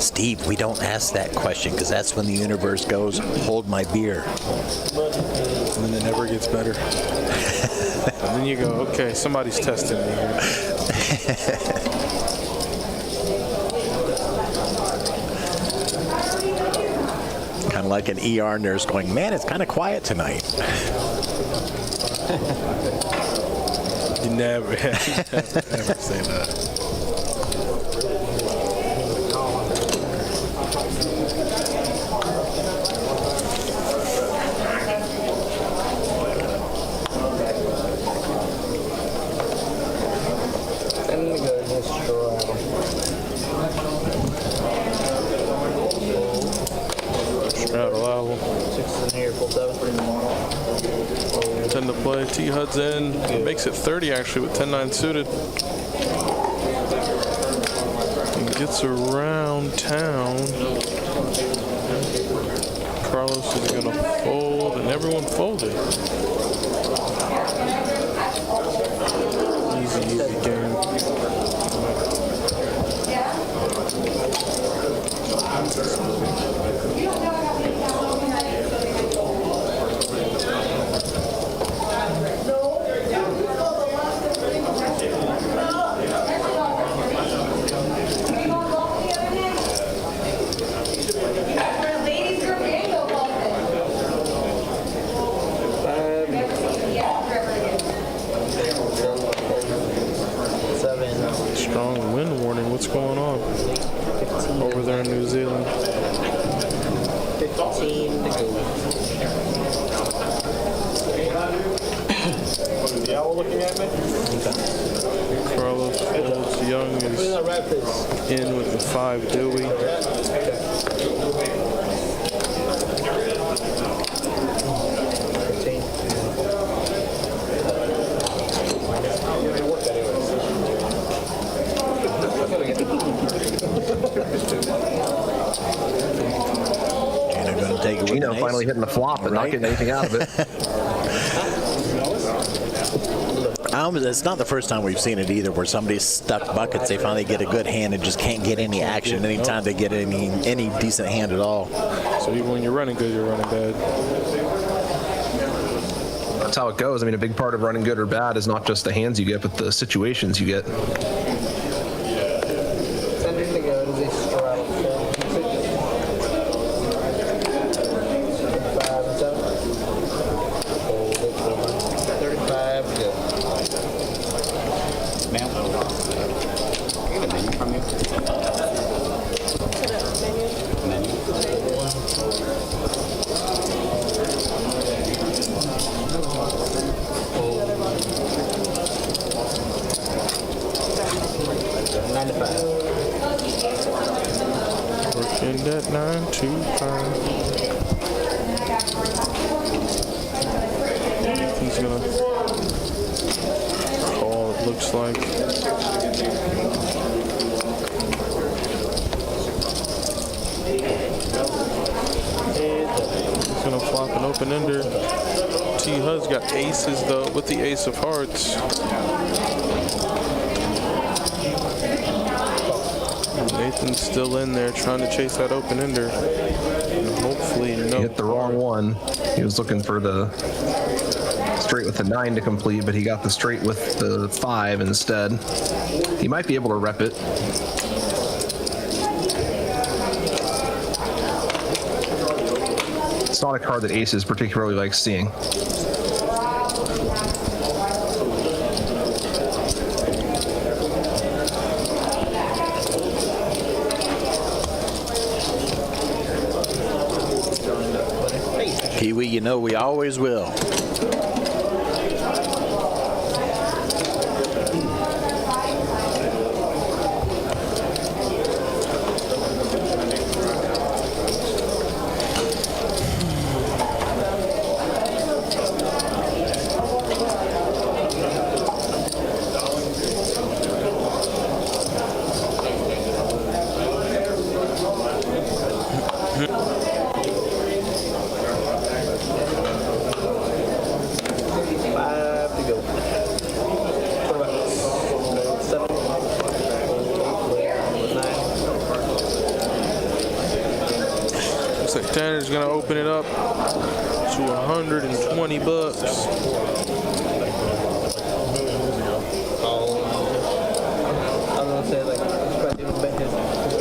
Steve, we don't ask that question because that's when the universe goes, hold my beer. And then it never gets better. And then you go, okay, somebody's testing me here. Kind of like an ER nurse going, man, it's kind of quiet tonight. You never say that. To play. T-Hud's in. Makes it 30 actually with 10-9 suited. And gets around town. Carlos is going to fold, and everyone folded. Easy game. Australia and New Zealand. 15 to go. What is the owl looking at me? Carlos Fields Young is in with the 5 Dewey. Gino going to take it with Gino an ace. finally hitting the flop and not Right. getting anything out of it. It's not the first time we've seen it either, where somebody's stuck buckets. They finally get a good hand and just can't get any action anytime they get any decent hand at all. So even when you're running good, you're running bad. That's how it goes. I mean, a big part of running good or bad is not just the hands you get, but the situations you get. 10 to go. Does he straddle? 5 and 7. Hold it for 35 to go. Ma'am, can I get a menu from you? Menu? Working that 9-2-5. He's gonna call, it looks like. He's gonna flop an open ender. T Hud's got aces though with the ace of hearts. Nathan's still in there trying to chase that open ender. And hopefully no. He hit the wrong one. He was looking for the straight with the 9 to complete, but he got the straight with the 5 instead. He might be able to rep it. It's not a card that Aces particularly likes seeing. Kiwi, you know we always will. Tanner's gonna open it up to 120 bucks. I was gonna say, like, he's probably even bet his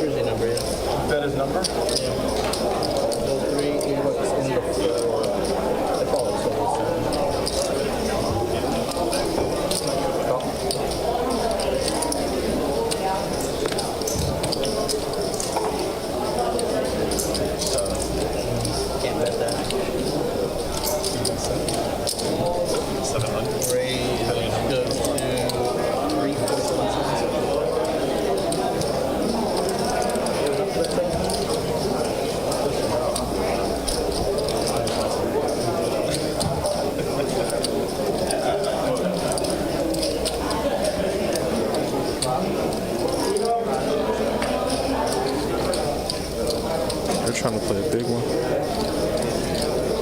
jersey number, yeah. Bet his number? Those 3 is what's in the floor. They call it so. Can't bet that. 700. Raise goes to 347. They're trying to play a big one.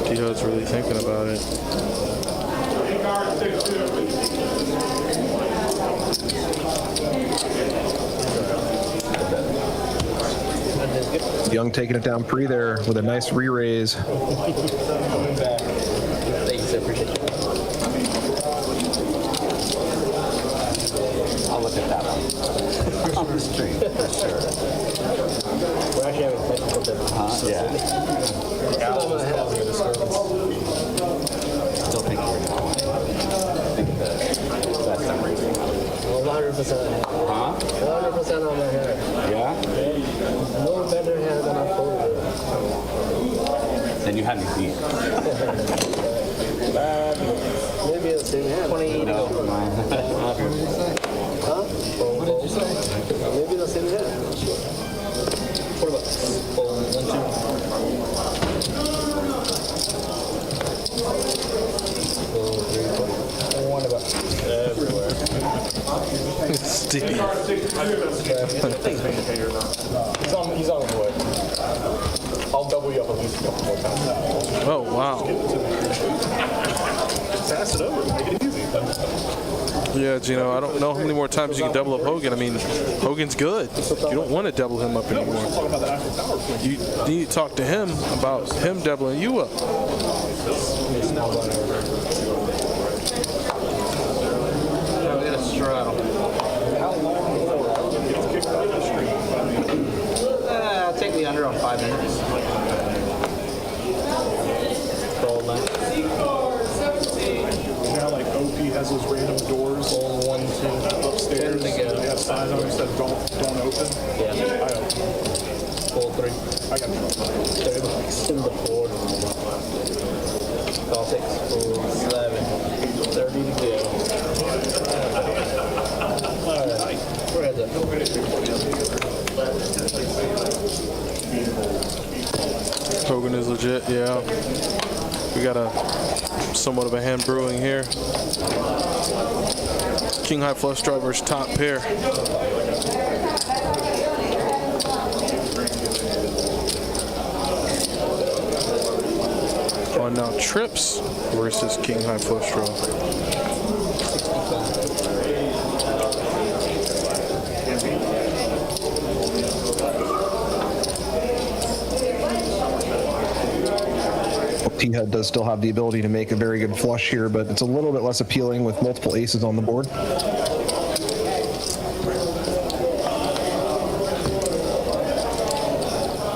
T-Hud's really thinking about it. Young taking it down pre there with a nice re-raise. Thanks, I appreciate you. I'll look at that one. On the stream, for sure. We're actually having technical difficulties. Yeah. Still think we're going to win. I think that's not reason. Well, 100%. Huh? 100% on my hair. Yeah? No better hair than I folded. Then you had me beat. Maybe the same hair. 20. No, mine. Huh? What did you say? Maybe the same hair. What about 1, 2? What about everywhere? Steve. He's on the way. I'll double you up at least a couple more times. Oh, wow. Pass it over. Make it easy. Yeah, Gino, I don't know how many more times you can double up Hogan. I mean, Hogan's good. You don't want to double him up anymore. You need to talk to him about him doubling you up. I'll take the under on 5 minutes. You know, like OP has those random doors upstairs. They have signs on them that said don't open. Yeah. I open. Full 3. I got trouble. 36 in the 4. Call 6, 4, 7. 30 to go. Alright. Where is it? Hogan is legit, yeah. We got a somewhat of a hand brewing here. King high flush draw versus top pair. On now trips versus king high flush draw. T-Head does still have the ability to make a very good flush here, but it's a little bit less appealing with multiple aces on the board.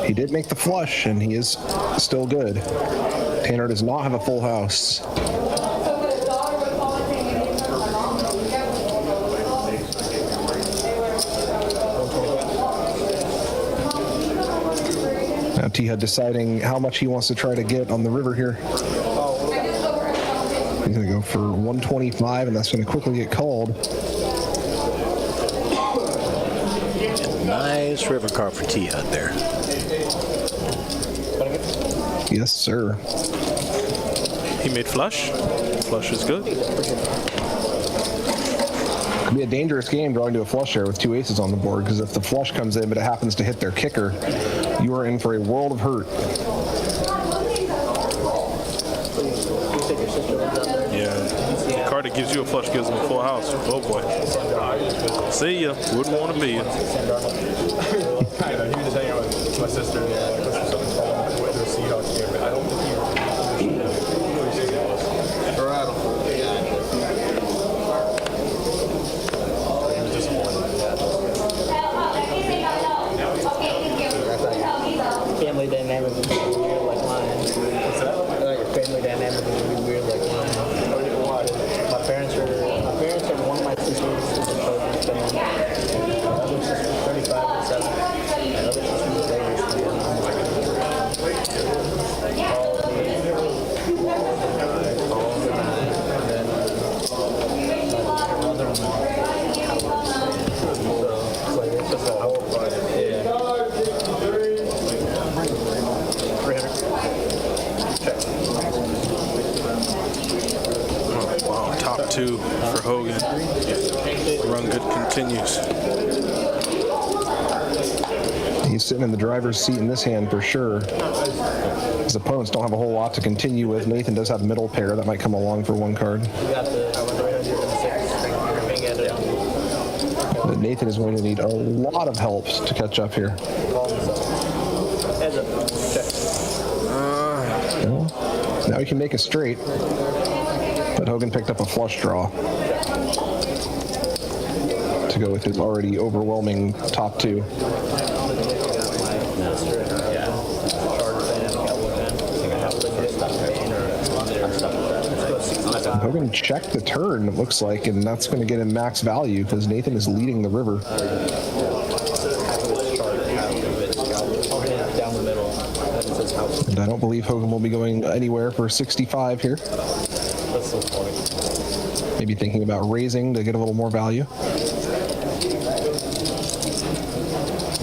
He did make the flush, and he is still good. Tanner does not have a full house. Now T-Head deciding how much he wants to try to get on the river here. He's going to go for 125, and that's going to quickly get called. Nice river car for Tia there. Yes, sir. He made flush. Flush is good. Could be a dangerous game drawing to a flush here with 2 aces on the board, because if the flush comes in but it happens to hit their kicker, you are in for a world of hurt. Yeah. The card that gives you a flush gives him a full house. Oh boy. See ya. Wouldn't want to be you. He was just hanging out with my sister. Went to a Seahawks game. I don't think he Family dynamic would be weird like mine. What's that? Your family dynamic would be weird like mine. My parents are one of my sisters is a Chargers fan. My other sister's 35 and 7. My other sister's a Raiders fan. Wow, top 2 for Hogan. The run good continues. He's sitting in the driver's seat in this hand for sure. His opponents don't have a whole lot to continue with. Nathan does have middle pair. That might come along for 1 card. But Nathan is going to need a lot of help to catch up here. Now he can make a straight, but Hogan picked up a flush draw to go with his already overwhelming top 2. Hogan checked the turn, it looks like, and that's going to get him max value because Nathan is leading the river. Down the middle. And I don't believe Hogan will be going anywhere for 65 here. That's so funny. Maybe thinking about raising to get a little more value.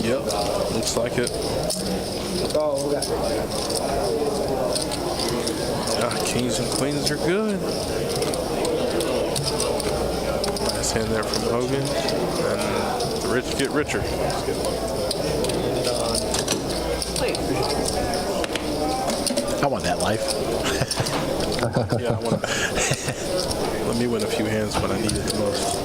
Yep, looks like it. Oh, we got Kings and queens are good. Nice hand there from Hogan. And the rich get richer. I want that life. Yeah, I want to. Let me win a few hands when I need it the most.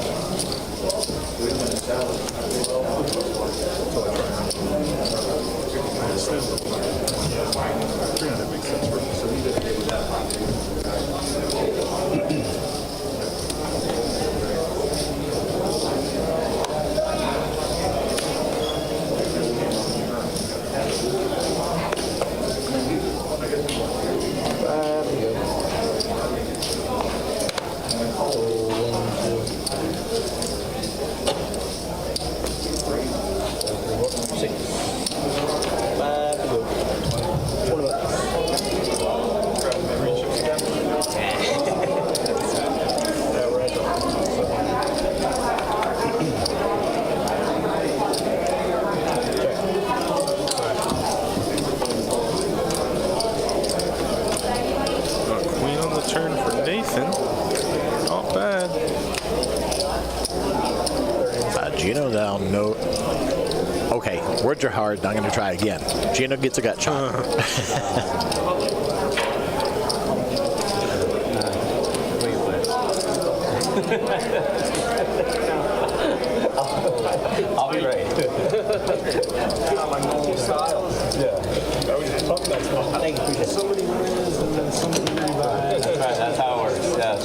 Gino down, no. Okay, words are hard. I'm going to try again. Gino gets a gut shot. I'll be right. My normal style. Yeah. I was just talking about stuff. So many wins and then so many rebuys. That's how it works. Yeah.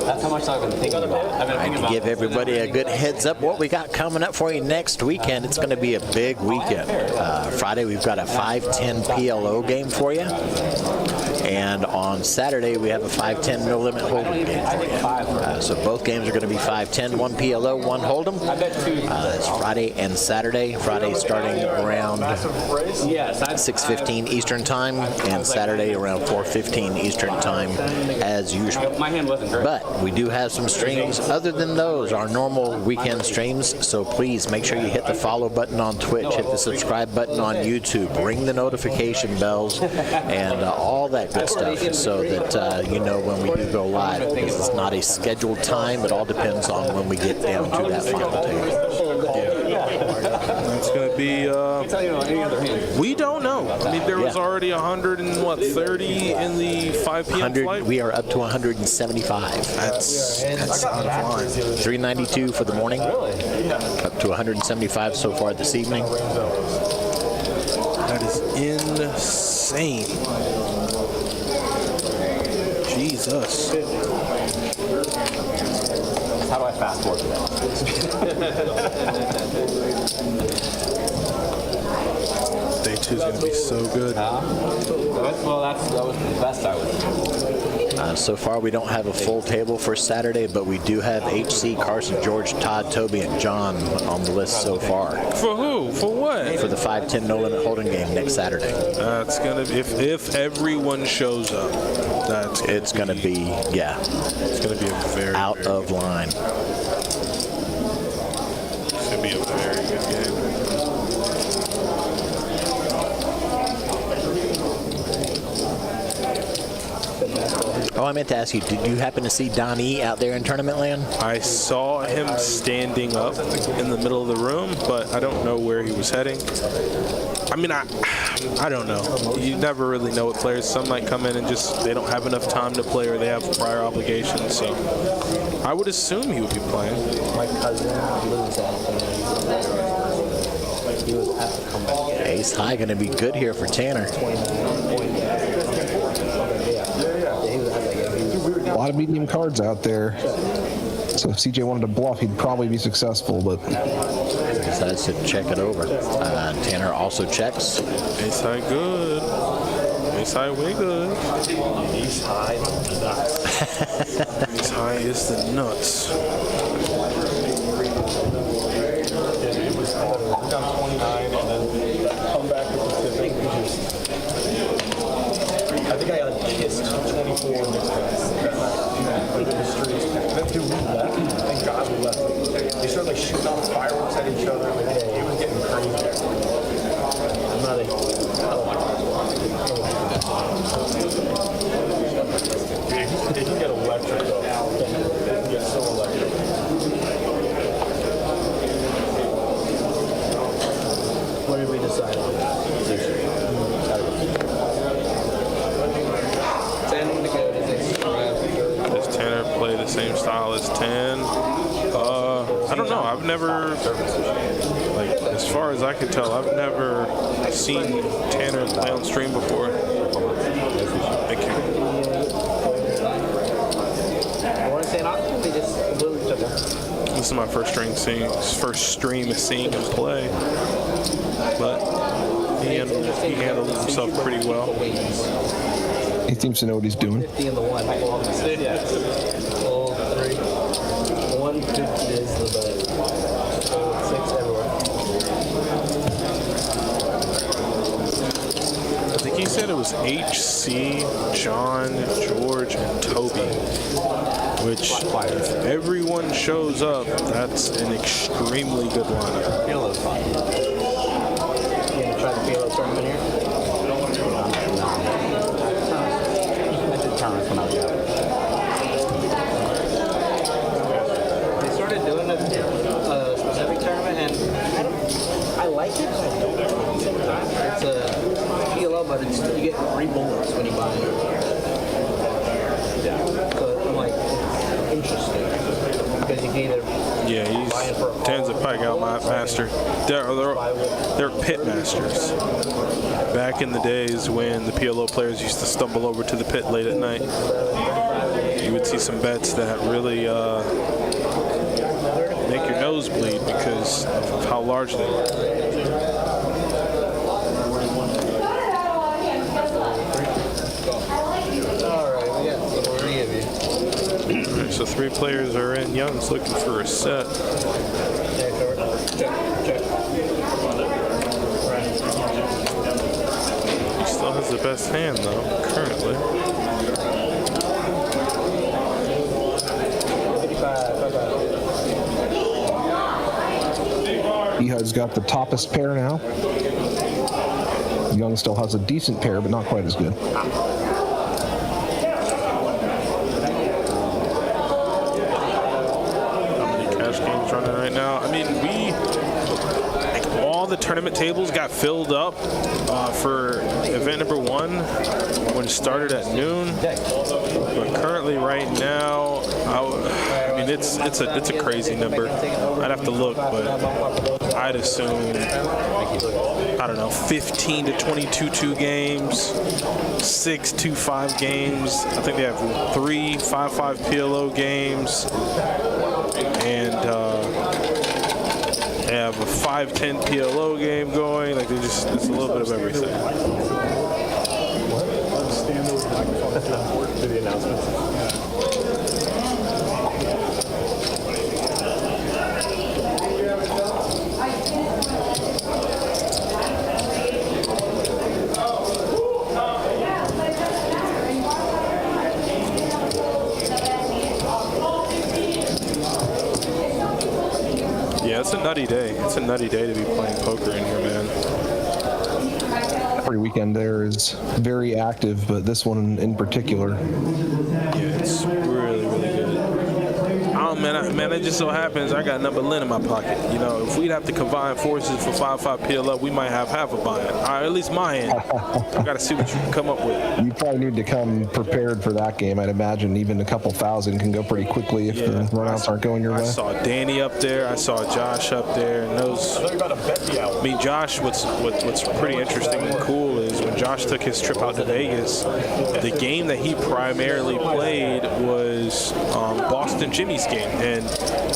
That's how much I've been thinking about. I've been thinking about Give everybody a good heads up what we got coming up for you next weekend. It's going to be a big weekend. Friday, we've got a 5-10 PLO game for you. And on Saturday, we have a 5-10 no limit hold'em game for you. So both games are going to be 5-10, one PLO, one hold'em. It's Friday and Saturday. Friday starting around 6:15 Eastern time, and Saturday around 4:15 Eastern time, as usual. My hand wasn't great. But we do have some streams other than those, our normal weekend streams. So please make sure you hit the follow button on Twitch, hit the subscribe button on YouTube, ring the notification bells, and all that good stuff, so that you know when we do go live, because it's not a scheduled time. It all depends on when we get down to that final table. That's going to be, we don't know. I mean, there was already 130 in the 5 p.m. flight? We are up to 175. That's out of line. 392 for the morning, up to 175 so far this evening. That is insane. Jesus. How do I fast forward to that? Day 2 is going to be so good. Well, that was the best I was. So far, we don't have a full table for Saturday, but we do have HC, Carson, George, Todd, Toby, and John on the list so far. For who? For what? For the 5-10 no limit holding game next Saturday. That's gonna be, if everyone shows up, it's gonna be It's gonna be a very out of line. It's gonna be a very good game. Oh, I meant to ask you, did you happen to see Donnie out there in tournament land? I saw him standing up in the middle of the room, but I don't know where he was heading. I mean, I don't know. You never really know with players. Some might come in and just, they don't have enough time to play or they have prior obligations. So I would assume he would be playing. My cousin lives out there. He was at the comeback. Ace high going to be good here for Tanner. A lot of medium cards out there. So if CJ wanted to bluff, he'd probably be successful, but Decides to check it over. Tanner also checks. Ace high good. Ace high way good. Ace high. high is the nuts? It was awful. We're down 29, and then come back with the Pacific, which is. I think I got kissed 24 in this place that night. Like in the streets. And then dude, we left. Thank God we left. They started like shooting off fireworks at each other. And it was getting crazy. I'm not a. It can get electric though. It can get so electric. What did we decide on? 10 to go. Does Tanner play the same style as 10? I don't know. I've never, like, as far as I can tell, I've never seen Tanner play on stream before. Thank you. This is my first stream seeing him play, but he handled himself pretty well. He seems to know what he's doing. 50 and the 1. Yeah. All 3. 1 50 is the bet. 6 everywhere. I think he said it was HC, John, George, and Toby. Which, if everyone shows up, that's an extremely good lineup. You gonna try the PLO tournament here? I did tournaments when I was young. They started doing a specific tournament, and I like it, but I don't like it at the same time. It's a PLO, but you get 3 bullets when you buy it. Yeah. So I'm like, interesting. Because you can either Tan's a pike out master. They're pit masters. Back in the days when the PLO players used to stumble over to the pit late at night, you would see some bets that really make your nose bleed because of how large they were. So 3 players are in. Young's looking for a set. He still has the best hand, though, currently. Ehud's got the toppest pair now. Young still has a decent pair, but not quite as good. Right now, I mean, all the tournament tables got filled up for event number 1 when it started at noon. But currently, right now, I mean, it's a crazy number. I'd have to look, but I'd assume, I don't know, 15 to 22 2 games, 6 2-5 games. I think they have 3 5-5 PLO games. And they have a 5-10 PLO game going. Like it's a little bit of everything. Stand over the microphone to the announcements. Yeah, it's a nutty day. It's a nutty day to be playing poker in here, man. Every weekend there is very active, but this one in particular. Yeah, it's really, really good. Oh, man, it just so happens I got number Lynn in my pocket. You know, if we'd have to combine forces for 5-5 PLO, we might have half a buy-in. At least my end. I got to see what you can come up with. You probably need to come prepared for that game. I'd imagine even a couple thousand can go pretty quickly if the runouts aren't going your way. I saw Danny up there. I saw Josh up there. And those. I mean, Josh, what's pretty interesting and cool is when Josh took his trip out to Vegas, the game that he primarily played was Boston Jimmy's game. And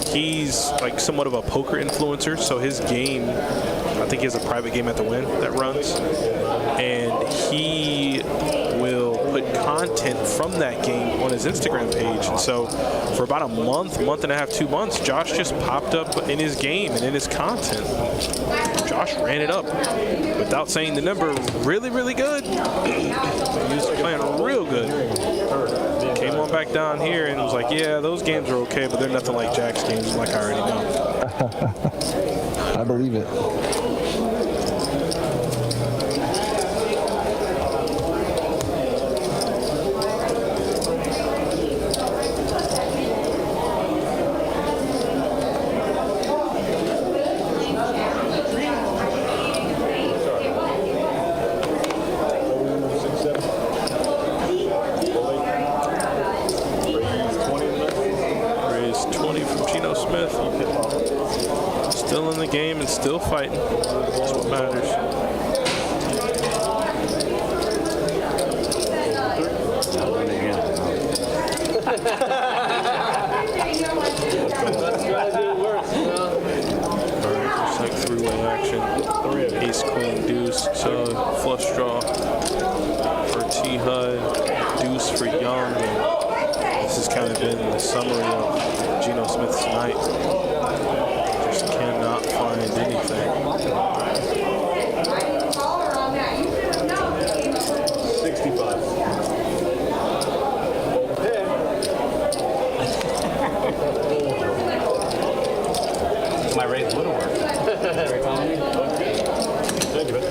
he's like somewhat of a poker influencer, so his game, I think he has a private game at the Win that runs, and he will put put content from that game on his Instagram page. And so for about a month and a half, 2 months, Josh just popped up in his game and in his content. Josh ran it up without saying the number. Really, really good. He was playing real good. Came on back down here and was like, yeah, those games are okay, but they're nothing like Jack's games, like I already know. I believe it. Still in the game and still fighting. That's what matters. Alright, just like three-way action. Ace, queen, deuce. So flush draw for T-Hud, deuce for Young. This has kind of been the summary of Geno Smith's night. Just cannot find anything. 65. My raise would have worked. Thank you, man.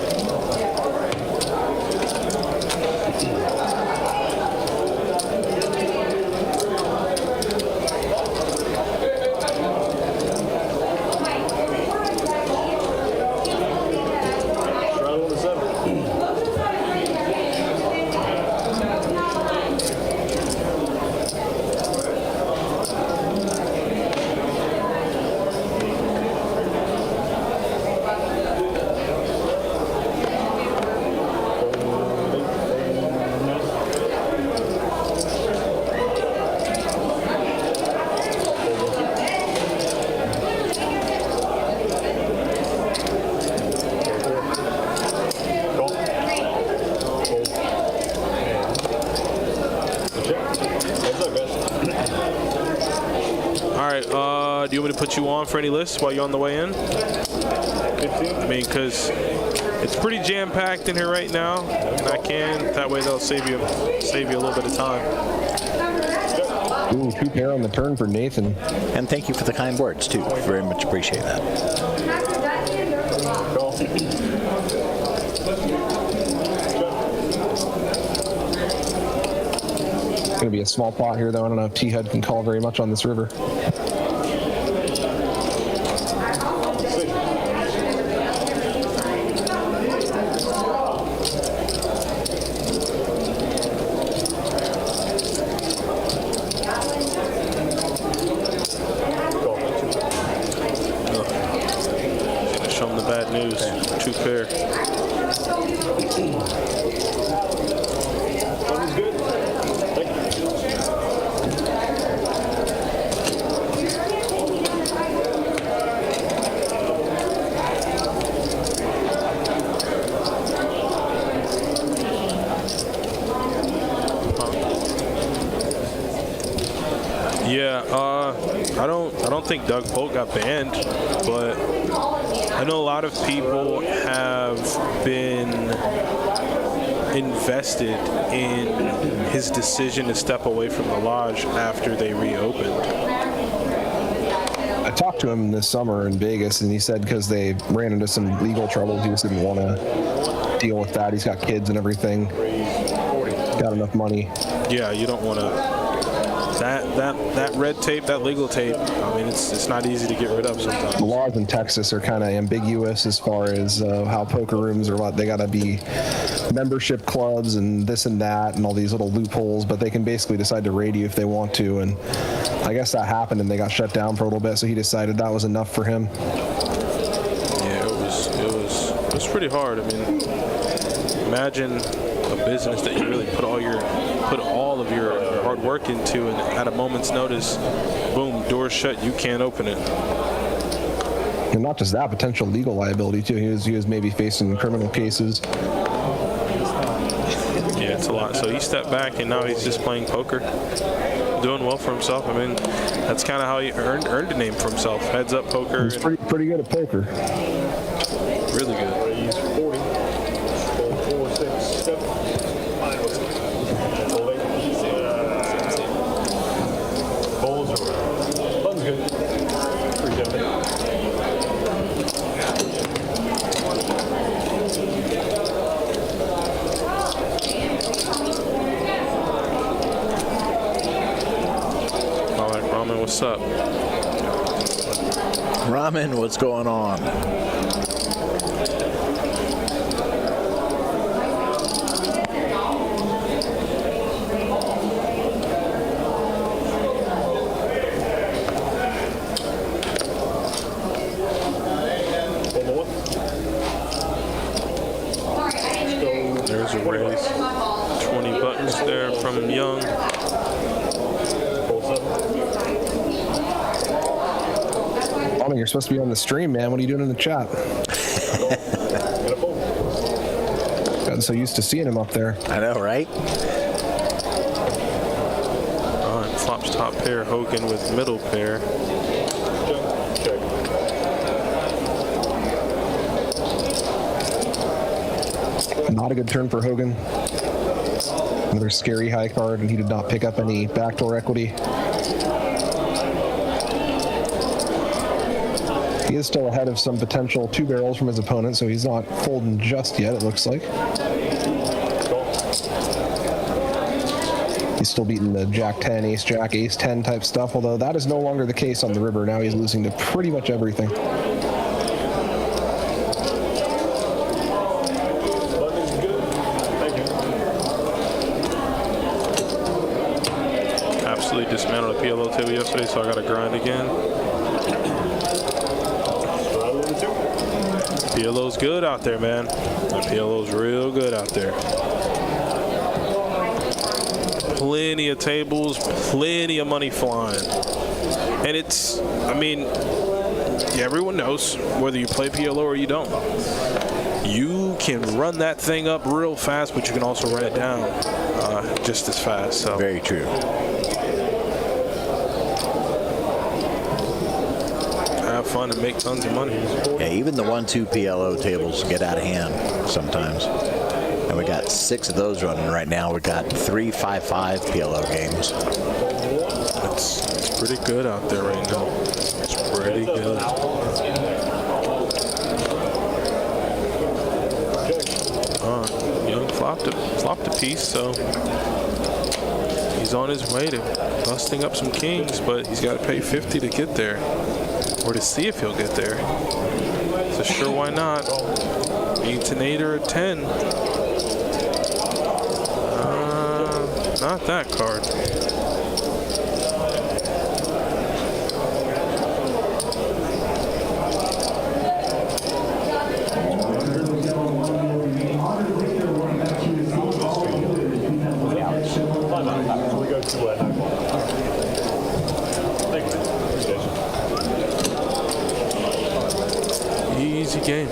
Do you want me to put you on for any lists while you're on the way in? 15? I mean, because it's pretty jam-packed in here right now, and I can. That way, they'll save you a little bit of time. Ooh, 2 pair on the turn for Nathan. And thank you for the kind words, too. Very much appreciate that. It's going to be a small pot here, though. I don't know if T-Hud can call very much on this river. Show them the bad news. 2 pair. Yeah, I don't think Doug Polk got banned, but I know a lot of people have been invested in his decision to step away from the lodge after they reopened. I talked to him this summer in Vegas, and he said because they ran into some legal trouble, he just didn't want to deal with that. He's got kids and everything. Got enough money. Yeah, you don't want to. That red tape, that legal tape, I mean, it's not easy to get rid of sometimes. The laws in Texas are kind of ambiguous as far as how poker rooms are. What they got to be membership clubs and this and that and all these little loopholes, but they can basically decide to raid you if they want to. And I guess that happened, and they got shut down for a little bit. So he decided that was enough for him. Yeah, it was pretty hard. I mean, imagine a business that you really put all of your hard work into, and at a moment's notice, boom, doors shut, you can't open it. And not just that, potential legal liability too. He was maybe facing criminal cases. Yeah. That's a lot. So he stepped back, and now he's just playing poker, doing well for himself. I mean, that's kind of how he earned a name for himself. Heads up poker. He's pretty good at poker. Really good. He's 40. 4, 6, 7. Bowls are fun's good. Pretty good. All right, Ramen, what's up? Ramen, what's going on? There's a raise. 20 buttons there from Young. Tommy, you're supposed to be on the stream, man. What are you doing in the chat? Gotten so used to seeing him up there. I know, right? All right, flops top pair. Hogan with middle pair. Not a good turn for Hogan. Another scary high card, and he did not pick up any backdoor equity. He is still ahead of some potential 2 barrels from his opponent, so he's not folding just yet, it looks like. He's still beating the Jack 10, Ace Jack, Ace 10 type stuff, although that is no longer the case on the river. Now he's losing to pretty much everything. Absolutely dismantled a PLO table yesterday, so I got to grind again. PLO's good out there, man. The PLO's real good out there. Plenty of tables, plenty of money flying. And it's, I mean, yeah, everyone knows whether you play PLO or you don't. You can run that thing up real fast, but you can also run it down just as fast. So Very true. have fun and make tons of money. Yeah, even the 1-2 PLO tables get out of hand sometimes. And we got 6 of those running right now. We got 3 5-5 PLO games. It's pretty good out there right now. It's pretty good. Young flopped a piece, so he's on his way to busting up some kings, but he's got to pay 50 to get there, or to see if he'll get there. So sure, why not? Needs an 8 or a 10. Not that card. Easy game.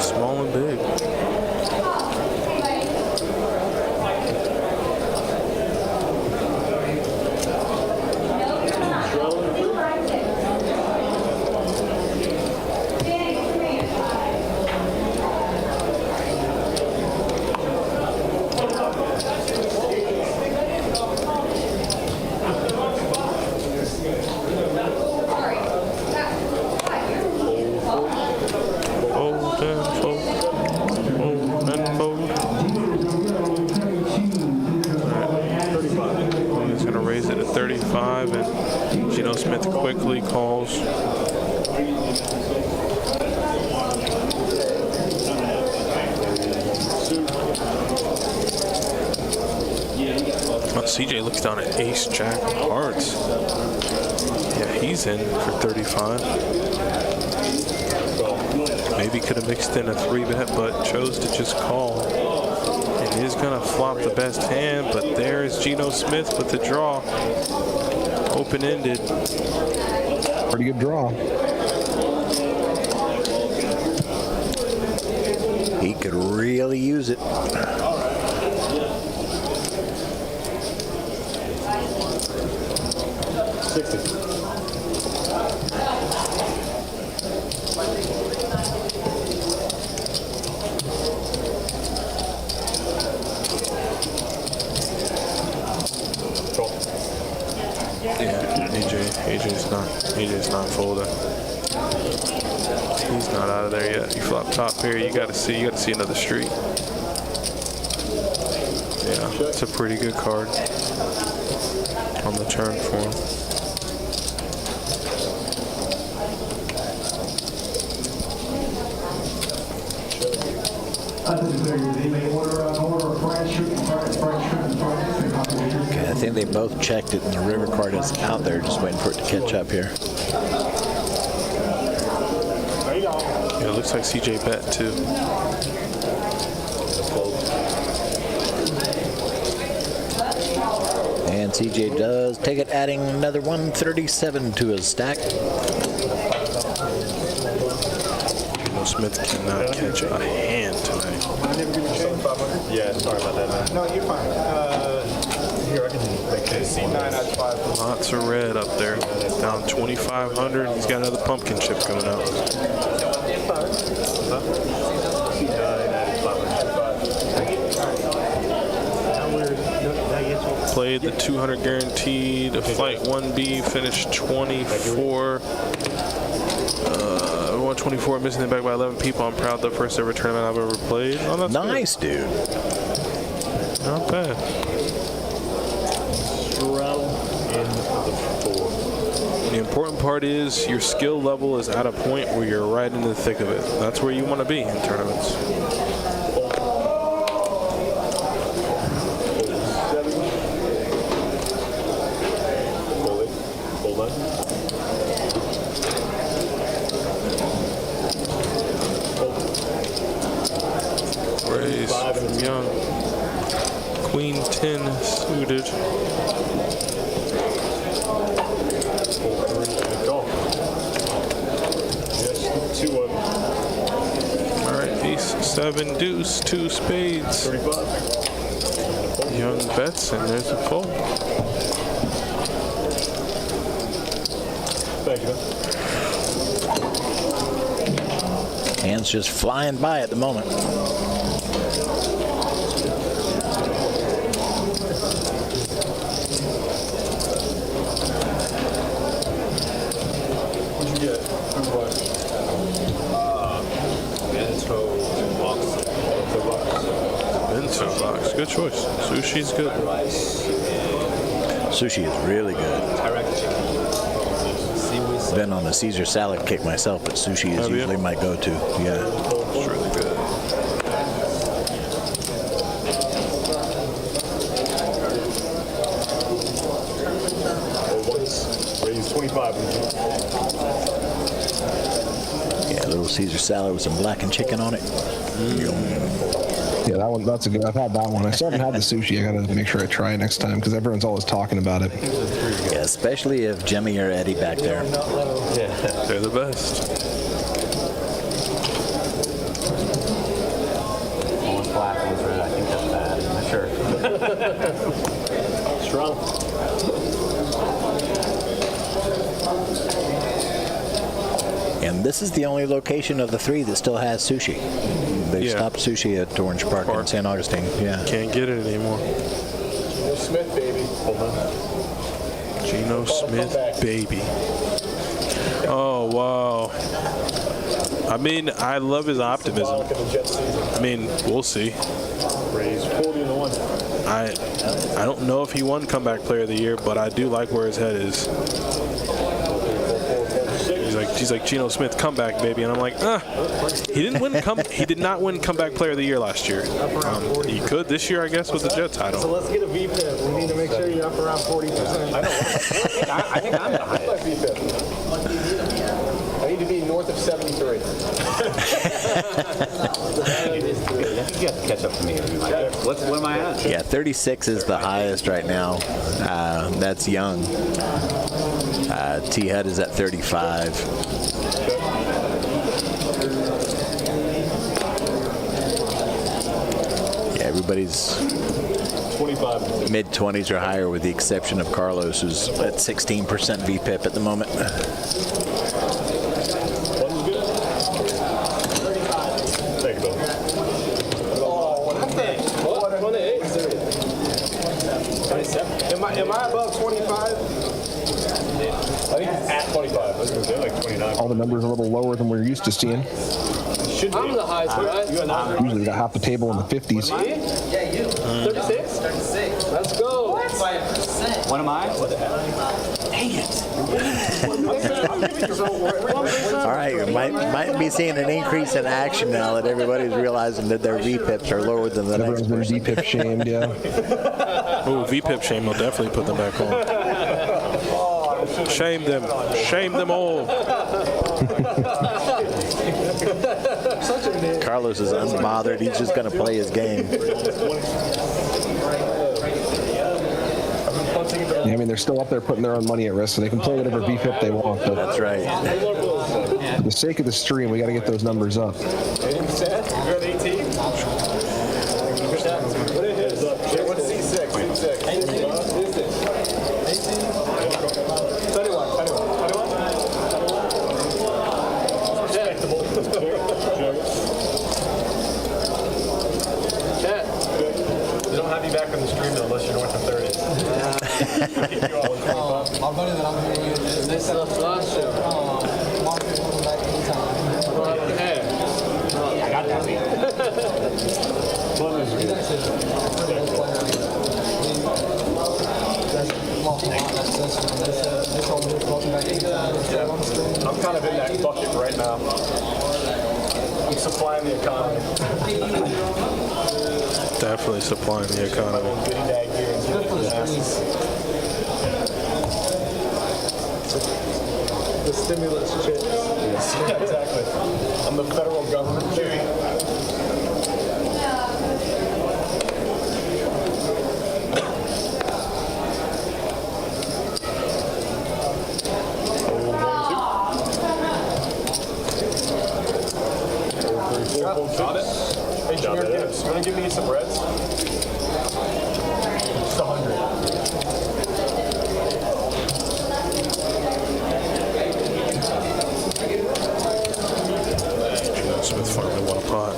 Small and big. Quickly calls. CJ looks down at Ace Jack of Hearts. Yeah, he's in for 35. Maybe could have mixed in a 3-bet, but chose to just call. And is gonna flop the best hand, but there is Geno Smith with the draw. Open-ended. Pretty good draw. He could really use it. Yeah, AJ's not folding. He's not out of there yet. You flop top pair, you gotta see another street. Yeah, it's a pretty good card on the turn for him. Okay, I think they both checked it, and the river card is out there, just waiting for it to catch up here. Yeah, it looks like CJ bet too. And CJ does take it, adding another 137 to his stack. Smith cannot catch a hand tonight. Yeah, sorry about that, man. No, you're fine. Here, I can make this 9 out of 5. Lots of red up there. Down 2,500. He's got another pumpkin chip coming out. Played the 200 guaranteed. Flight 1B finished 24. 124, missing the back by 11 people. I'm proud, the first ever tournament I've ever played. Oh, that's nice, good. Dude. Not bad. The important part is your skill level is at a point where you're right in the thick of it. That's where you want to be in tournaments. Young. Queen 10 suited. All right, ace, 7, deuce, 2 spades. Young bets, and there's a fold. Thank you. Hands just flying by at the moment. Bento box. Good choice. Sushi's good. Sushi is really good. Been on a Caesar salad kick myself, but sushi is usually my go-to. Yeah. It's really good. Raise 25. Yeah, a little Caesar salad with some blackened chicken on it. Yeah, that's a good. I've had that one. I still haven't had the sushi. I gotta make sure I try it next time because everyone's always talking about it. Yeah, especially if Jimmy or Eddie back there. Yeah, they're the best. One's black, one's red. I think that's bad. I'm not sure. Strong. And this is the only location of the 3 that still has sushi. They stopped sushi at Orange Park in St. Augustine. Yeah. Can't get it anymore. Gino Smith, baby. Hold on. Gino Smith, baby. Oh, wow. I mean, I love his optimism. I mean, we'll see. Raise 40 in the 1. I don't know if he won Comeback Player of the Year, but I do like where his head is. He's like Geno Smith, comeback baby, and I'm like, he didn't win. He did not win Comeback Player of the Year last year. He could this year, I guess, with the Jet title. So let's get a VPIP. We need to make sure you're up around 40%. I think I'm the highest. I need to be north of 73. You have to catch up to me. What am I at? Yeah, 36 is the highest right now. That's young. T-Head is at 35. Everybody's 25. mid-20s or higher, with the exception of Carlos, who's at 16% VPIP at the moment. One's good. 35. Thank you, Bill. Oh, what I think? What? 28? 27. Am I above 25? I think it's at 25. I was going to say like 29. All the numbers are a little lower than we're used to seeing. Should be. I'm the highest, right? Usually we got half the table in the 50s. Yeah, you. 36? 36. Let's go. 5%. What am I? Dang it. All right, might be seeing an increase in action now that everybody's realizing that their VPIPs are lower than the next Everyone's been person. VPIP shamed, yeah. Ooh, VPIP shame will definitely put them back on. Shame them. Shame them all. Carlos is unbothered. He's just going to play his game. Yeah, I mean, they're still up there putting their own money at risk, so they can play whatever VPIP they want. But That's right. for the sake of the stream, we got to get those numbers up. Anything set? You're at 18? What is it? What's C6? C6. 18? What is it? 18? 21. 21. They don't have you back on the stream though, unless you're north of 30. My buddy that I'm here with, they set up last year. Marcus won back anytime. Hey. I got that beat. He's actually the best player. This whole group welcome back anytime. I'm kind of in that bucket right now. I'm supplying the economy. Definitely supplying the economy. Goodie bag here and Good for the masses. The stimulus checks. Yeah, exactly. I'm the federal government. Got it. Hey, Junior, you want to give me some breads? Just 100. Smith finally won a pot.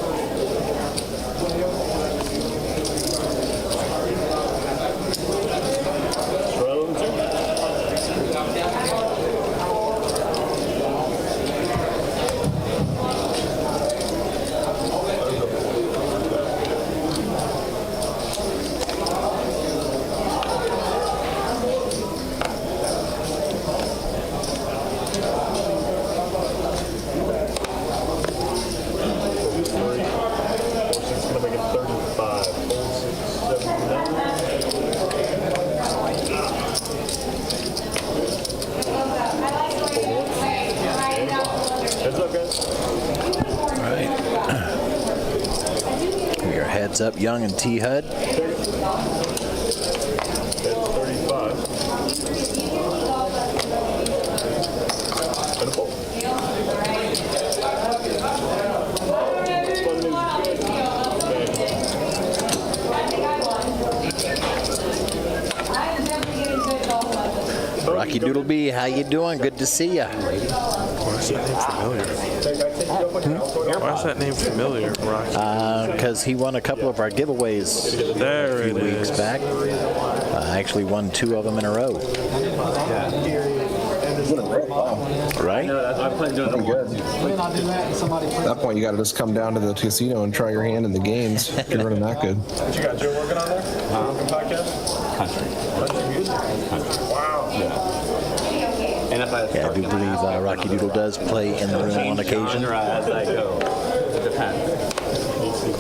Heads up, Young and T. Hud. 35. Rocky Doodle B, how you doing? Good to see ya. Why is that name familiar? Why is that name familiar, Rocky? Because he won a couple of our giveaways There a few it weeks is. back. I actually won 2 of them in a row. Right? I'm playing doing the Good. When I do that, and somebody At that point, you got to just come down to the casino and try your hand in the games if you're running that good. What you got, Joe, working on there? Working podcast? country. Country music? Wow. And if I Yeah, I do believe Rocky Doodle does play in the room on occasion. as I go. It depends.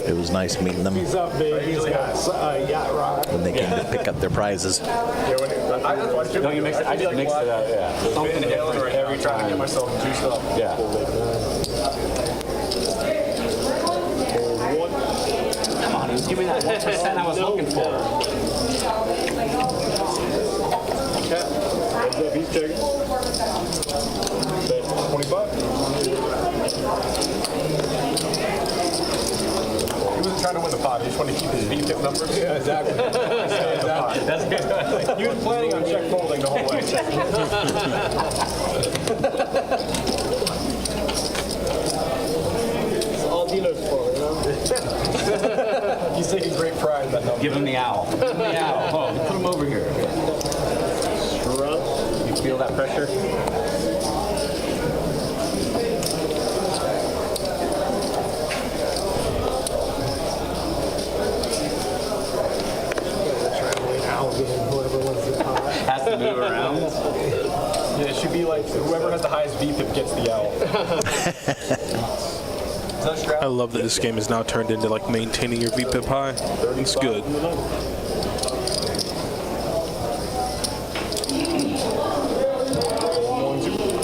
It was nice meeting them He's up big. He's got a yacht ride. when they came to pick up their prizes. Don't you mix it? I just mix it up. Yeah. Something different Every time I get myself juiced up. Yeah. Come on, dude. Give me that 1% I was looking for. He's checking. 25. He wasn't trying to win the pot. pot. He just wanted to keep his VPIP numbers. Yeah, exactly. That's good. He was planning on check folding the whole way. It's all dealers' fault, you know? He's taking great pride in that number. Give him the owl. Give him the owl. Oh, put him over here. You feel that pressure? Has to move around. Yeah, it should be like whoever has the highest VPIP gets the owl. I love that this game is now turned into like maintaining your VPIP high. It's good.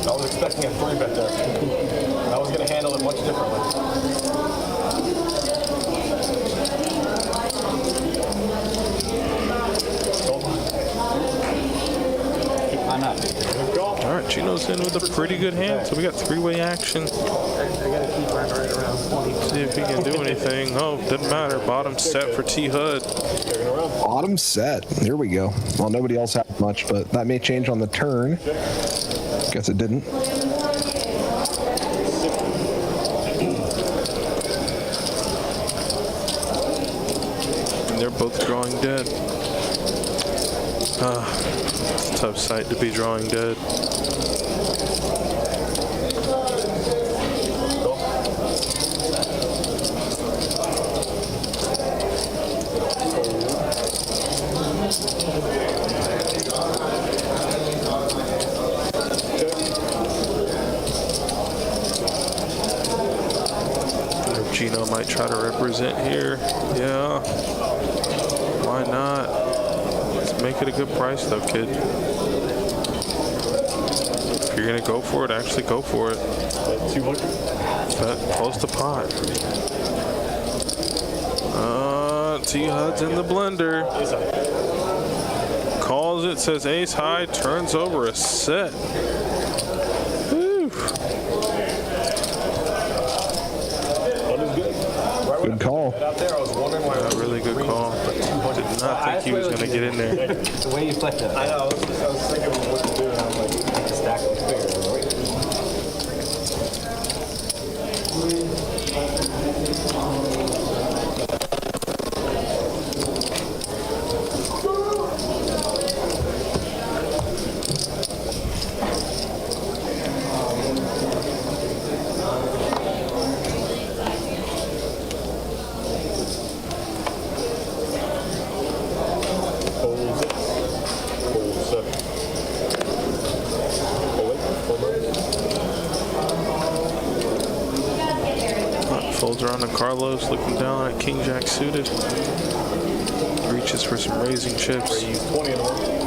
I was expecting a 3-bet there. I was going to handle it much differently. I'm up. All right, Gino's in with a pretty good hand, so we got three-way action. I gotta keep right around 20. See if he can do anything. Oh, doesn't matter. Bottom set for T. Hud. Bottom set. Here we go. Well, nobody else had much, but that may change on the turn. Guess it didn't. And they're both drawing dead. It's a tough sight to be drawing dead. Gino might try to represent here. Yeah. Why not? Let's make it a good price though, kid. If you're gonna go for it, actually go for it. 200. Bet close to pot. T. Hud's in the blender. Calls it, says ace high, turns over a set. Whew. Good call. Out there, I was wondering why. A really good call. Did not think he was going to get in there. The way you play that. I know, I was thinking of what to do, and I was like, the stack looks bigger. Folds around to Carlos, looking down at King Jack suited. Reaches for some raising chips. 20 in the one.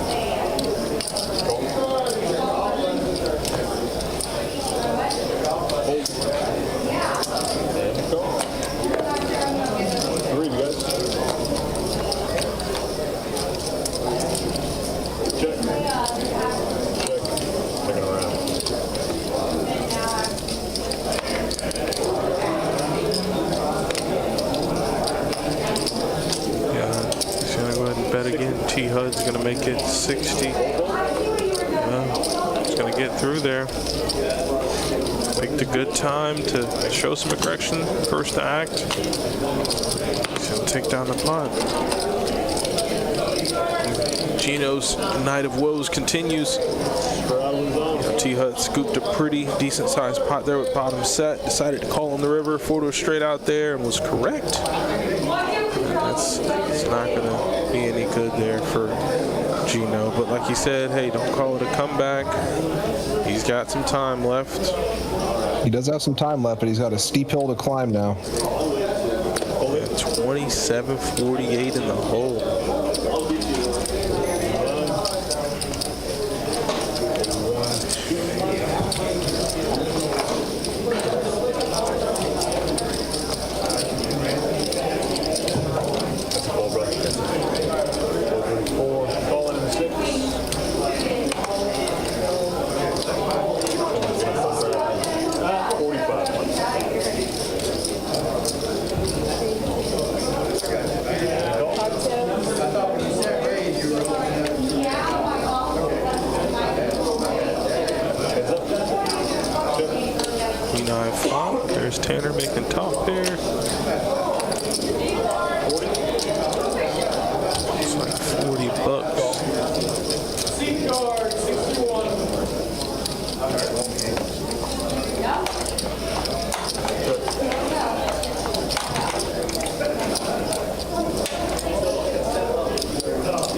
Three, you guys. Check. Check. Taking around. He's going to go ahead and bet again. T. Hud's going to make it 60. He's going to get through there. Picked a good time to show some aggression. First to act. He's going to take down the pot. Gino's night of woes continues. T. Hud scooped a pretty decent sized pot there with bottom set. Decided to call on the river. Photo straight out there and was correct. It's not going to be any good there for Gino. But like he said, hey, don't call it a comeback. He's got some time left. He does have some time left, but he's got a steep hill to climb now. 27-48 in the hole. high flop. There's Tanner making top pair. It's like $40.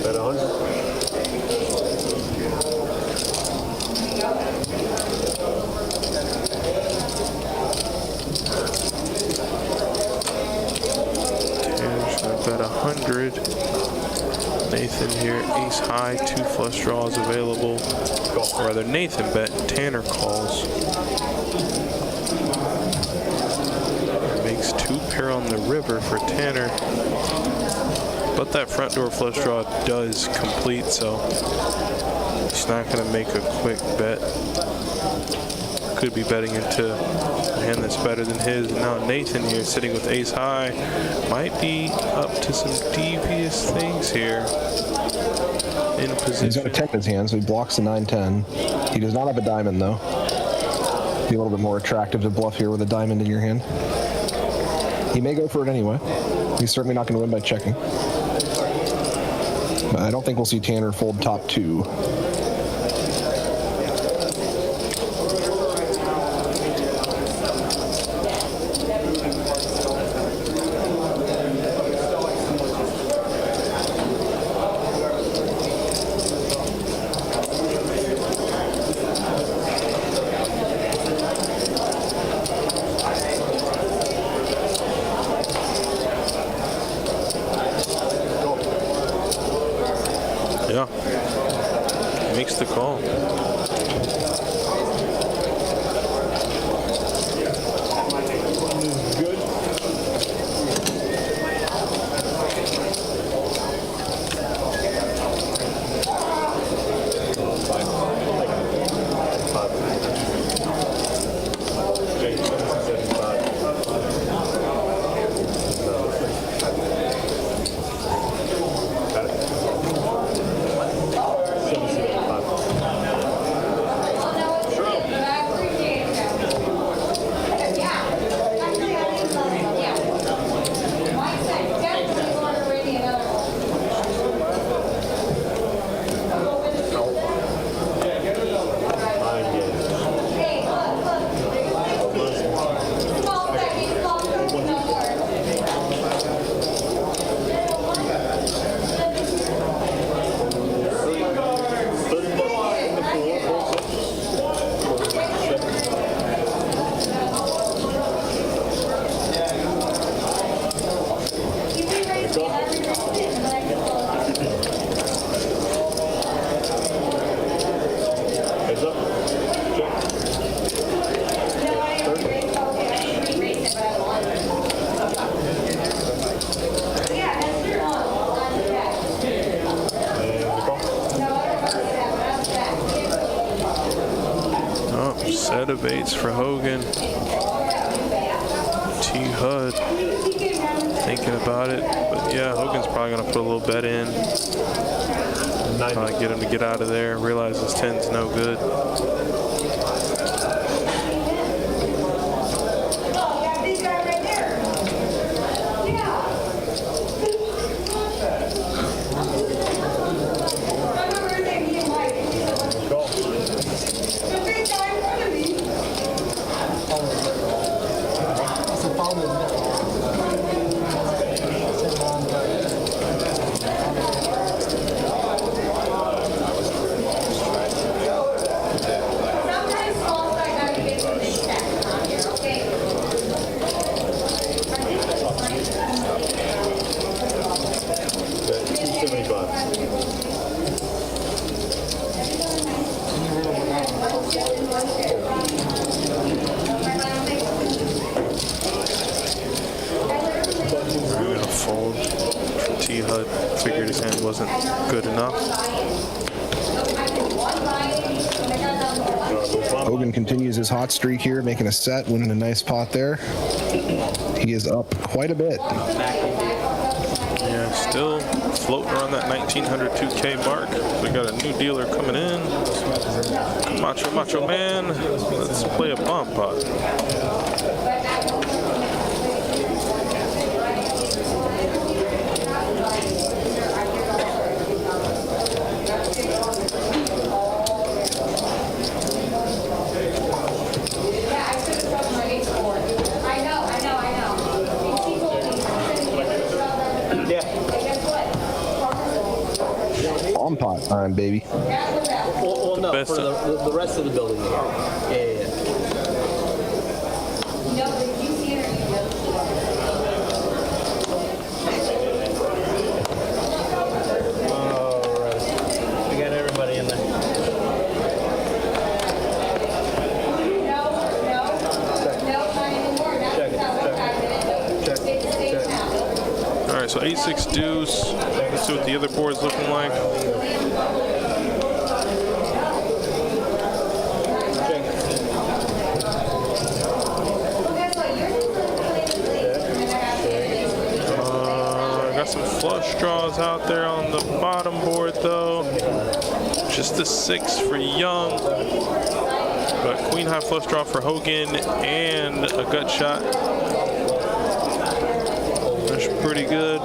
Bet 100. Tanner's gonna bet 100. Nathan here, ace high, 2 flush draws available. Or rather, Nathan bet, Tanner calls. Makes 2 pair on the river for Tanner. But that front door flush draw does complete, so he's not going to make a quick bet. Could be betting into a hand that's better than his. Now Nathan here sitting with ace high might be up to some devious things here. In position. He's got a 10 in his hand, so he blocks the 9-10. He does not have a diamond, though. Be a little bit more attractive to bluff here with a diamond in your hand. He may go for it anyway. He's certainly not going to win by checking. But I don't think we'll see Tanner fold top 2. Yeah, makes the call. Set of 8s for Hogan. T. Hud thinking about it, but yeah, Hogan's probably gonna put a little bet in. Get him to get out of there. Realize his 10's no good. Figured his hand wasn't good enough. Hogan continues his hot streak here, making a set, winning a nice pot there. He is up quite a bit. Yeah, still floating around that 1900 2K mark. We got a new dealer coming in. Macho Man. Let's play a bomb pot. Bomb pot time, baby. Well, no, for the rest of the building. Yeah. Alright. We got everybody in there. All right, so 8-6 deuce. Let's see what the other board's looking like. Got some flush draws out there on the bottom board, though. Just a 6 for Young. But queen high flush draw for Hogan and a gut shot. That's pretty good.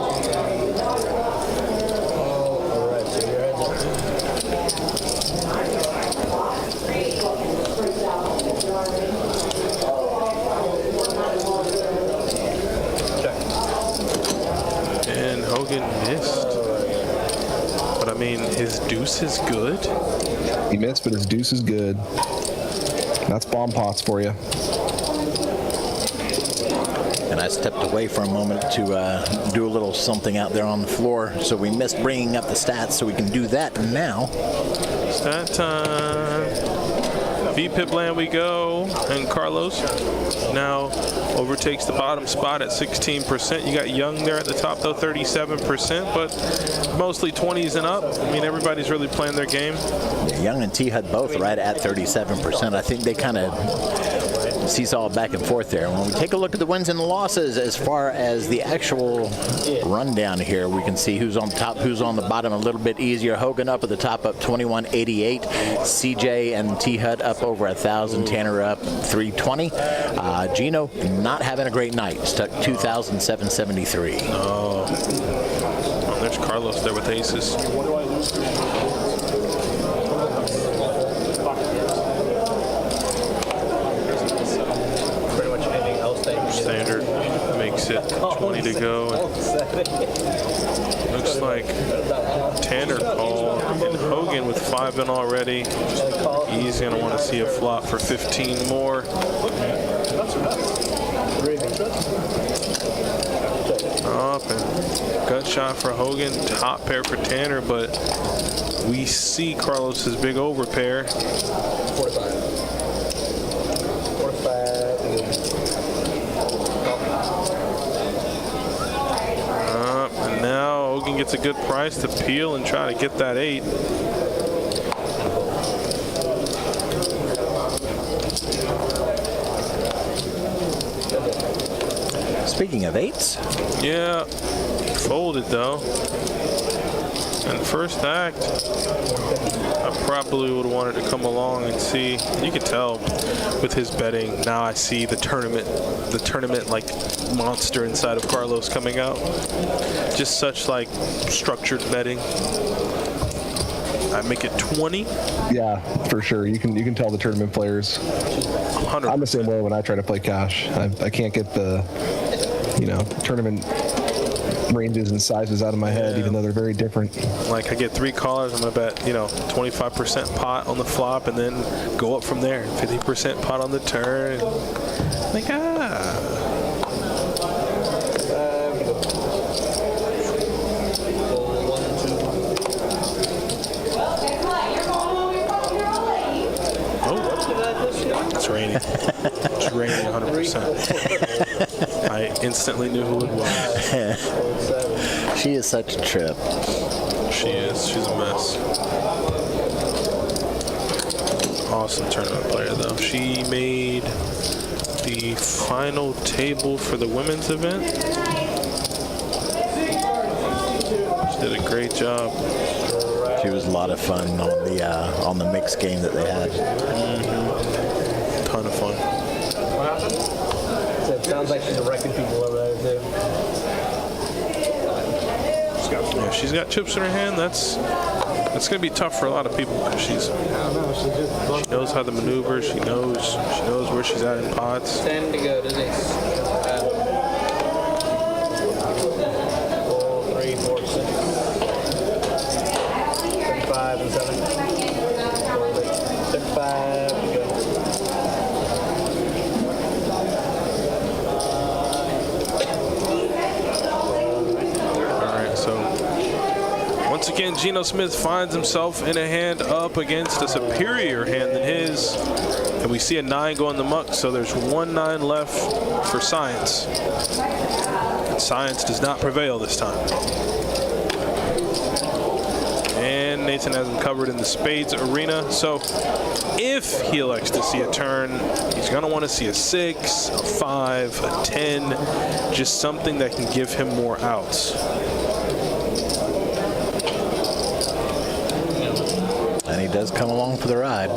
And Hogan missed. But I mean, his deuce is good. He missed, but his deuce is good. That's bomb pots for you. And I stepped away for a moment to do a little something out there on the floor, so we missed bringing up the stats, so we can do that now. Stat time. VPIP land we go, and Carlos now overtakes the bottom spot at 16%. You got Young there at the top, though, 37%, but mostly 20s and up. I mean, everybody's really playing their game. Yeah, Young and T-Hud both right at 37%. I think they kind of seesaw back and forth there. When we take a look at the wins and the losses as far as the actual rundown here, we can see who's on top, who's on the bottom a little bit easier. Hogan up at the top, up 2188. CJ and T-Hud up over 1,000. Tanner up 320. Gino not having a great night. Stuck 2,773. Oh, there's Carlos there with aces. Standard makes it 20 to go. And looks like Tanner called and Hogan with 5 in already. He's going to want to see a flop for 15 more. Up and gut shot for Hogan, top pair for Tanner, but we see Carlos's big over pair. 45. And now Hogan gets a good price to peel and try to get that 8. Speaking of 8s. Yeah, folded though. And first act, I probably would have wanted to come along and see. You could tell with his betting. Now I see the tournament like monster inside of Carlos coming out. Just such like structured betting. I make it 20. Yeah, for sure. You can tell the tournament players. 100%. I'm the same way when I try to play cash. I can't get the tournament ranges and sizes out of my head, even though they're very different. Like I get 3 callers, I'm gonna bet 25% pot on the flop, and then go up from there. 50% pot on the turn. Like It's raining. It's raining 100%. I instantly knew who it was. She is such a trip. She is. She's a mess. Awesome tournament player, though. She made the final table for the women's event. Did a great job. She was a lot of fun on the mixed game that they had. Ton of fun. What happened? So it sounds like she's wrecking people over there too. Yeah, she's got chips in her hand. That's going to be tough for a lot of people because she knows how to maneuver. She knows where she's at in pots. 10 to go to this. 4, 3, 4, 6. 35 and 7. 35 to go. Once again, Geno Smith finds himself in a hand up against a superior hand than his. And we see a 9 go in the muck, so there's 1-9 left for Science. And Science does not prevail this time. And Nathan has him covered in the spades arena. So if he elects to see a turn, he's going to want to see a 6, a 5, a 10, just something that can give him more outs. And he does come along for the ride.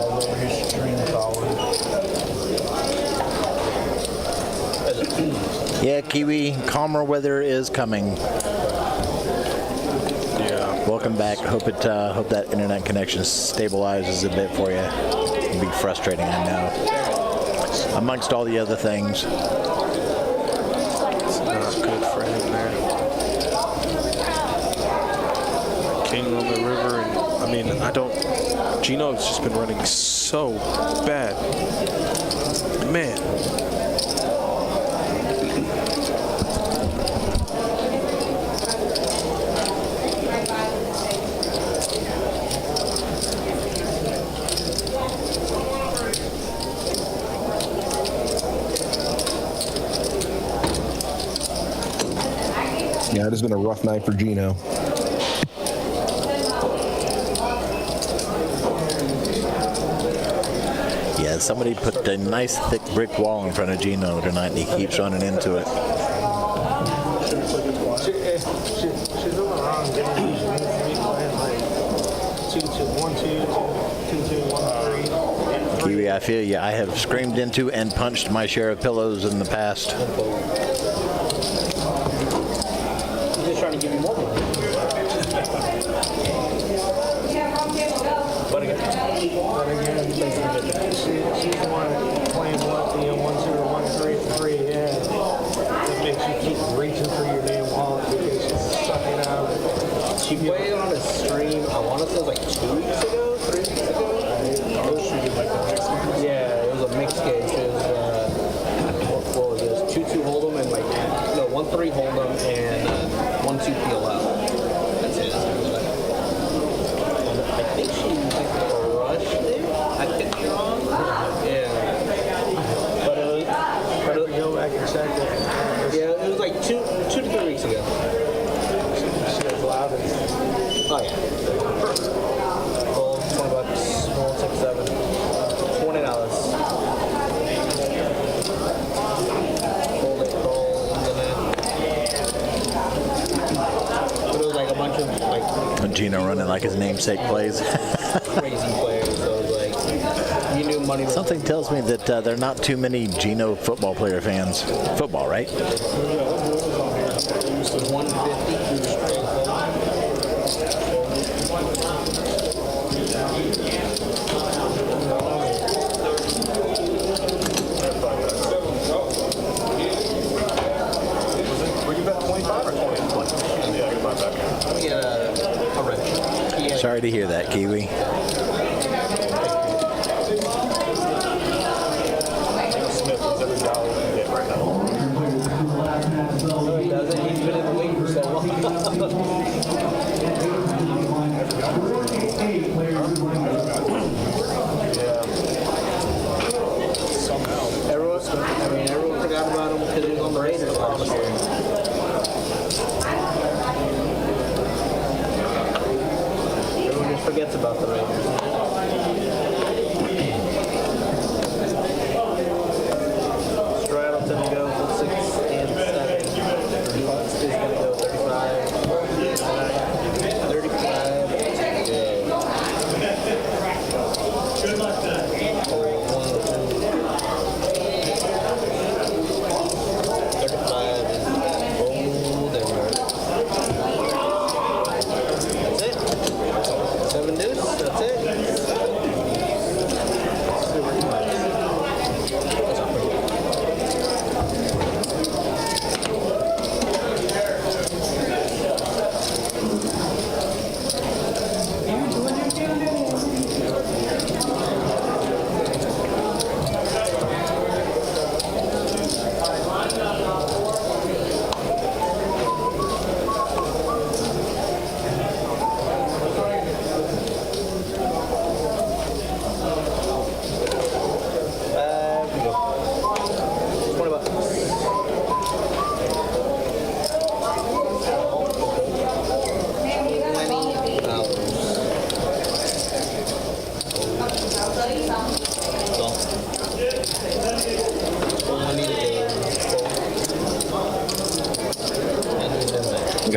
Yeah, Kiwi, calmer weather is coming. Yeah. Welcome back. Hope that internet connection stabilizes a bit for you. It'll be frustrating, I know. Amongst all the other things. It's not good for him there. King on the river, and I mean, Geno has just been running so bad. Man. Yeah, it has been a rough night for Geno. Yeah, somebody put a nice thick brick wall in front of Geno tonight, and he keeps running into it. She's moving around. She needs to be playing like 2-2-1-2, 2-2-1-3. Kiwi, I feel you. I have screamed into and punched my share of pillows in the past. He's just trying to give you more money. But again, she's the one playing 1-2-1-3, yeah. It makes you keep reaching for your damn wallet because she's sucking out. she played on a stream, I want to say it was like 2 weeks ago, 3 weeks ago. Yeah, it was a mixed game. It was, what was this? 2-2 Hold'em and 1-3 Hold'em and 1-2 PLL. That's it. I think she crushed it. I could be wrong. Yeah. But it was, Go back and check it. yeah, it was like 2 to 3 weeks ago. She was loud. Oh yeah. Well, $20. Roll 6, 7. $20. Hold it, roll, and then. But it was like a bunch of Geno running like his namesake plays. crazy players. So it was like you knew money was Something tells me that there are not too many Geno football player fans. Football, right? 150. Were you bet 25 or 20? Yeah, I got mine back. Let me get a red. Yeah. Sorry to hear that, Kiwi. Smith is every dollar you get right now. No, he doesn't. He's been in the league for so long. Everyone forgot about him because he was on the Raiders last year. Everyone just forgets about the Raiders. Straddleton to go for 6 and 7. Bucks is going to go 35.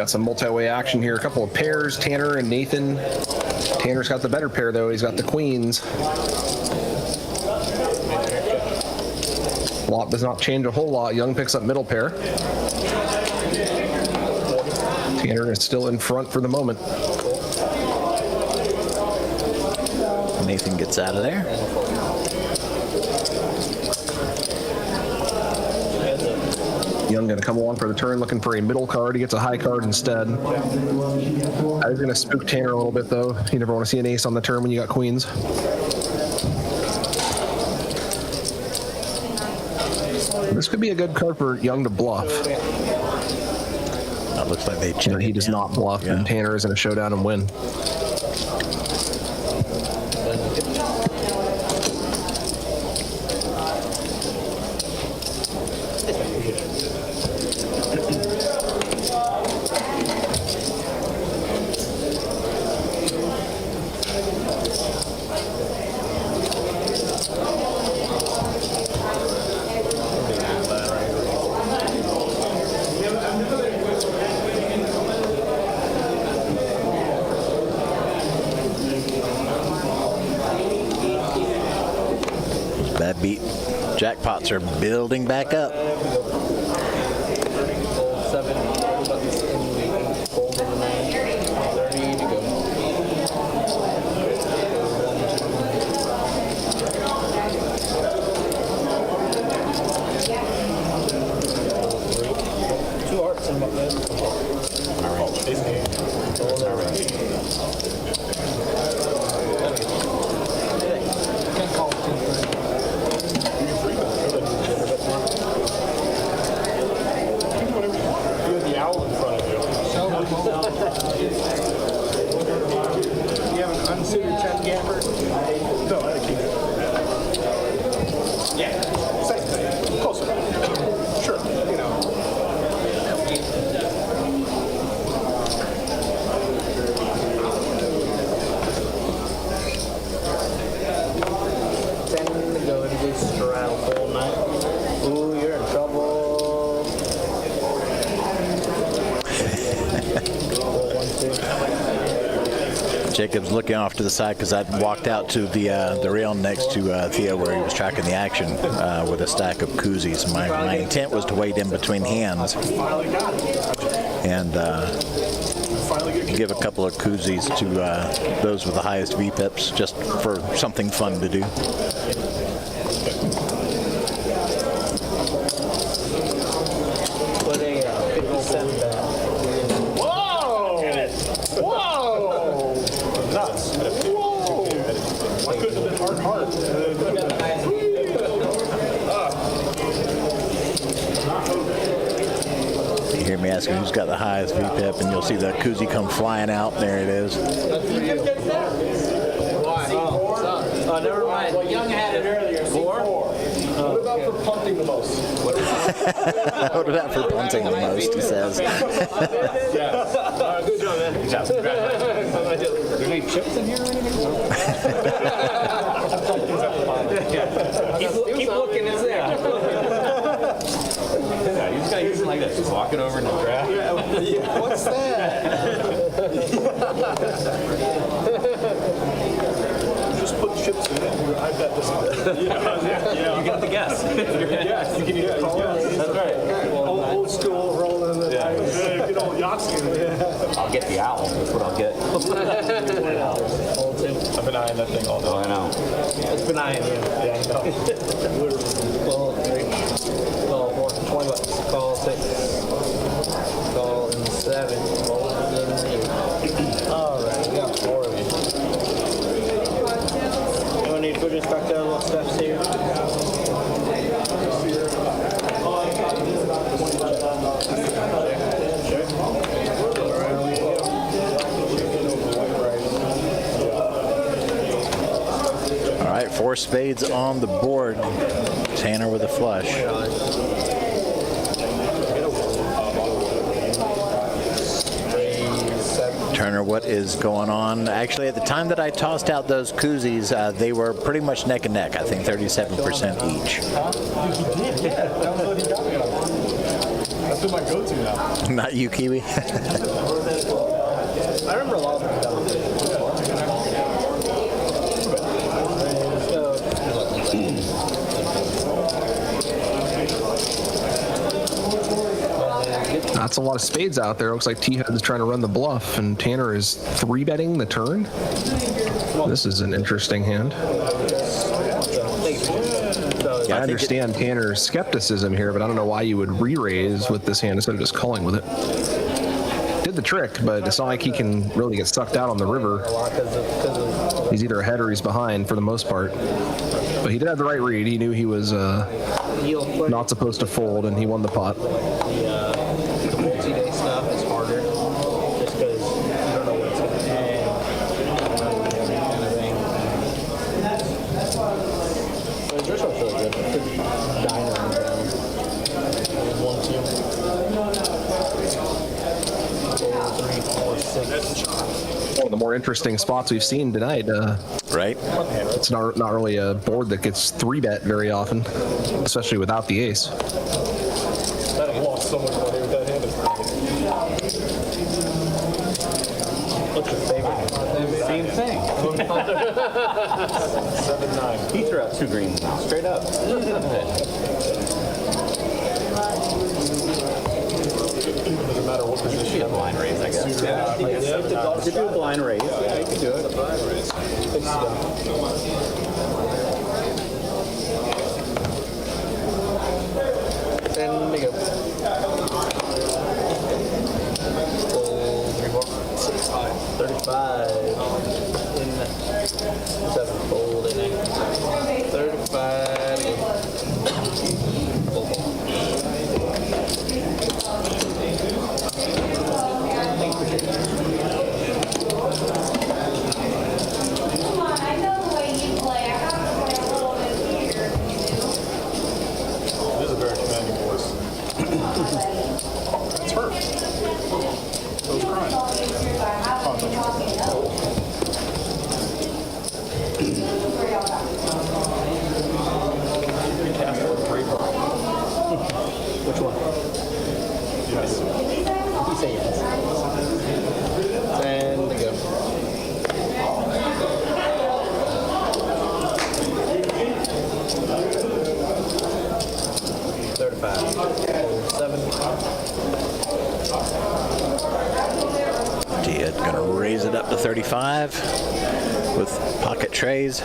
got some multi-way action here. A couple of pairs, Tanner and Nathan. Tanner's got the better pair, though. He's got the queens. Flop does not change a whole lot. Young picks up middle pair. Tanner is still in front for the moment. Nathan gets out of there. Young going to come along for the turn looking for a middle card. He gets a high card instead. I was going to spook Tanner a little bit, though. You never want to see an ace on the turn when you got queens. This could be a good card for Young to bluff. That looks like they check. He does not bluff, and Tanner is in a showdown and win. Bad beat. Jackpots are building back up. Jacob's looking off to the side because I walked out to the rail next to Theo where he was tracking the action with a stack of koozies. My intent was to wait in between hands and give a couple of koozies to those with the highest VPIPs just for something fun to do. You hear me asking who's got the highest VPIP, and you'll see the koozie come flying out. There it is. Oh, never mind. Well, Young had it earlier. 4? What about for punting the most? What about for punting the most, he says. Yeah. Good job, man. Good job. Congratulations. Are there any chips in here or anything? Keep looking, it's there. Yeah, you just gotta use it like this. Just walk it over and grab. Yeah. What's that? Just put chips in it. I bet this one. Yeah. You get the guess. Yes, you can use it. That's right. Old school rolling in the dice. Good old Yahtzee. I'll get the owl. That's what I'll get. I've been eyeing that thing all day. Oh, I know. It's been eyeing you. Yeah, I know. Call 3. Call 4. 20 bucks. Call 6. Call 7. Call 8. All right, we got 4 of you. Anyone need food instructor little steps here? All right, 4 spades on the board. Tanner with a flush. Turner, what is going on? Actually, at the time that I tossed out those koozies, they were pretty much neck and neck. I think 37% each. You did, yeah. That was what he got me on. That's been my go-to now. Not you, Kiwi. I remember a lot of them done it. That's a lot of spades out there. Looks like T-Head is trying to run the bluff, and Tanner is 3-betting the turn. This is an interesting hand. I understand Tanner's skepticism here, but I don't know why you would re-raise with this hand instead of just calling with it. Did the trick, but it's not like he can really get sucked out on the river. He's either ahead or he's behind for the most part. But he did have the right read. He knew he was not supposed to fold, and he won the pot. The multi-day stuff is harder just because you don't know what it's going to do. Kind of thing. But this one's really good. Good diner on the ground. 1, 2, 3, 4, 6. One of the more interesting spots we've seen tonight. Right? It's not really a board that gets 3-bet very often, especially without the ace. That lost so much money with that hand. What's your favorite? Same thing. 7-9. He threw out 2 greens now, straight up. Doesn't matter what Should be position. a blind raise, I guess. Yeah, you could do a blind raise. Yeah, you could do it. Then we go. 35 in 7 fold in 35 Come on, I know the way you play. I got to play a little bit here. It is a very commanding voice. It's hurt. So it's crying. Which one? Yes. You say yes. And we go. Tia going to raise it up to 35 with pocket trays.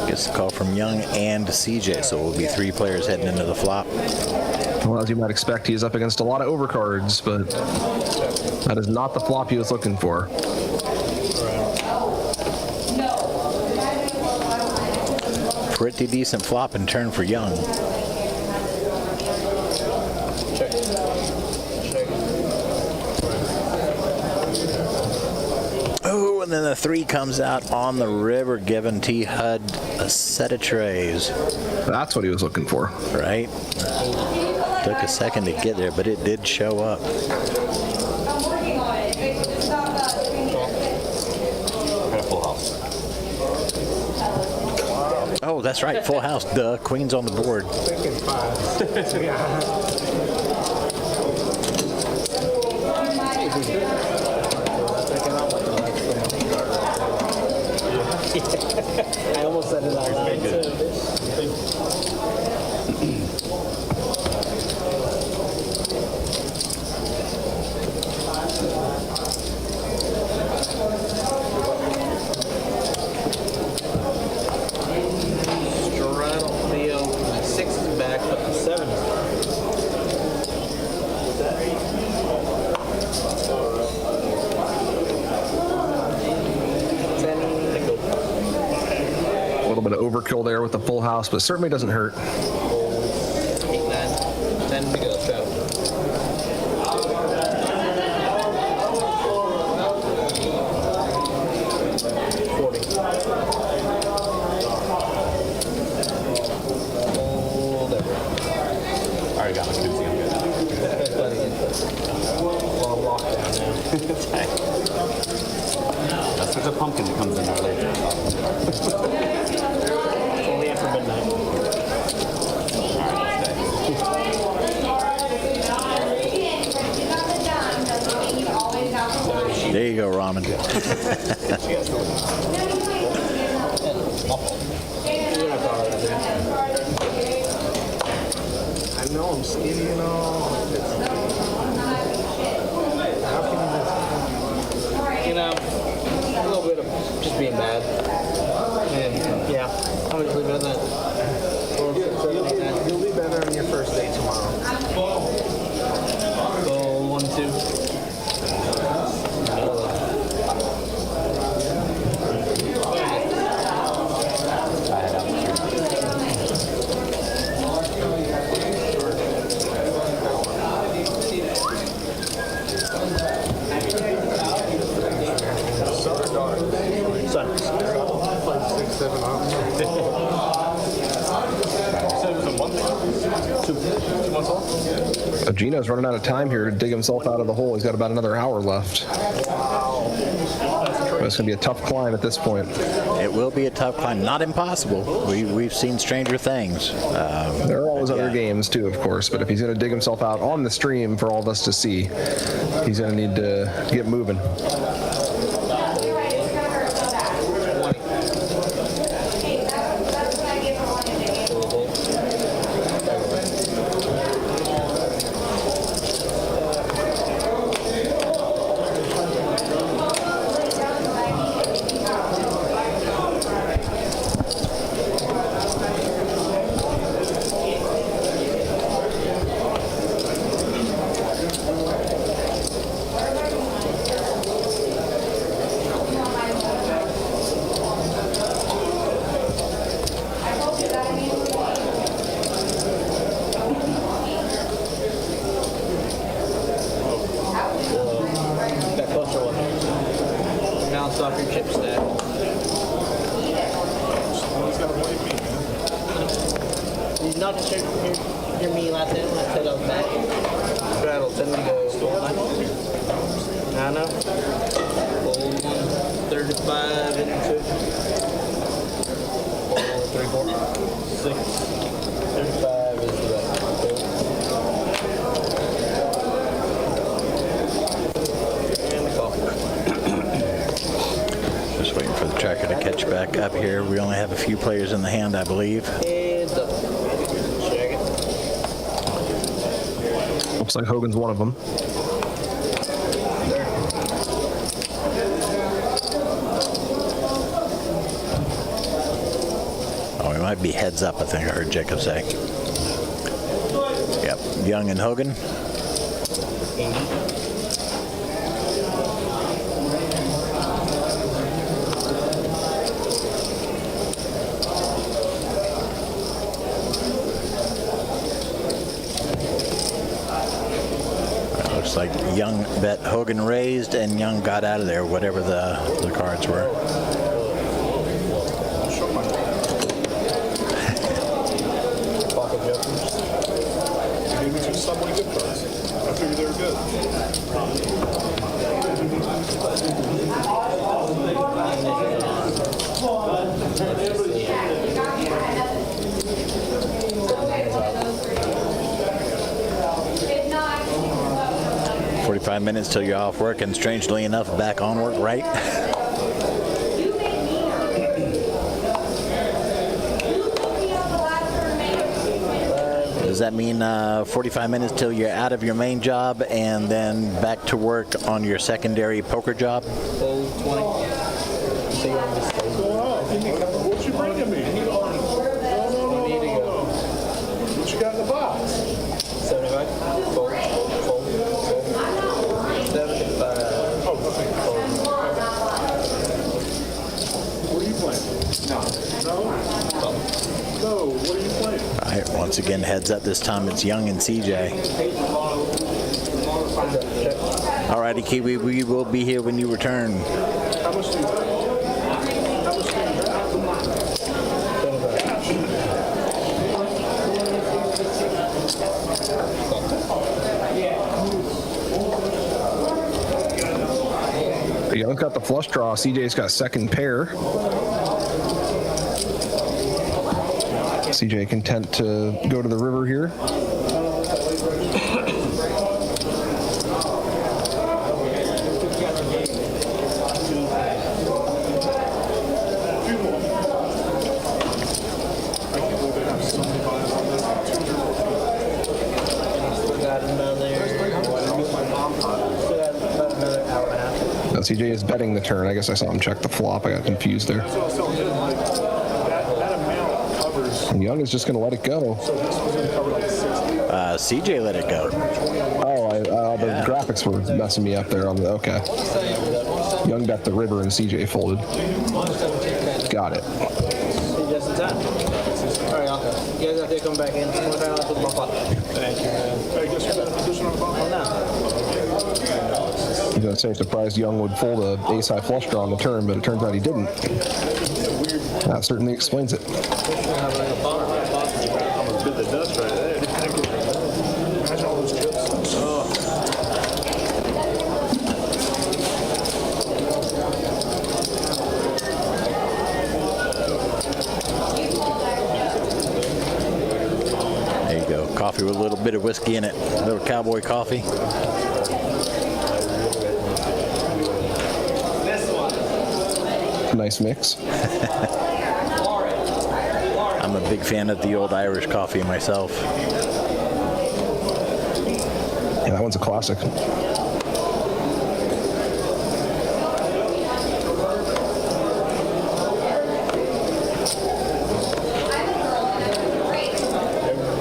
Gets a call from Young and CJ, so we'll be 3 players heading into the flop. Well, as you might expect, he is up against a lot of overcards, but that is not the flop he was looking for. Pretty decent flop and turn for Young. Oh, and then the 3 comes out on the river, giving T. Hud a set of trays. That's what he was looking for. Right? Took a second to get there, but it did show up. I'm working on it. It's not about doing it. Got a full house. Oh, that's right. Full house. Duh. Queen's on the board. I almost said it out loud too. Straddle Theo, 6 is back, but the 7 is A little bit of overkill there with the full house, but certainly doesn't hurt. 8, 9, 10 to go, straddle. Already got my koozie, I'm good. Well, I'm locked down now. That's such a pumpkin that comes in there later. at night. There you go, ramen. I know I'm skinny and all. How can You know, a little bit of just being bad. And yeah, I'm just leave it at that. you'll be better on your first day tomorrow? Go 1-2. Son. 5, 6, 7 hours. So it was a month ago? 2 months old? Gino's running out of time here to dig himself out of the hole. He's got about another hour left. But it's going to be a tough climb at this point. It will be a tough climb. Not impossible. We've seen stranger things. There are always other yeah. games too, of course, but if he's going to dig himself out on the stream for all of us to see, he's going to need to get moving. That closer one. Bounce off your chip stack. Did you not just hear me last time when I said I was back? Straddle, send me to go full line. I know. Full 135 into 3, 4, 6. 35 is the right. And the call. Just waiting for the tracker to catch back up here. We only have a few players in the hand, I believe. Heads up. Check it. Looks like Hogan's one of them. Oh, we might be heads up, I think I heard Jacob say. Yep, Young and Hogan. Looks like Young bet Hogan raised and Young got out of there, whatever the cards were. Gave me 2 somewhat good cards. I figured they were good. If not, 45 minutes till you're off work, and strangely enough, back on work, right? you make me You put me on the last tournament. Does that mean 45 minutes till you're out of your main job and then back to work on your secondary poker job? Full 20. So you're on this stage. What you bringing me? No. What you got in the box? 75. Fold. 75. Oh, nothing. What are you playing? No, what are you playing? All right, once again, heads up. This time it's Young and CJ. All righty, Kiwi, we will be here when you return. How much do you pay? How much do you pay? Young's got the flush draw. CJ's got second pair. CJ content to go to the river here. Now CJ is betting the turn. I guess I saw him check the flop. I got confused there. And Young is just going to let it go. CJ let it go. Oh, the graphics were messing me up there on the, okay. Young bet the river and CJ folded. Got it. Just in time. All right, okay. You guys have to come back in. Thank you, man. I guess you're in a position on the bottom. No. I was going to say, surprised Young would fold a ace-high flush draw on the turn, but it turns out he didn't. That certainly explains it. I'm gonna bid the dust right there. Imagine all those chips. There you go. Coffee with a little bit of whiskey in it. A little cowboy coffee. Nice mix. I'm a big fan of the old Irish coffee myself. Yeah, that one's a classic.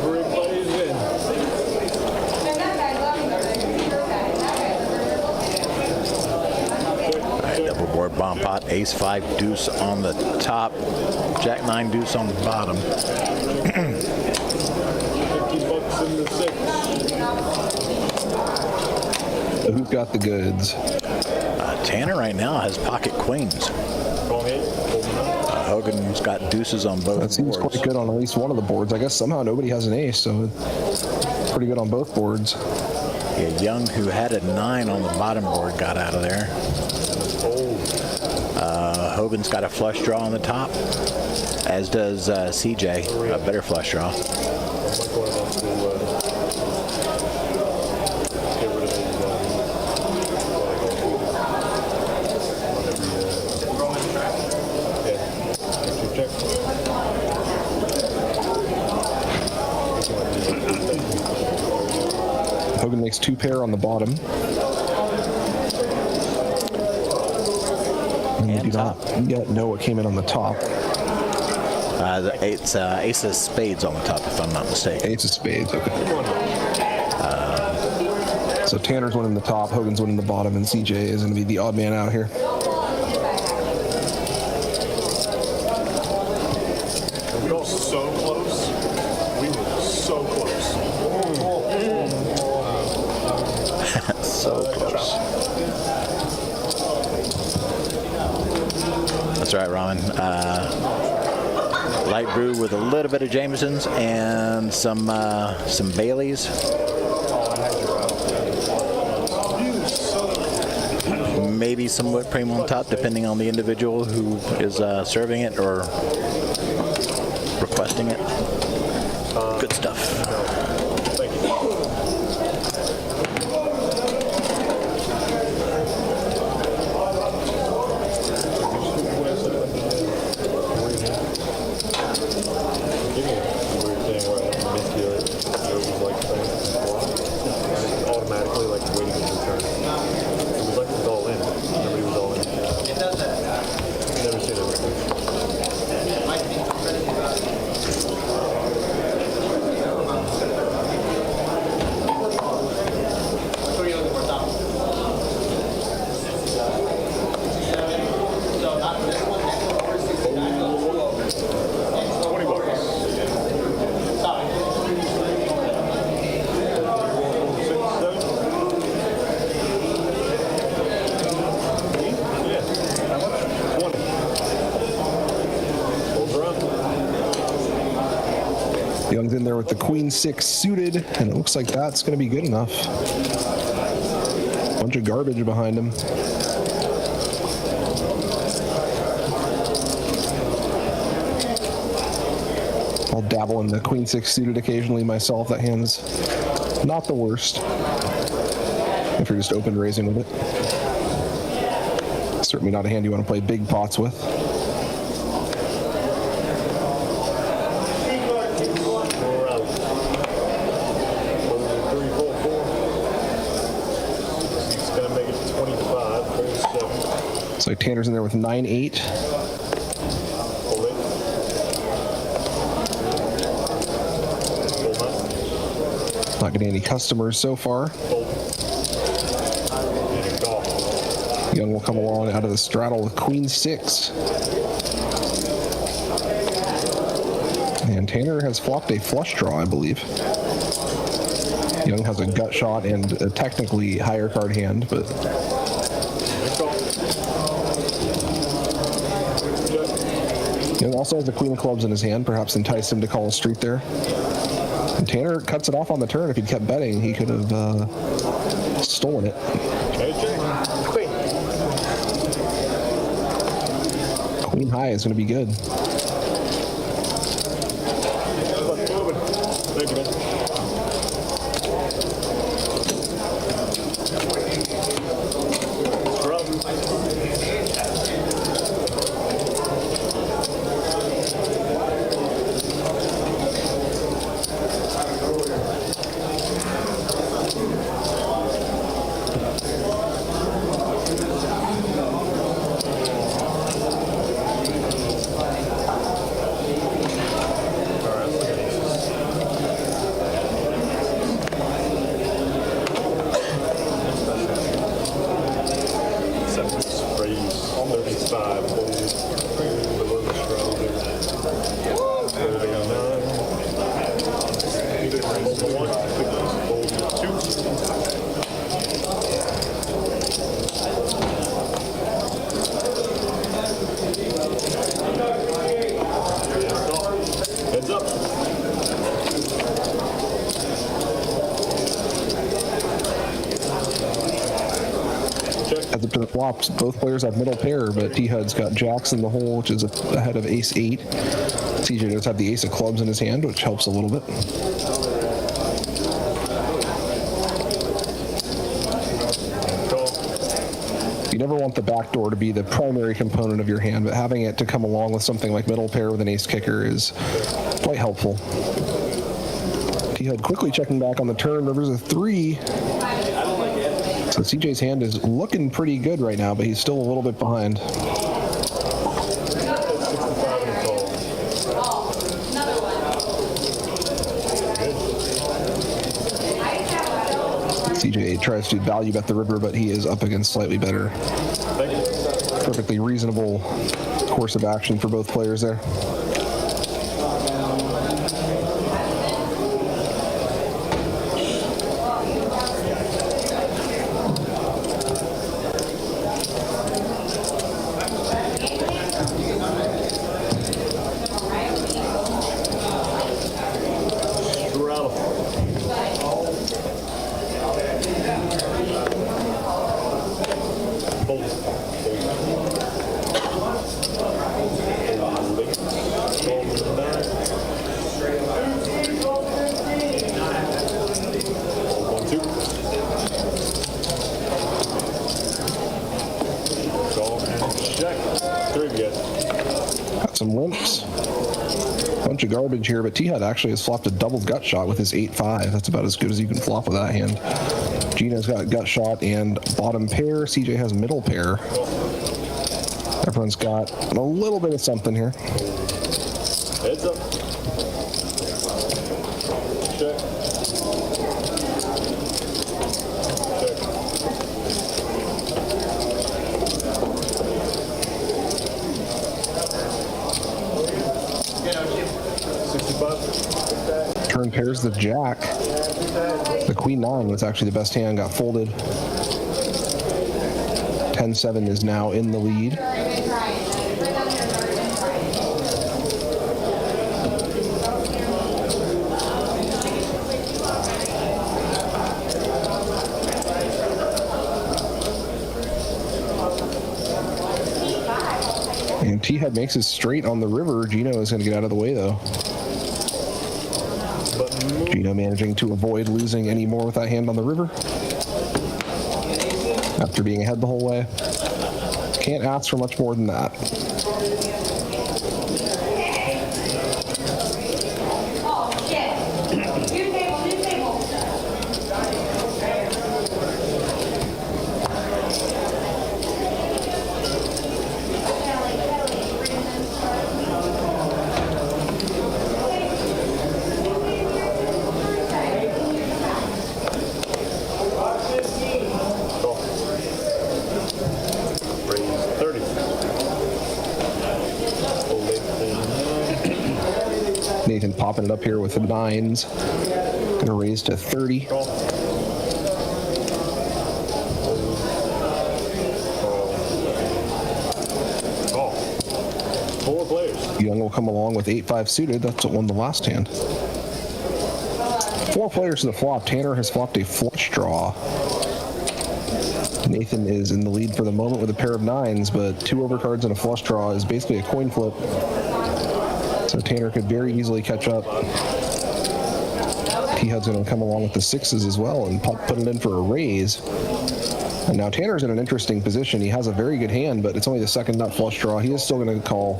Everybody's in. Double board bomb pot, ace 5 deuce on the top, jack 9 deuce on the bottom. 50 bucks in the six. So who's got the goods? Tanner right now has pocket queens. Hogan's got deuces on both That seems boards. quite good on at least one of the boards. I guess somehow nobody has an ace, so it's pretty good on both boards. Yeah, Young, who had a 9 on the bottom board, got out of there. Hogan's got a flush draw on the top, as does CJ, a better flush draw. Hogan makes 2 pair on the bottom. And we do not yet know what came in on the top. It's ace of spades on the top, if I'm not mistaken. Ace of spades, okay. So Tanner's winning the top, Hogan's winning the bottom, and CJ is going to be the odd man out here. We were all so close. We were so close. So close. That's right, Ramen. Light brew with a little bit of Jameson's and some Baileys. Maybe some whipped cream on top, depending on the individual who is serving it or requesting it. Good stuff. Thank you. Automatically, like waiting his turn. It was like it was all in. Everybody was all in. It does that. Never seen it before. Young's in there with the queen 6 suited, and it looks like that's going to be good enough. Bunch of garbage behind him. I'll dabble in the queen 6 suited occasionally myself. That hand's not the worst if you're just open raising with it. Certainly not a hand you want to play big pots with. So Tanner's in there with 9-8. Not getting any customers so far. Young will come along out of the straddle with queen 6. And Tanner has flopped a flush draw, I believe. Young has a gut shot and a technically higher card hand, but Young also has the queen of clubs in his hand, perhaps entice him to call a street there. And Tanner cuts it off on the turn. If he'd kept betting, he could have stolen it. Queen high is going to be good. Thank you, man. As up to the flops, both players have middle pair, but T-Hud's got jacks in the hole, which is ahead of ace 8. CJ does have the ace of clubs in his hand, which helps a little bit. You never want the back door to be the primary component of your hand, but having it to come along with something like middle pair with an ace kicker is quite helpful. T-Hud quickly checking back on the turn. River's a 3. So CJ's hand is looking pretty good right now, but he's still a little bit behind. CJ tries to value bet the river, but he is up against slightly better. Perfectly reasonable course of action for both players there. Got some limps. Bunch of garbage here, but T-Hud actually has flopped a double gut shot with his 8-5. That's about as good as you can flop with that hand. Gino's got gut shot and bottom pair. CJ has middle pair. Everyone's got a little bit of something here. Heads up. Check. Turn pairs the jack. The queen 9 was actually the best hand, got folded. 10-7 is now in the lead. And T-Hud makes his straight on the river. Gino is going to get out of the way though. Gino managing to avoid losing any more with that hand on the river. After being ahead the whole way. Can't ask for much more than that. Oh, shit. New table, new table. Raise 30. Nathan popping it up here with the 9s. Gonna raise to 30. Four players. Young will come along with 8-5 suited. That's what won the last hand. 4 players to the flop. Tanner has flopped a flush draw. Nathan is in the lead for the moment with a pair of 9s, but 2 overcards and a flush draw is basically a coin flip. So Tanner could very easily catch up. T-Hud's going to come along with the 6s as well and put it in for a raise. And now Tanner's in an interesting position. He has a very good hand, but it's only the second nut flush draw. He is still going to call.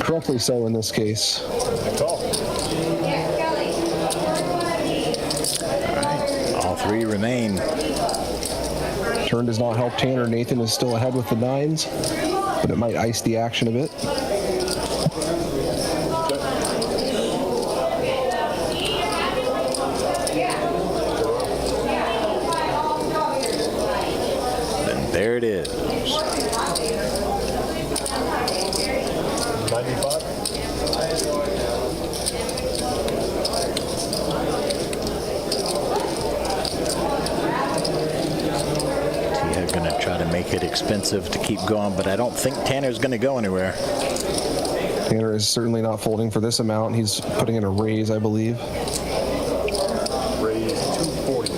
Correctly so in this case. All 3 remain. Turn does not help Tanner. Nathan is still ahead with the 9s, but it might ice the action a bit. And there it is. 95. Going to try to make it expensive to keep going, but I don't think Tanner's going to go anywhere. Tanner is certainly not folding for this amount. He's putting in a raise, I believe. Raise 240.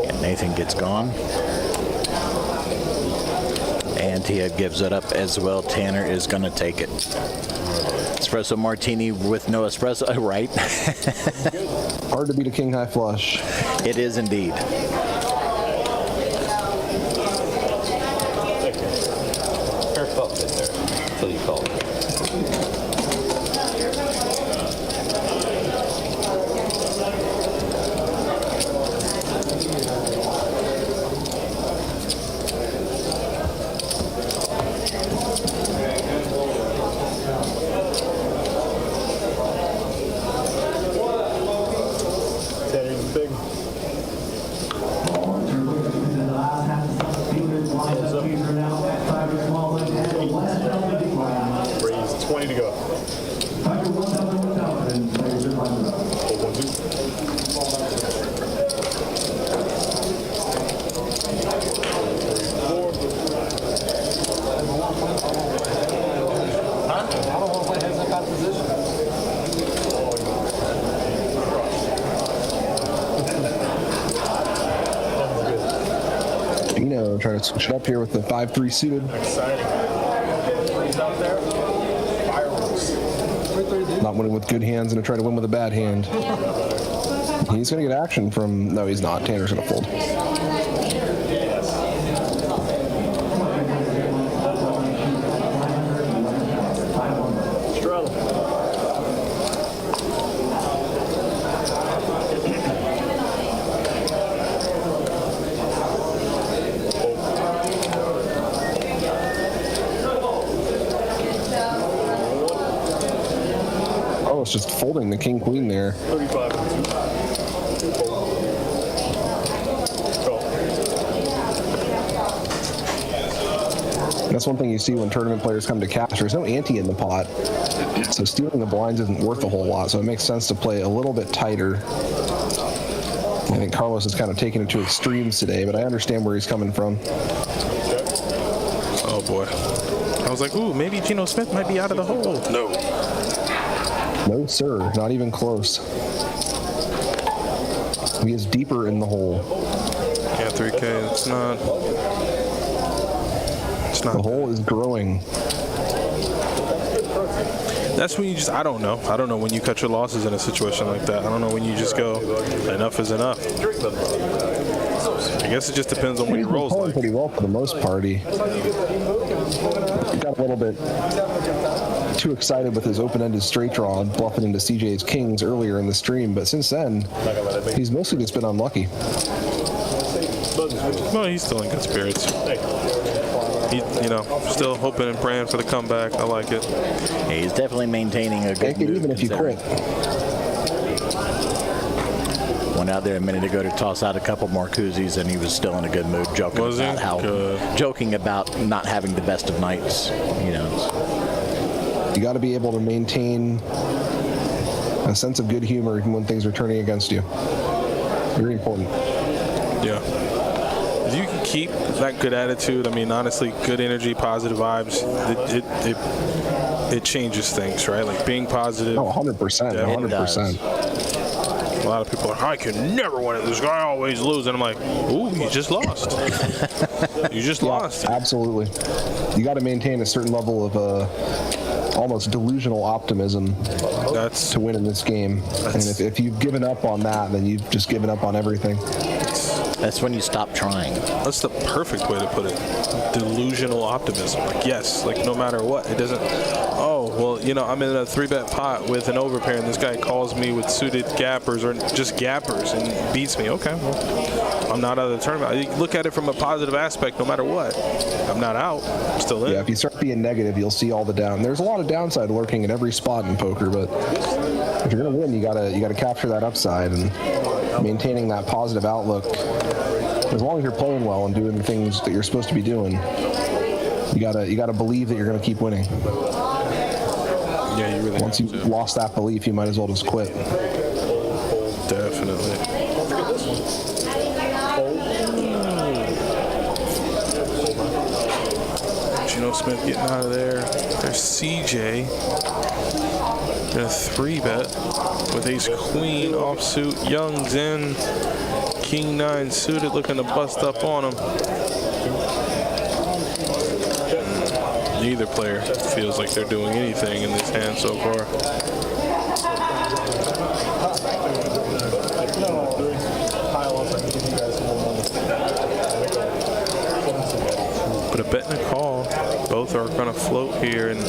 And Nathan gets gone. And Tia gives it up as well. Tanner is going to take it. Espresso martini with no espresso, right? Hard to beat a king high flush. It is indeed. Fair felt it there until you called it. Tanner's big. Raise 20 to go. Hold 1, 2. Gino trying to switch it up here with the 5-3 suited. Exciting. Raise out there. Fireworks. Not winning with good hands and to try to win with a bad hand. He's going to get action from... No, he's not. Tanner's going to fold. Oh, it's just folding the king-queen there. 35 and 2. That's one thing you see when tournament players come to cash. There's no ante in the pot. So stealing the blinds isn't worth a whole lot. So it makes sense to play a little bit tighter. I think Carlos is kind of taking it to extremes today, but I understand where he's coming from. Oh boy. I was like, ooh, maybe Geno Smith might be out of the hole. No. No, sir. Not even close. He is deeper in the hole. Yeah, 3K. It's not. The hole is growing. that's when you just, I don't know when you cut your losses in a situation like that. I don't know when you just go, enough is enough. I guess it just depends on what he rolls like. Pretty well for the most part. He got a little bit too excited with his open-ended straight draw and bluffing into CJ's kings earlier in the stream, but since then, he's mostly just been unlucky. Well, he's still in good spirits. He, still hoping and praying for the comeback. I like it. Yeah, he's definitely maintaining a good Take it mood even if you quit. Went out there a minute ago to toss out a couple more koozies, and he was still in a good mood, joking about not having the best of nights. You got to be able to maintain a sense of good humor even when things are turning against you. Very important. Yeah. If you can keep that good attitude, I mean, honestly, good energy, positive vibes, it changes things, right? Like being positive. Oh, 100%. 100%. A lot of people are, I can never win it. This guy always loses. And I'm like, ooh, you just lost. You just lost. Absolutely. You got to maintain a certain level of almost delusional optimism to win in this game. And if you've given up on that, then you've just given up on everything. That's when you stop trying. That's the perfect way to put it. Delusional optimism. Like, yes, like no matter what. It doesn't, I'm in a 3-bet pot with an overpair and this guy calls me with suited gappers or just gappers and beats me. Okay, well, I'm not out of the tournament. You look at it from a positive aspect no matter what. I'm not out. I'm still in. Yeah, if you start being negative, you'll see all the down. There's a lot of downside lurking in every spot in poker, but if you're going to win, you gotta capture that upside, and maintaining that positive outlook. As long as you're playing well and doing the things that you're supposed to be doing, you gotta believe that you're going to keep winning. Yeah, you really. Once you've lost that belief, you might as well just quit. Definitely. Gino Smith getting out of there. There's CJ. In a 3-bet with ace queen offsuit. Young's in. King 9 suited, looking to bust up on him. Neither player feels like they're doing anything in this hand so far. But a bet and a call. Both are going to float here, and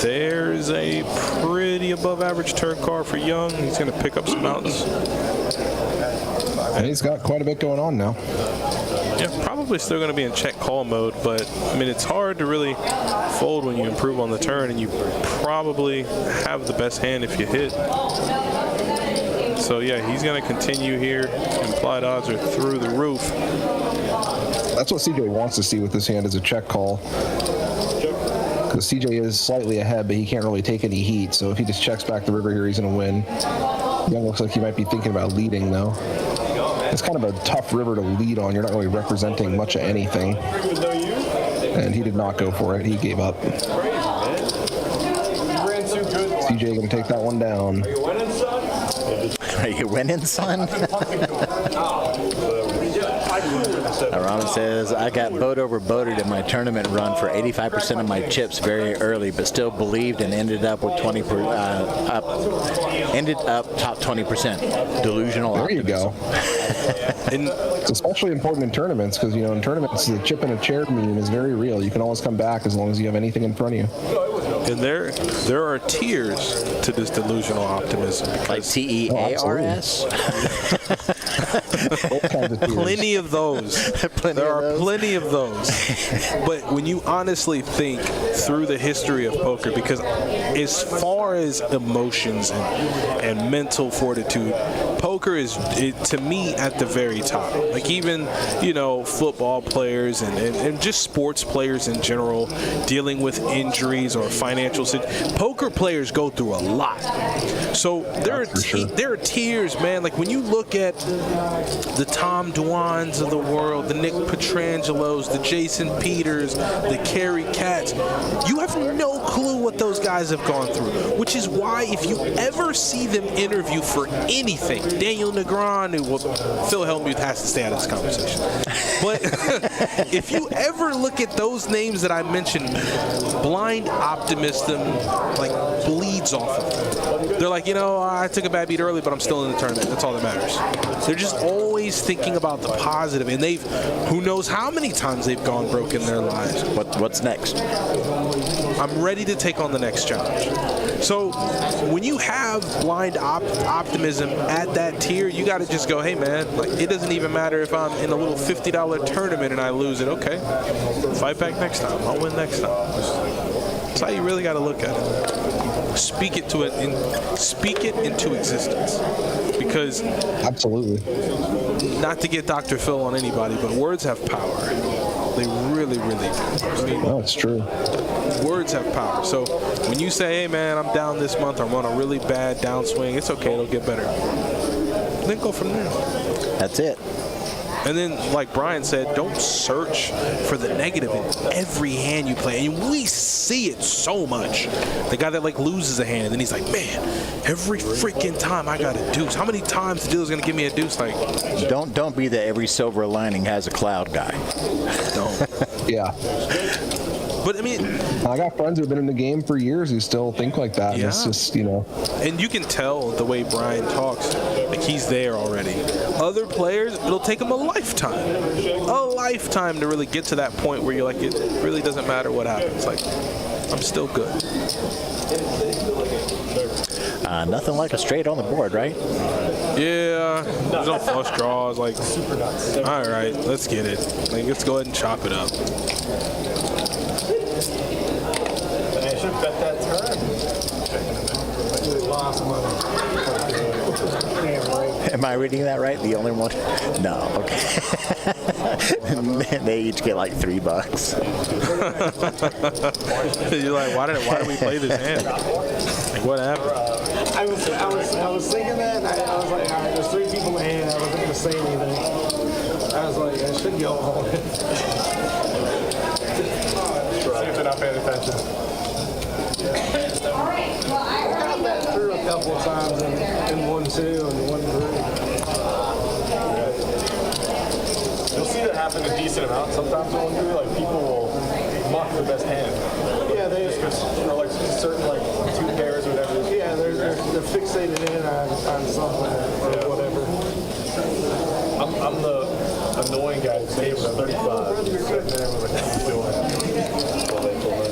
there's a pretty above average turn card for Young. He's going to pick up some mountains. And he's got quite a bit going on now. Yeah, probably still going to be in check call mode, but I mean, it's hard to really fold when you improve on the turn, and you probably have the best hand if you hit. So yeah, he's going to continue here. Implied odds are through the roof. That's what CJ wants to see with this hand, is a check call. Because CJ is slightly ahead, but he can't really take any heat. So if he just checks back the river here, he's going to win. Young looks like he might be thinking about leading, though. It's kind of a tough river to lead on. You're not really representing much of anything. And he did not go for it. He gave up. CJ going to take that one down. Are you winning, son? Ron says, I got boat over boated in my tournament run for 85% of my chips very early, but still believed and ended up with top 20%. Delusional There optimism. you go. It's especially important in tournaments because, in tournaments, the chip in a chair meme is very real. You can always come back as long as you have anything in front of you. And there are tiers to this delusional optimism. Like TEARS? Plenty of those. There are plenty of those. But when you honestly think through the history of poker, because as far as emotions and mental fortitude, poker is, to me, at the very top. Like even, football players and just sports players in general dealing with injuries or financial situations. Poker players go through a lot. So there are tiers, man. Like when you look at the Tom Dwans of the world, the Nick Petrangelos, the Jason Peters, the Kerry Katz, you have no clue what those guys have gone through, which is why if you ever see them interview for anything, Daniel Negreanu. Well, Phil Hellmuth has to stay out of this conversation. But if you ever look at those names that I mentioned, blind optimism like bleeds off of them. They're like, you know, I took a bad beat early, but I'm still in the tournament. That's all that matters. They're just always thinking about the positive, and they've, who knows how many times they've gone broke in their lives. What's next? I'm ready to take on the next challenge. So when you have blind optimism at that tier, you got to just go, hey man, like it doesn't even matter if I'm in a little $50 tournament and I lose it. Okay, fight back next time. I'll win next time. That's how you really got to look at it. Speak it into existence. Because absolutely, not to get Dr. Phil on anybody, but words have power. They really, really do. I mean, no, it's true. Words have power. So when you say, hey man, I'm down this month, I'm on a really bad downswing, it's okay, it'll get better. Then go from there. That's it. And then, like Brian said, don't search for the negative in every hand you play. And we see it so much. The guy that like loses a hand, and then he's like, man, every freaking time I got a deuce. How many times the dealer's gonna give me a deuce? Like, don't be the every silver lining has a cloud guy. Don't. Yeah. But I mean, I got friends who've been in the game for years who still think like that. Yeah. And it's just, you know. And you can tell the way Brian talks, like he's there already. Other players, it'll take them a lifetime to really get to that point where you're like, it really doesn't matter what happens. Like, I'm still good. Nothing like a straight on the board, right? Yeah, there's no flush draws. Like, all right, let's get it. Like, let's go ahead and chop it up. I should bet that turn. We lost money. Am I reading that right? The only one? No. Okay. They each get like $3. You're like, why did we play this hand? Like, what happened? I was thinking that, and I was like, all right, there's 3 people in the hand. I wasn't going to say anything. I was like, I should go home. See if they're not paying attention. I got that through a couple of times in 1-2 and 1-3. You'll see that happen a decent amount sometimes when we do, like people will mock the best hand. Yeah, they Because, you know, like certain like 2 pairs or whatever. yeah, they're fixated in on something or whatever. I'm the annoying guy who's able to 35. And then everyone's like, what are you doing? Well, they pull in.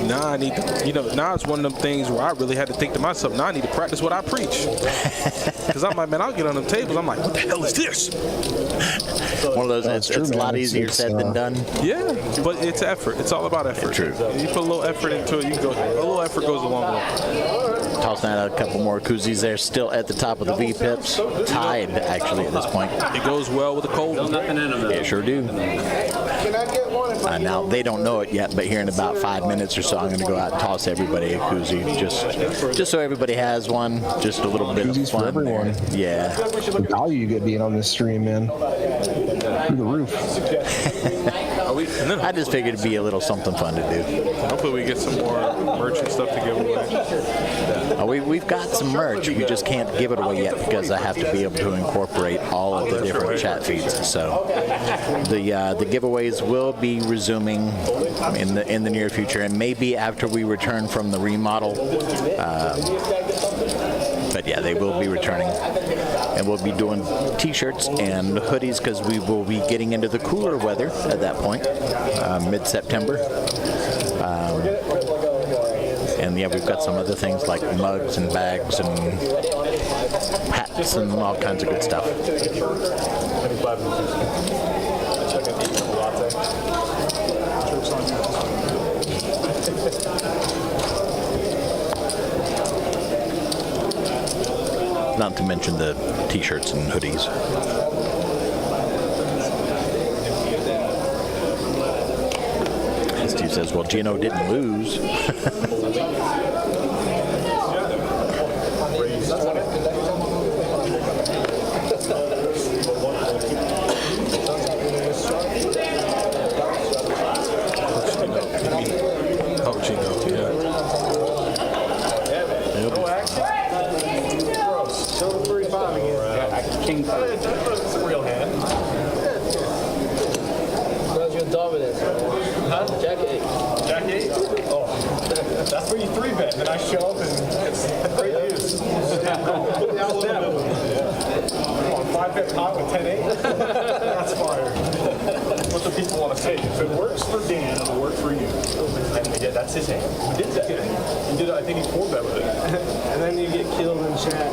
Now I need to, you know, now it's one of them things where I really had to think to myself, now I need to practice what I preach. Because I'm like, man, I'll get on them tables, I'm like, what the hell is this? One of those, it's a lot easier said than done. Yeah, but it's effort. It's all about effort. True. You put a little effort into it, you can go, a little effort goes a long way. Tossing out a couple more koozies there, still at the top of the V pips. Tied, actually, at this point. It goes well with the cold. Nothing in them. Yeah, sure do. Can I get one if I Now, they don't know it yet, but here in about 5 minutes or so, I'm going to go out and toss everybody a koozie, just so everybody has one, just a little bit of Koozies for fun everyone. there. Yeah. The value you get being on this stream, man. Through the roof. I just figured it'd be a little something fun to do. Hopefully we get some more merch and stuff to give away. We've got some merch. We just can't give it away yet because I have to be able to incorporate all of the different chat feeds. So the giveaways will be resuming in the near future, and maybe after we return from the remodel. But yeah, they will be returning, and we'll be doing T-shirts and hoodies because we will be getting into the cooler weather at that point, mid-September. And yeah, we've got some other things like mugs and bags and hats and all kinds of good stuff. Not to mention the T-shirts and hoodies. Steve says, well, Gino didn't lose. cappuccino. Yeah. No action? Gross. Show the 35 again. King It's a real hand. How's your dominance? Huh? Jack 8. Jack 8? Oh. That's where you 3-bet. Then I show up and it's great news. Put the owl down. Come on, 5-bet pot with 10-8? That's fire. What the people want to say. If it works for Dan, it'll work for you. And yeah, that's his hand. He did that. He did, I think he 4-bet with it. And then you get killed in chat.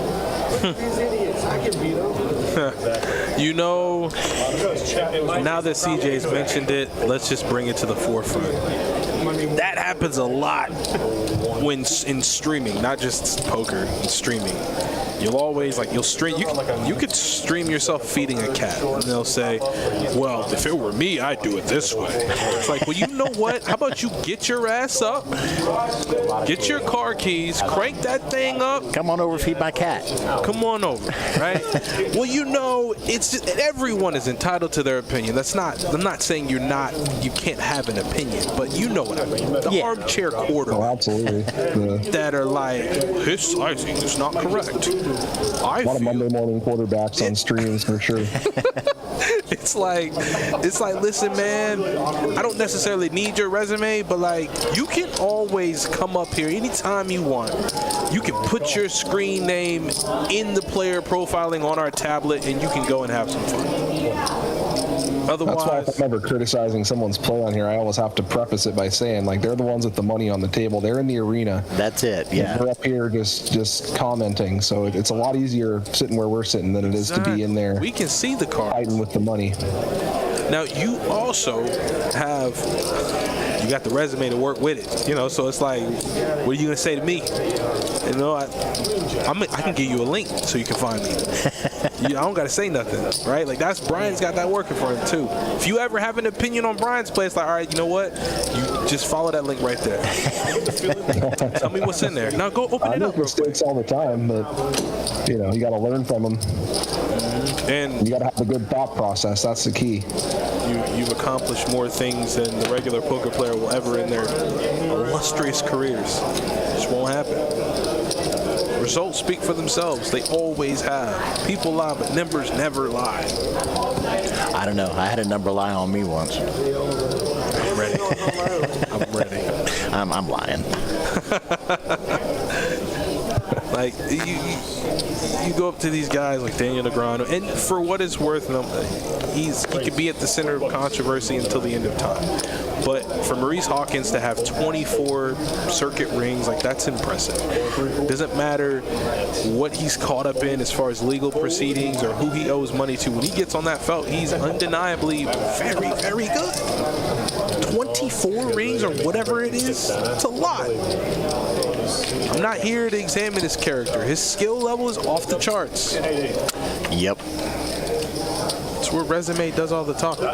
These idiots, I can beat them. You know, now that CJ's mentioned it, let's just bring it to the forefront. That happens a lot when in streaming, not just poker, in streaming. You'll always you'll stream. You could stream yourself feeding a cat, and they'll say, "Well, if it were me, I'd do it this way." It's like, well, you know what? How about you get your ass up, get your car keys, crank that thing up. Come on over, feed my cat. Come on over, right? Well, you know, it's just, everyone is entitled to their opinion. I'm not saying you can't have an opinion, but you know what I mean. The armchair quarter. Oh, absolutely. That are like, his sizing is not correct. A lot of Monday morning quarterbacks on streams for sure. It's like, listen, man, I don't necessarily need your resume, but you can always come up here anytime you want. You can put your screen name in the player profiling on our tablet, and you can go and have some fun. Otherwise, that's why if I'm ever criticizing someone's play on here, I always have to preface it by saying, they're the ones with the money on the table. They're in the arena. That's it, yeah. They're up here just commenting. So it's a lot easier sitting where we're sitting than it is to be in there. We can see the cards. Fighting with the money. Now, you also have, you got the resume to work with it, so it's like, what are you going to say to me? I can give you a link so you can find me. I don't got to say nothing, right? That's Brian's got that working for him too. If you ever have an opinion on Brian's play, it's like, all right, you know what? You just follow that link right there. Tell me what's in there. Now go open it up. I make mistakes all the time, but you got to learn from them. And you got to have a good thought process. That's the key. You've accomplished more things than the regular poker player will ever in their illustrious careers. It just won't happen. Results speak for themselves. They always have. People lie, but numbers never lie. I don't know. I had a number lie on me once. I'm ready. I'm ready. I'm lying. You go up to these guys like Daniel Negreanu, and for what it's worth, he could be at the center of controversy until the end of time. But for Maurice Hawkins to have 24 circuit rings, that's impressive. Doesn't matter what he's caught up in as far as legal proceedings or who he owes money to. When he gets on that felt, he's undeniably very, very good. 24 rings or whatever it is, it's a lot. I'm not here to examine his character. His skill level is off the charts. Yep. It's where resume does all the talking.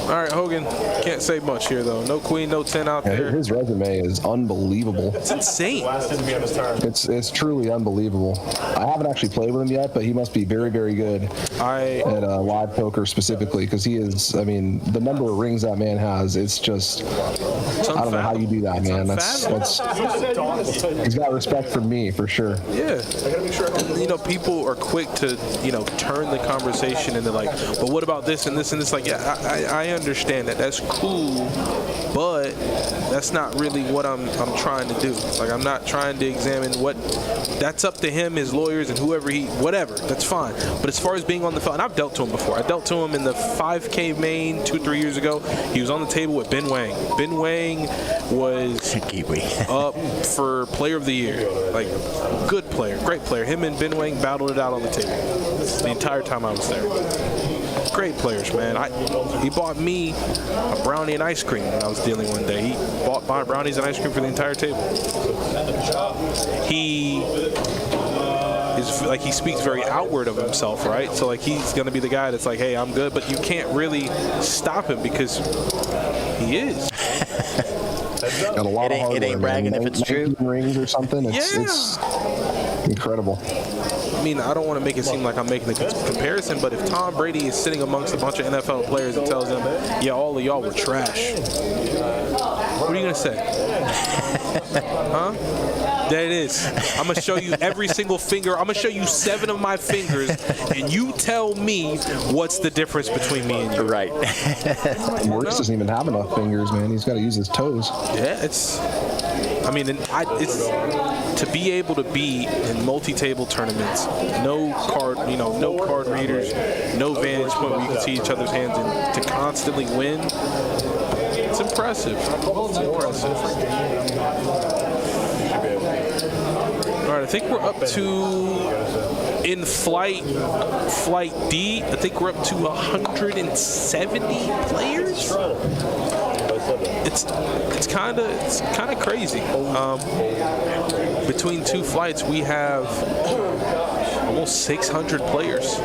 All right, Hogan, can't say much here, though. No queen, no 10 out there. His resume is unbelievable. It's insane. It's truly unbelievable. I haven't actually played with him yet, but he must be very, very good at live poker specifically, because he is, the number of rings that man has, it's just, I don't know how you do that, man. That's he's got respect for me, for sure. Yeah. People are quick to, turn the conversation into but what about this and this and this? I understand that. That's cool, but that's not really what I'm trying to do. I'm not trying to examine what. That's up to him, his lawyers, and whatever. That's fine. But as far as being on the phone, and I've dealt to him before. I dealt to him in the 5K main 2-3 years ago. He was on the table with Ben Wang. Ben Wang was up for Player of the Year. Good player, great player. Him and Ben Wang battled it out on the table the entire time I was there. Great players, man. He bought me a brownie and ice cream when I was dealing one day. He bought brownies and ice cream for the entire table. He is he speaks very outward of himself, right? So he's gonna be the guy that's like, hey, I'm good, but you can't really stop him because he is. Got a lot of hardware, it ain't bragging if it's true. Rings or something. It's incredible. I don't want to make it seem like I'm making the comparison, but if Tom Brady is sitting amongst a bunch of NFL players and tells them, yeah, all of y'all were trash, say? Huh? There it is. I'm going to show you every single finger. I'm going to show you 7 of my fingers, and you tell me what's the difference between me and you. Right. Maurice doesn't even have enough fingers, man. He's got to use his toes. Yeah, it's to be able to be in multi-table tournaments, no card readers, no vantage point where you can see each other's hands, and to constantly win, it's impressive. It's impressive. All right, I think we're up to, in flight D, I think we're up to 170 players. It's kind of crazy. Between 2 flights, we have almost 600 players.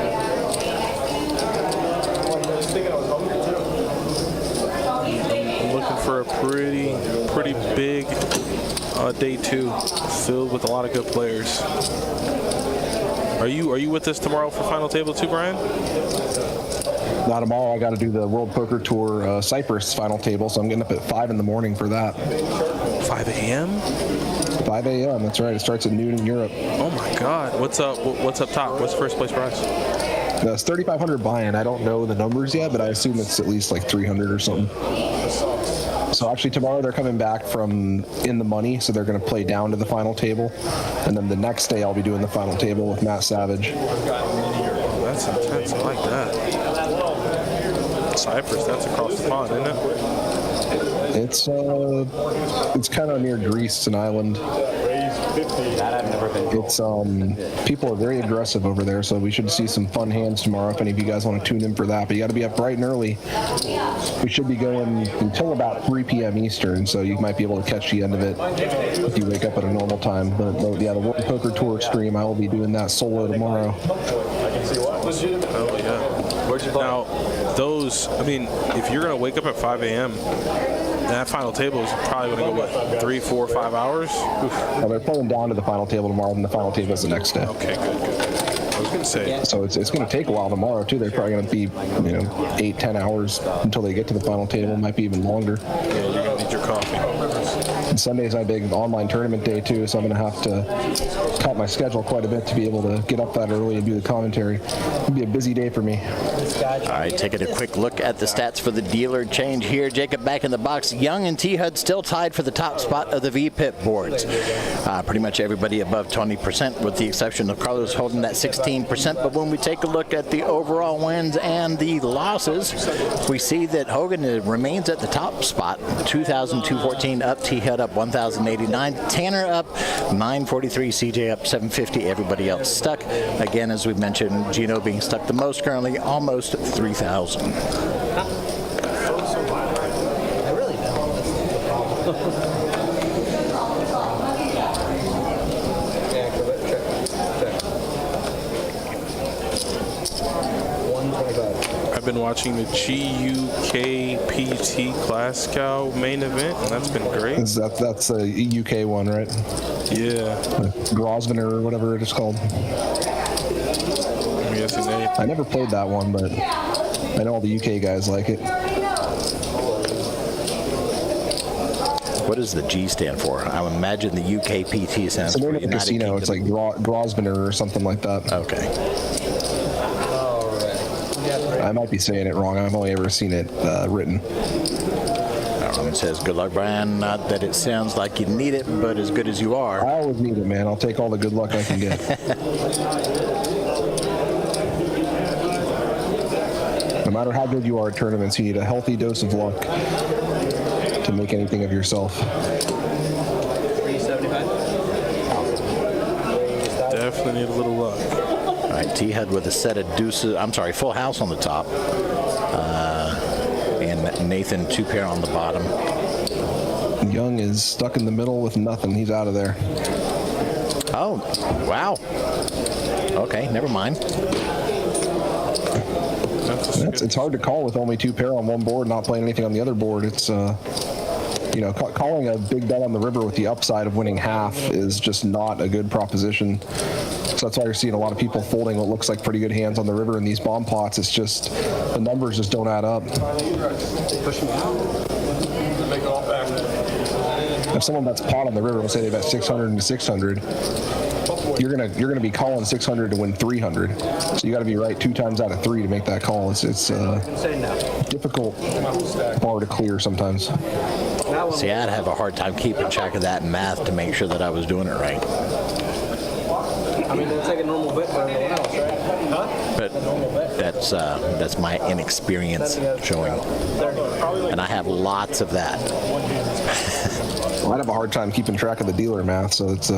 I'm looking for a pretty big day 2, filled with a lot of good players. Are you with us tomorrow for Final Table 2, Brian? Not tomorrow. I got to do the World Poker Tour Cyprus final table, so I'm getting up at 5 in the morning for that. 5 a.m.? 5 a.m. That's right. It starts at noon in Europe. Oh my God! What's up top? What's the first place prize? It's 3,500 buy-in. I don't know the numbers yet, but I assume it's at least like 300 or something. So actually tomorrow they're coming back from in the money, so they're going to play down to the final table, and then the next day I'll be doing the final table with Matt Savage. That's intense. I like that. Cyprus, that's across the pond, isn't it? It's kind of near Greece. It's an island. That I've never been to. It's people are very aggressive over there, so we should see some fun hands tomorrow if any of you guys want to tune in for that. But you got to be up bright and early. We should be going until about 3 p.m. Eastern, so you might be able to catch the end of it if you wake up at a normal time. But yeah, the World Poker Tour stream, I will be doing that solo tomorrow. Oh yeah. Where'd you play? Now, if you're gonna wake up at 5 a.m. that final table is probably going to go, what, 3, 4, 5 hours? Well, they're pulling down to the final table tomorrow, and the final table is the next day. Okay, good. I was going to say. So it's going to take a while tomorrow, too. They're probably going to be, 8, 10 hours until they get to the final table. It might be even longer. Yeah, you're going to need your coffee. And Sunday's my big online tournament day, too, so I'm going to have to cut my schedule quite a bit to be able to get up that early and do the commentary. It'll be a busy day for me. All right, taking a quick look at the stats for the dealer change here. Jacob back in the box. Young and T-Hud still tied for the top spot of the V-Pip boards. Pretty much everybody above 20%, with the exception of Carlos holding that 16%. But when we take a look at the overall wins and the losses, we see that Hogan remains at the top spot, 2,214 up, T-Hud up 1,089, Tanner up 943, CJ up 750, everybody else stuck. Again, as we mentioned, Gino being stuck the most currently, almost 3,000. I really don't. Yeah, check. 125. I've been watching the GUKPT Glasgow main event, and that's been great. That's a UK one, right? Yeah. Grosvenor or whatever it is called. I never played that one, but I know all the UK guys like it. What does the G stand for? I would imagine the UKPT stands for United Casino. Kingdom. It's like Grosvenor or something like that. Okay. I might be saying it wrong. I've only ever seen it written. It says, good luck, Brian. Not that it sounds like you need it, but as good as you are. I always need it, man. I'll take all the good luck I can get. No matter how good you are at tournaments, you need a healthy dose of luck to make anything of yourself. 375. Definitely need a little luck. All right, T-Hud with a set of deuces. I'm sorry, full house on the top. And Nathan 2-pair on the bottom. Young is stuck in the middle with nothing. He's out of there. Oh, wow. Okay, never mind. It's hard to call with only 2-pair on one board, not playing anything on the other board. It's, calling a big bet on the river with the upside of winning half is just not a good proposition. So that's why you're seeing a lot of people folding what looks like pretty good hands on the river in these bomb pots. It's just, the numbers just don't add up. Push me out. Make it all back. if someone bets pot on the river, let's say they bet 600 into 600, you're gonna be calling 600 to win 300. So you got to be right 2 times out of 3 to make that call. It's difficult bar to clear sometimes. See, I'd have a hard time keeping track of that in math to make sure that I was doing it right. I mean, that's like a normal bet for everyone else, right? Huh? But that's my inexperience showing, and I have lots of that. Well, I'd have a hard time keeping track of the dealer math, so it's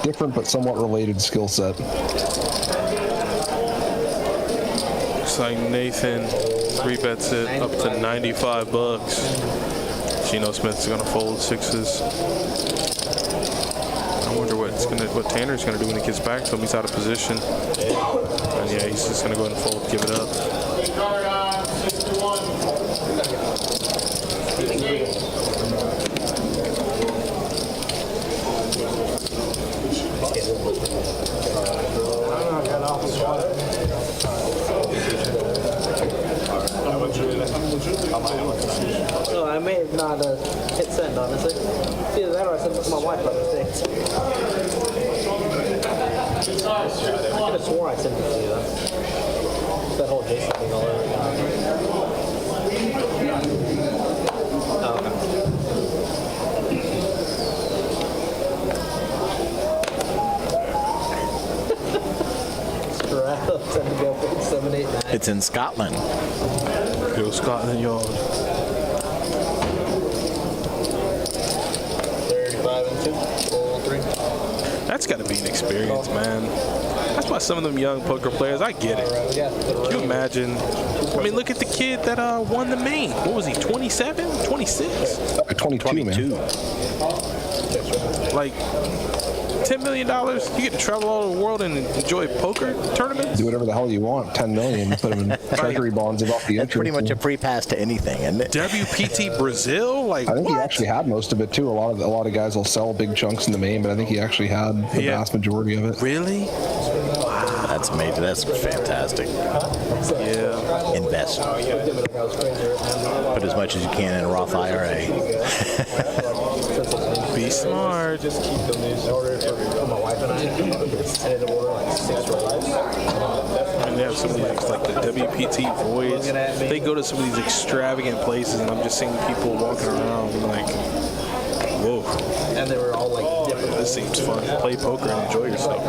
different but somewhat related skill set. Looks like Nathan 3-bets it up to $95. Geno Smith's gonna fold 6s. I wonder what Tanner's gonna do when he gets back to him. He's out of position. And yeah, he's just gonna go ahead and fold, give it up. No, I may have not hit send, honestly. It's either that or I sent it to my wife by mistake. I could have sworn I sent it to you, though. It's that whole Jason thing all over. Oh, okay. Straddle, 7, 8, 9. It's in Scotland. Go Scotland Yard. 35 and 2, full 3. That's got to be an experience, man. That's why some of them young poker players, I get it. Can you imagine? I mean, look at the kid that won the main. What was he, 27? 26? 22, man. Like, $10 million, you get to travel all over the world and enjoy poker tournaments? Do whatever the hell you want. 10 million, put them in treasury bonds off the That's pretty much a free pass to anything, isn't it? WPT Brazil? Like, I think what? he actually had most of it too. A lot of guys will sell big chunks in the main, but I think he actually had the vast majority of it. Really? That's amazing. That's fantastic. Yeah. Invest. Put as much as you can in a Roth IRA. Be smart. Just keep them in order for my wife and I. I had to order like 6 rolls. And they have some of these, like the WPT voids. They go to some of these extravagant places, and I'm just seeing people walking around and like, whoa. And they were all like different. This seems fun. Play poker and enjoy yourself.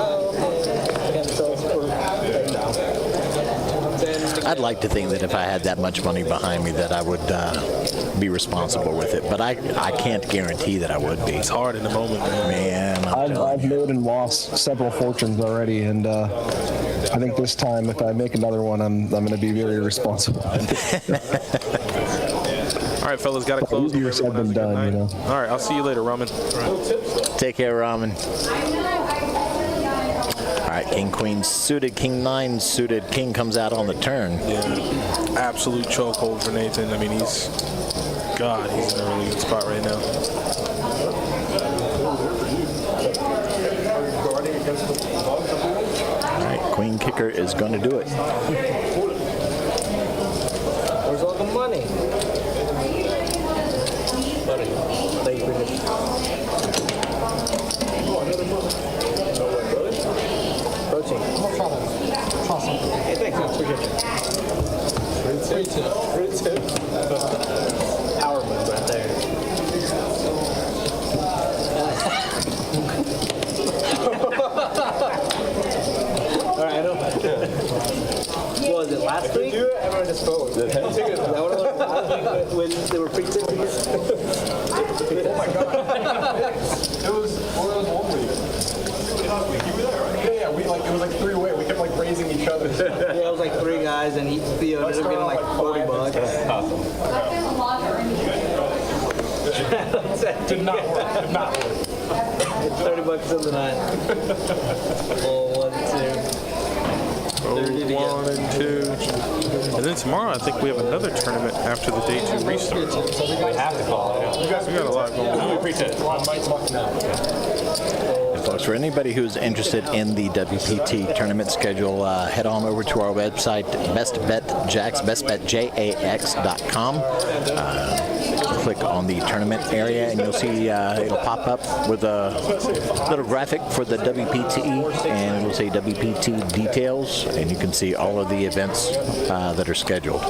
I'd like to think that if I had that much money behind me that I would be responsible with it, but I can't guarantee that I would be. It's hard in the moment, man. I've made and lost several fortunes already, and I think this time, if I make another one, I'm going to be very responsible. All right, fellas, got to close. Easier said than done, you know. All right, I'll see you later, Ramen. Take care, Ramen. All right, King, Queen suited, King 9 suited. King comes out on the turn. Yeah, absolute chokehold for Nathan. I mean, he's in a really good spot right now. All right, Queen kicker is going to do it. Where's all the money? Thank you for this. Protein. Hey, thanks. I appreciate it. Fruit tip. Power move right there. All right, I know. What was it, last week? Do it, everyone just vote. Is that what it was last week when they were pre-tippers? Oh my God. It was 1 week. You were there, right? Yeah, it was like 3 away. We kept like raising each other. Yeah, it was like 3 guys, and Theo ended up getting like $40. That's a lot of Did not work. Did not work. $30 in the night. Oh, 1, 2. 1 and 2. And then tomorrow, I think we have another tournament after the day 2 restart. We have to call it. You guys We got a lot going on. We appreciate it. on Mike's luck now. folks, for anybody who's interested in the WPT tournament schedule, head on over to our website, bestbetjax.com. Click on the tournament area, and you'll see it'll pop up with a little graphic for the WPT, and it'll say WPT details, and you can see all of the events that are scheduled.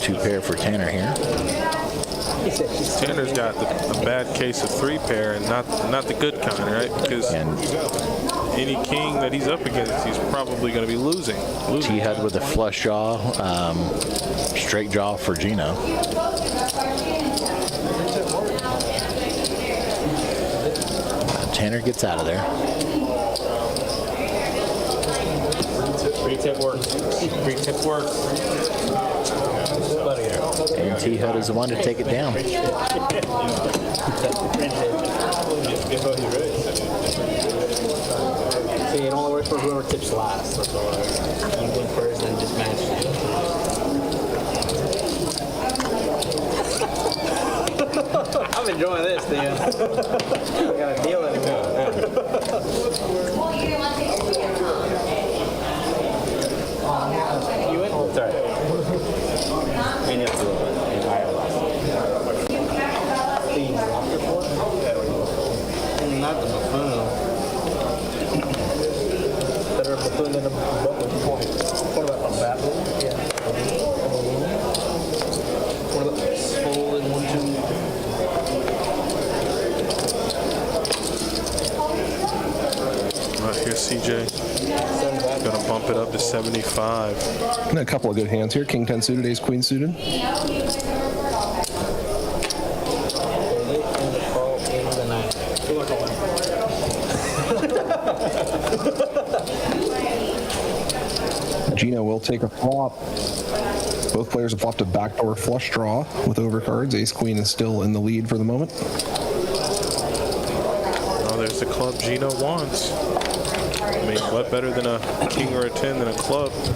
2 pair for Tanner here. Tanner's got a bad case of 3 pair, and not the good kind, right? Because any king that he's up against, he's probably going to be losing. T-Hud with a flush jaw, straight jaw for Gino. Tanner gets out of there. Free tip works. Free tip works. And T-Hud is the one to take it down. See, it only works for whoever tips last. That's all. You win first, then just match. I'm enjoying this, dude. I gotta deal with it. You win? Sorry. And you have to roll it. Not the buffoon. Better a buffoon than a buffoon. What about a baboon? Yeah. What about full in 1, 2? Right, here's CJ. Gonna bump it up to 75. And a couple of good hands here. King 10 suited, ace queen suited. Gino will take a flop. Both players have flopped a backdoor flush draw with overcards. Ace queen is still in the lead for the moment. Oh, there's the club Gino wants. I mean, what better than a king or a 10 than a club? He's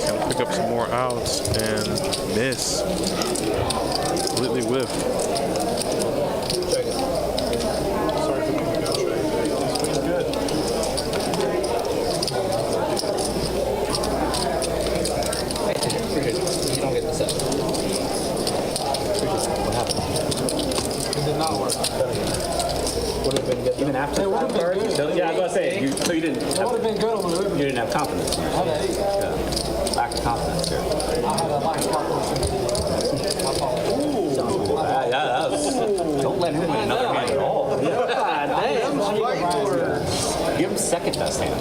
gonna pick up some more outs and miss. Completely whiffed. Even after the card? Yeah, I was going to say, so you didn't have, would have been good on the river. you didn't have confidence. Yeah. Lack of confidence here. I had a lack of confidence. That was, don't let him in another hand at all. Give him second best hand.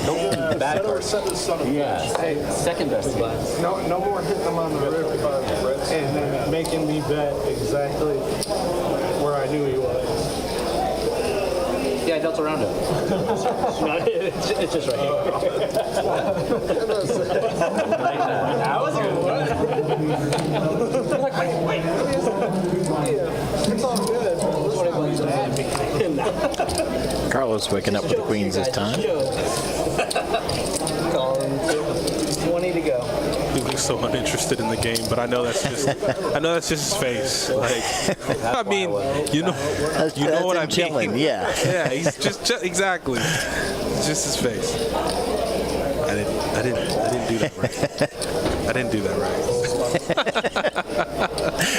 Don't give him bad cards. Yeah, second best hand. No more hitting them on the river and then making me bet exactly where I knew he was. Yeah, I dealt around it. No, it's just right here. That was good. Wait. It's all good. Carlos waking up with the queens this time. 20 to go. He looks so uninterested in the game, but I know that's just his face. Like, I mean, you know what I mean. Chilling, yeah. Yeah, he's just exactly. It's just his face. I didn't do that right. I didn't do that right.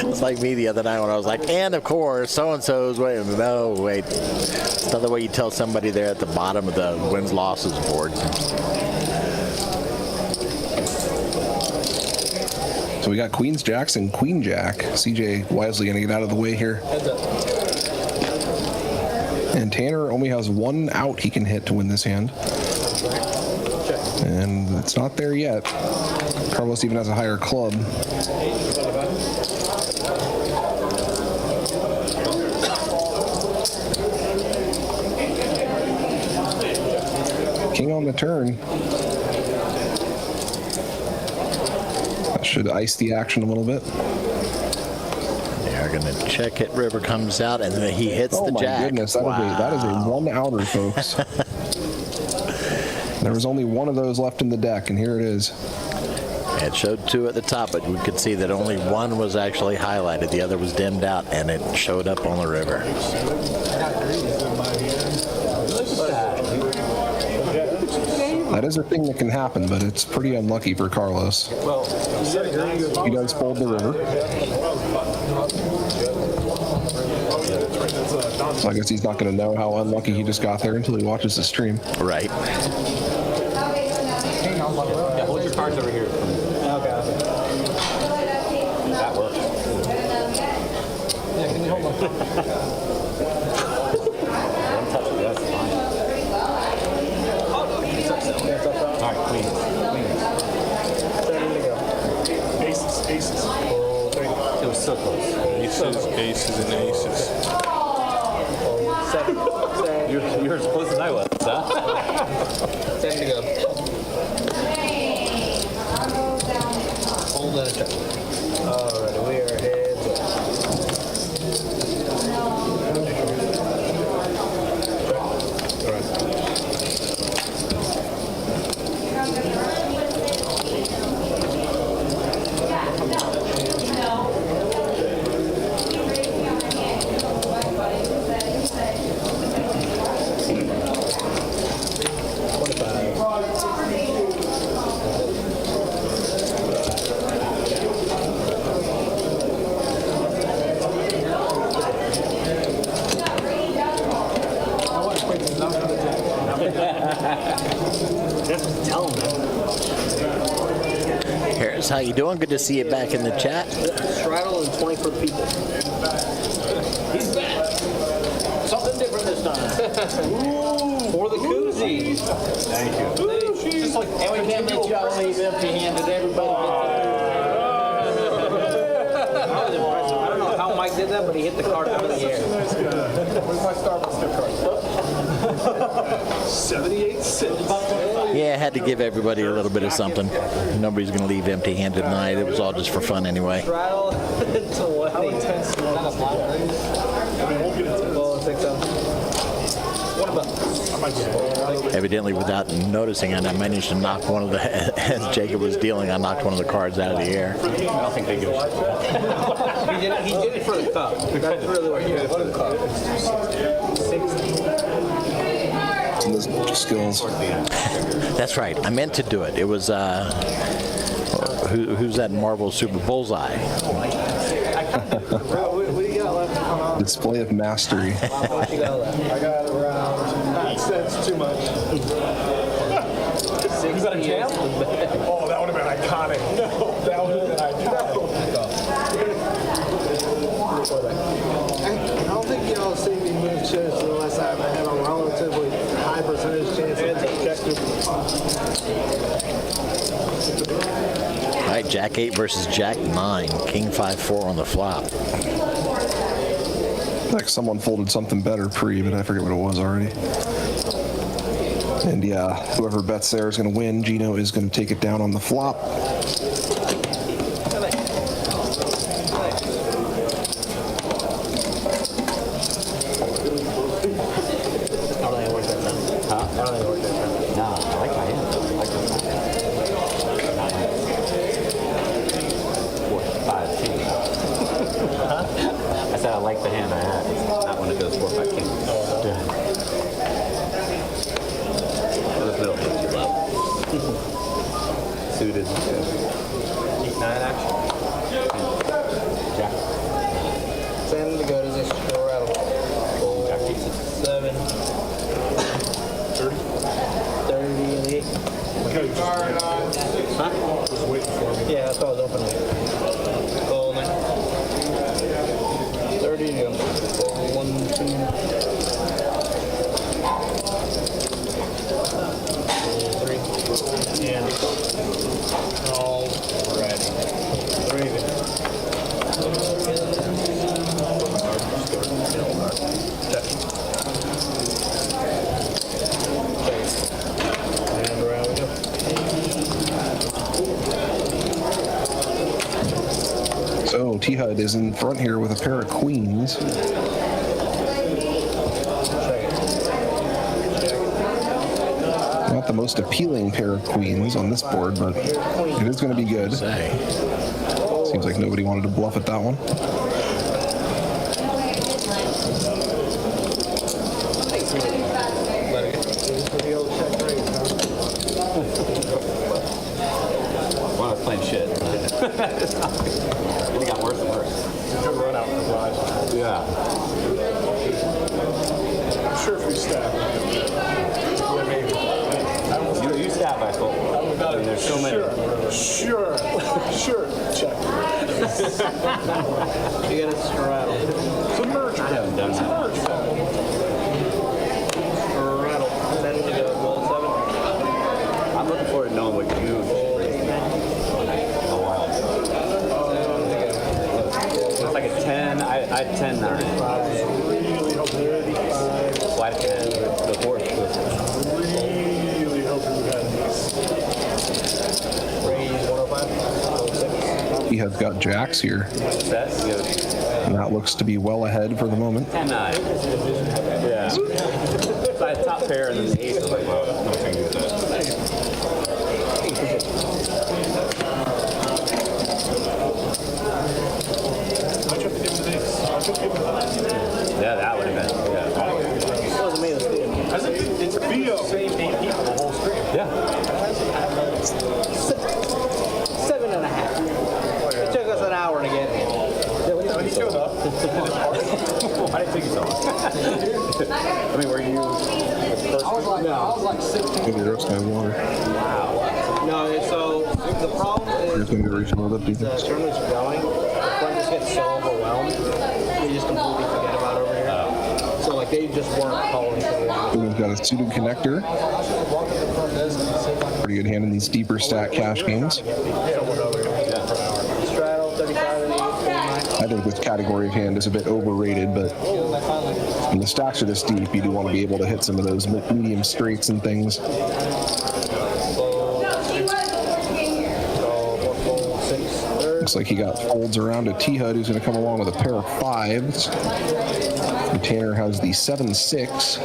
It's like me the other night when I was like, and of course, so-and-so's, wait, it's not the way you tell somebody they're at the bottom of the wins-losses board. So we got queens, jacks, and queen jack. CJ wisely going to get out of the way here. And Tanner only has 1 out he can hit to win this hand. And it's not there yet. Carlos even has a higher club. King on the turn. That should ice the action a little bit. They're going to check it. River comes out, and then he hits the jack. Oh, my goodness. That is a 1-outer, folks. There was only one of those left in the deck, and here it is. It showed 2 at the top, but we could see that only one was actually highlighted. The other was dimmed out, and it showed up on the river. That is a thing that can happen, but it's pretty unlucky for Carlos. Well, He does fold the river. So I guess he's not going to know how unlucky he just got there until he watches the stream. Right. yeah, hold your cards over here. That works. Yeah, can you hold on? One touch, that's fine. All right, please. Aces. It was so close. Aces, and aces. You're as close as I was, huh? 7 to go. Hold on a check. Alright, we are heads up. Harris, how you doing? Good to see you back in the chat. Straddle and 20-foot people. He's back. Something different this time. For the koozie. Thank you. Just like, and we can't let y'all leave empty-handed. Everybody I don't know how Mike did that, but he hit the card out of the air. Where's my Starbucks gift card? 78 cents. Yeah, I had to give everybody a little bit of something. Nobody's going to leave empty-handed tonight. It was all just for fun anyway. Straddle to what? How intense? Well, I think so. What about? Evidently, without noticing it, I managed to knock one of the, as Jacob was dealing, I knocked one of the cards out of the air. I don't think they give a shit. He did it for the cup. That's really what he did it for the cup. Those skills. That's right. I meant to do it. It was, who's that Marvel Super Bullseye? What do you got left? Display of mastery. What you got left? I got around 9 cents too much. Is that a jam? Oh, that would have been iconic. No, that would have been iconic. I don't think y'all see me move chips unless I have a relatively high percentage chance of objective. All right, Jack 8 versus Jack 9. King 5-4 on the flop. Like someone folded something better pre, but I forget what it was already. And yeah, whoever bets there is going to win. Gino is going to take it down on the flop. I like the hand I had. Not when it goes 4-5 king. The middle is too low. Suited. 8-9 action. Jack. 10 to go to this rattle. Jack 7. 30 and 8. Huh? Just waiting for me. Yeah, that's what I was opening. Folding. 30 to go. 1, 2. 3. And all right. 3. And around we go. So T-Hud is in front here with a pair of queens. Not the most appealing pair of queens on this board, but it is going to be good. Seems like nobody wanted to bluff at that one. Well, I was playing shit. It got worse and worse. It's a good run out for Raj. Yeah. I'm sure if we stab, You stab, I hope. And there's so many. Sure. Check. You got to straddle. It's a merger. I haven't done that. Straddle. 10 to go. Roll 7. I'm looking forward to knowing what you raised me. Oh, wow. It's like a 10. I had 10, 9. Really hope they're 5. Slide a 10. The fourth. Really hoping you got these. Raise 105. Roll 6. He has got jacks here, Success. You have and that looks to be well ahead for the moment. 10, 9. Yeah. So I had top pair and then the 8. I was like, well, no thing to do with that. Yeah, that would have been. Yeah. It wasn't me, it was Theo. It's Theo. Same 8 people the whole stream. Yeah. 7.5. It took us an hour to get here. He showed up. Why did it take you so long? I mean, were you the first one? No, I was like 16. Maybe there's no water. No, so the problem There's is going to be reaching with it. the tournament's going, the front just gets so overwhelmed, they just completely forget about over here. So like they just weren't calling for it. We've got a suited connector. Pretty good hand in these deeper stack cash games. Straddle, 35 and 8, 49. I think this category of hand is a bit overrated, but when the stacks are this deep, you do want to be able to hit some of those medium straights and things. Looks like he got folds around to T-Hud, who's going to come along with a pair of 5s. And Tanner has the 7-6.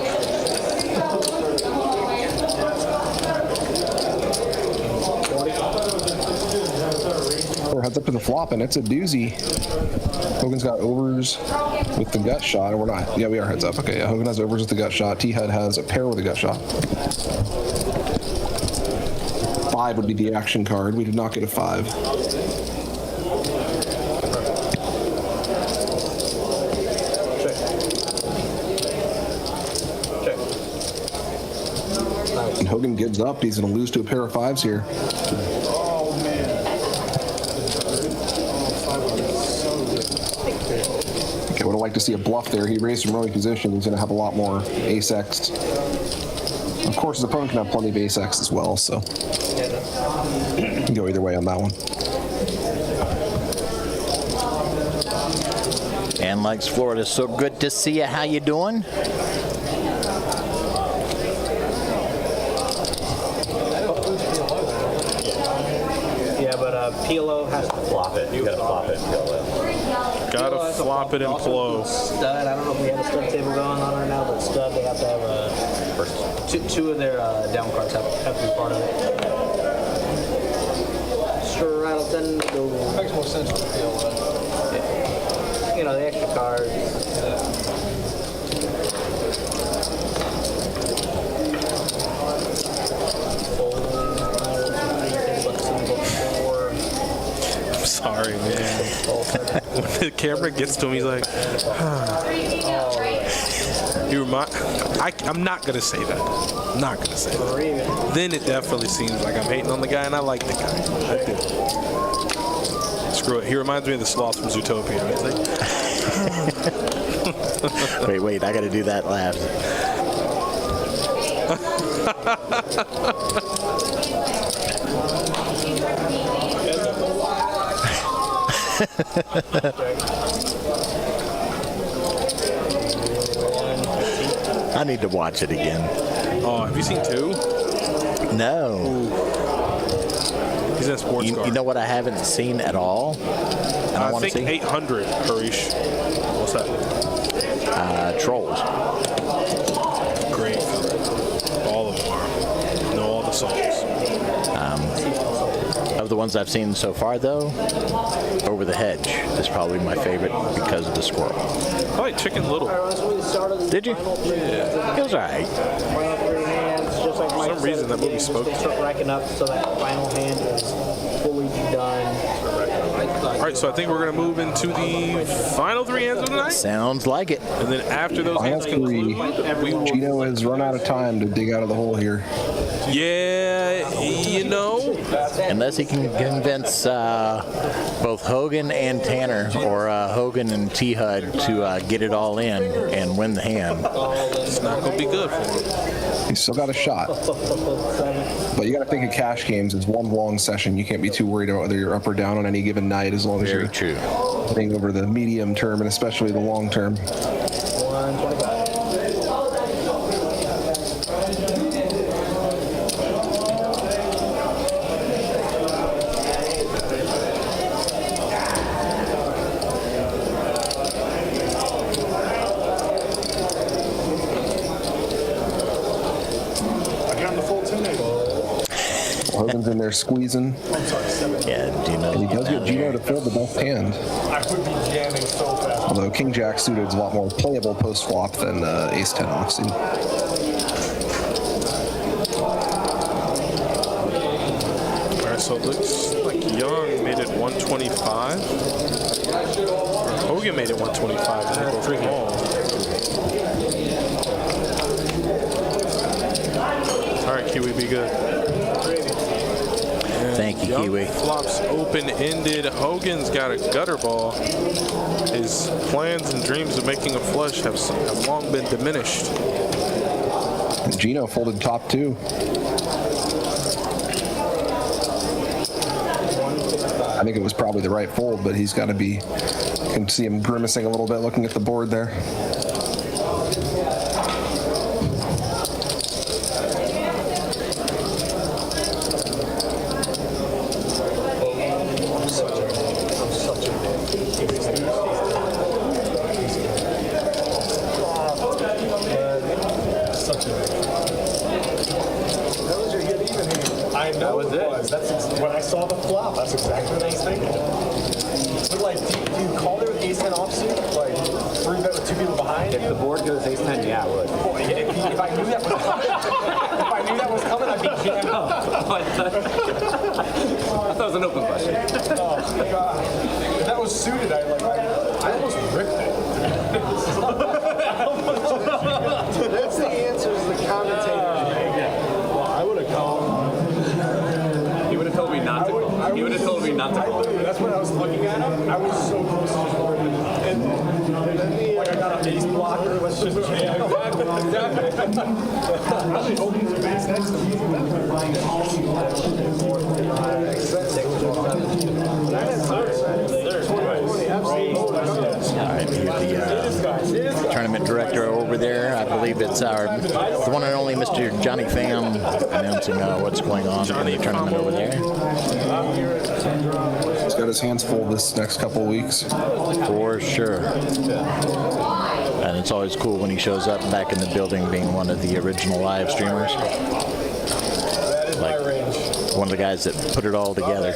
Heads up to the flop, and it's a doozy. Hogan's got overs with the gut shot, and we're not. Yeah, we are heads up. Okay, yeah, Hogan has overs with the gut shot. T-Hud has a pair with a gut shot. 5 would be the action card. We did not get a 5. And Hogan gives up. He's going to lose to a pair of 5s here. Okay, would have liked to see a bluff there. He raised from early position. He's going to have a lot more ace-X. Of course, his opponent can have plenty of ace-X as well, so you can go either way on that one. And likes Florida. So good to see you. How you doing? Yeah, but Pilo has to flop it. You gotta flop it. Gotta flop it and blow. Stud, I don't know if we have a stud table going on right now, but stud, they have to have two of their down cards have to be part of it. Straddle 10 to go. Makes more sense with the field. You know, the extra cards. I'm sorry, man. When the camera gets to him, he's like, I'm not gonna say that. I'm not gonna say that. Then it definitely seems like I'm hating on the guy, and I like the guy. I do. Screw it. He reminds me of the sloth from Zootopia. He's like, Wait, I got to do that laugh. I need to watch it again. oh, have you seen 2? No. He's in a sports car. You know what I haven't seen at all? And I I want to think see 800, Harish. What's that? Trolls. Great. All of them are. No songs. Of the ones I've seen so far, though, Over the Hedge is probably my favorite because of the squirrel. I like Chicken Little. Did you? Yeah. It was all right. For some reason, that movie spoke to me. Start racking up so that final hand is fully done. All right, so I think we're going to move into the final 3 hands of the night. Sounds like it. And then after those Final hands three. conclude, we will... Gino has run out of time to dig out of the hole here. Yeah, you know. Unless he can convince both Hogan and Tanner, or Hogan and T-Hud to get it all in and win the hand. It's not going to be good for him. He's still got a shot. But you got to think of cash games as one long session. You can't be too worried about whether you're up or down on any given night, as long as Very you're true. hitting over the medium term and especially the long term. 125. Hogan's in there squeezing. Yeah, Gino. And he does get Gino to fill the best hand. I would be jamming so fast. Although King Jack suited is a lot more playable post flop than Ace 10 offsuit. All right, so it looks like Young made it 125. Or Hogan made it 125. And they both called. All right, Kiwi, be good. Thank you, Young Kiwi. flops open-ended. Hogan's got a gutter ball. His plans and dreams of making a flush have long been diminished. And Gino folded top 2. I think it was probably the right fold, but he's got to be, you can see him grimacing a little bit looking at the board there. I know it was. When I saw the flop, that's exactly what I was thinking. But like, do you call there with ace 10 offsuit? Like, 3-bet with 2 people behind If you? the board goes ace 10, yeah, I would. Boy, if I knew that was coming, I'd be jamming. I thought it was an open question. Oh my god. If that was suited, I almost ripped it. That's the answers the commentators make. Well, I would have called. He would have told me not to call. He would have told me not to call. That's when I was looking at him. I was so close to just ripping it. And then like I got an ace blocker. Let's just jam. Exactly. I'm really hoping for ace next to me. All right, here's the tournament director over there. I believe it's the one and only Mr. Johnny Pham announcing what's going on in the tournament over there. He's got his hands full this next couple of weeks. For sure. And it's always cool when he shows up back in the building being one of the original live streamers. Like one of the guys that put it all together.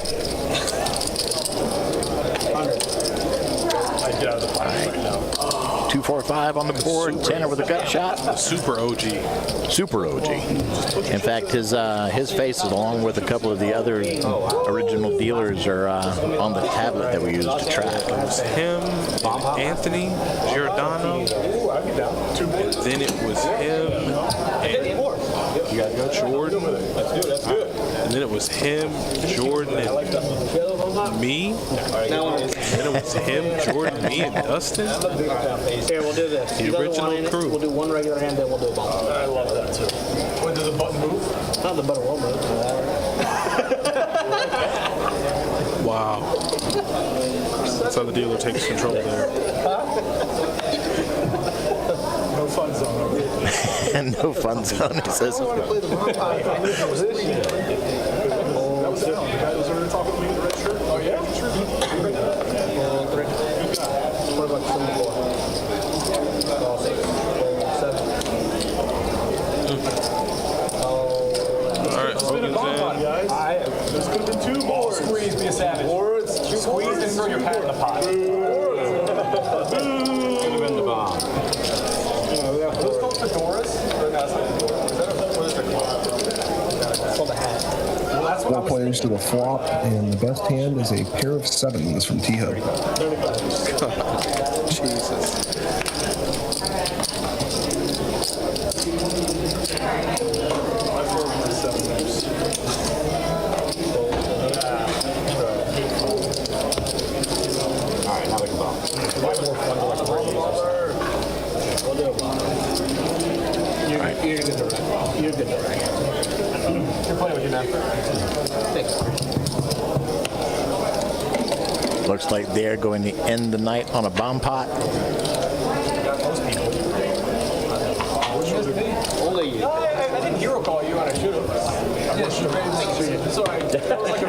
I get out of the fire right now. 245 on the board. Tanner with a gut shot. Super OG. Super OG. In fact, his face, along with a couple of the other original dealers, are on the tablet that we use to track. It was him, and Anthony Giordano, and then it was him and Jordan. And then it was him, Jordan, and me. And then it was him, Jordan, me, and Dustin. Here, we'll do this. The You don't original want it, crew. We'll do one regular hand, then we'll do a bump. I love that too. When does the button move? Not the button will move. Wow. That's how the dealer takes control there. No fun zone over here. And no fun zone, he says. I want to play the bomb pie. That was it. The guy was already talking to me in the red shirt. Oh yeah? Sure. What about the 7? All right, Hogan's in. Guys, there's going to be 2 boards. Squeeze, be a savage. Boards. Squeeze and throw your hat in the pot. Could have been the bomb. Those called fedoras? Or no, it's not fedoras. What is it called? It's called a hat. Well, that's what 4 players to the flop, and the best hand is a pair of 7s from T-Hub. Jesus. All right, now we can bomb. You're good to wreck. You're good to wreck. You're playing with you now. Looks like they're going to end the night on a bomb pot. Only you. I didn't hero call you and I should have. Sorry.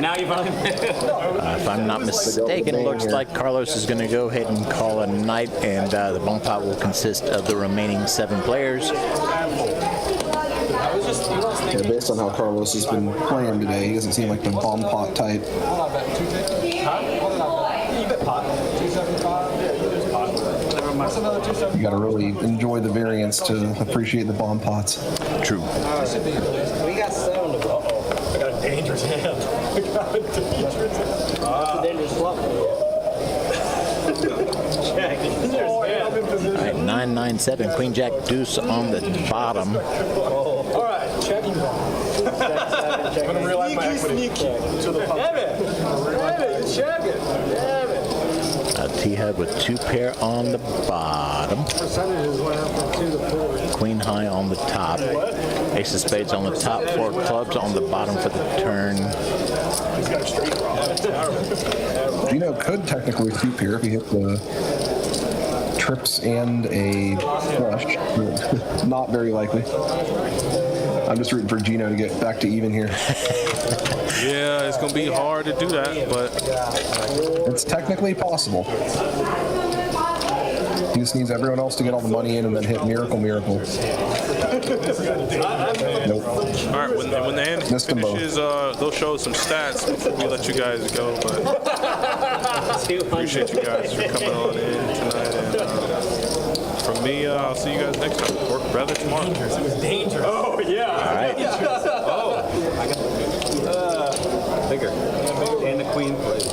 Now you finally. If I'm not mistaken, it looks like Carlos is going to go ahead and call a night, and the bomb pot will consist of the remaining 7 players. Yeah, based on how Carlos has been playing today, he doesn't seem like the bomb pot type. What did I bet? 250? Huh? What did I bet? You bet pot. 275? Yeah, you bet pot. What's another 275? You got to really enjoy the variance to appreciate the bomb pots. True. We got 7 to go. I got a dangerous hand. I got a dangerous hand. That's a dangerous flop for you. Check. Oh, yeah, I'm in position. All right, 9-9-7, Queen Jack Deuce on the bottom. All right, checking ball. I'm going to realize my equity. To the pump. Damn it. Check it. Damn it. T-Hub with 2 pair on the bottom. Percentages went up from 2 to 4. Queen high on the top. Ace of spades on the top, 4 clubs on the bottom for the turn. He's got a straight draw. Gino could technically suit here if he hit the trips and a flush, but not very likely. I'm just rooting for Gino to get back to even here. Yeah, it's going to be hard to do that, but It's technically possible. He just needs everyone else to get all the money in and then hit miracle. Nope. all right, when the hand Missed them both. finishes, they'll show some stats before we let you guys go, but appreciate you guys for coming on in tonight. And from me, I'll see you guys next time, or rather tomorrow. It was dangerous. Oh, yeah. All right. Bigger. And the queen plays.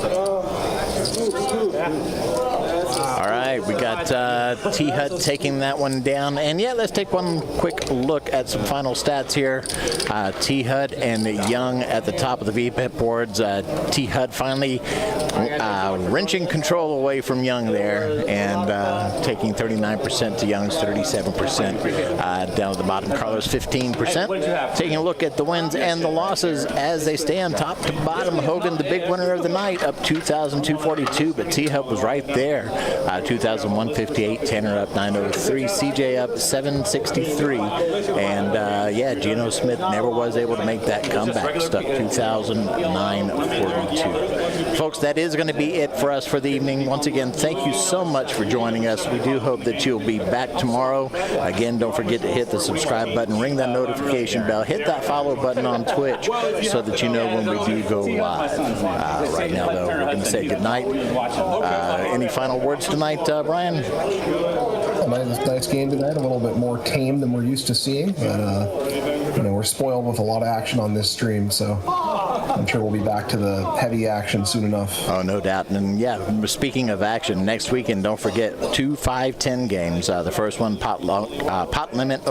All right, we got T-Hut taking that one down. And yeah, let's take one quick look at some final stats here. T-Hut and Young at the top of the VPET boards. T-Hut finally wrenching control away from Young there and taking 39% to Young's 37%. Down at the bottom, Carlos 15%. Taking a look at the wins and the losses as they stand top to bottom. Hogan, the big winner of the night, up 2,242, but T-Hut was right there. 2,158, Tanner up 903, CJ up 763, and yeah, Geno Smith never was able to make that comeback, stuck 2,942. Folks, that is going to be it for us for the evening. Once again, thank you so much for joining us. We do hope that you'll be back tomorrow. Again, don't forget to hit the subscribe button, ring that notification bell, hit that follow button on Twitch so that you know when we do go live. Right now, though, we're going to say goodnight. Any final words tonight, Brian? Nice game tonight, a little bit more tame than we're used to seeing, but we're spoiled with a lot of action on this stream, so I'm sure we'll be back to the heavy action soon enough. Oh, no doubt. And yeah, speaking of action, next weekend, don't forget 2 5-10 games. The first one, Pot Limit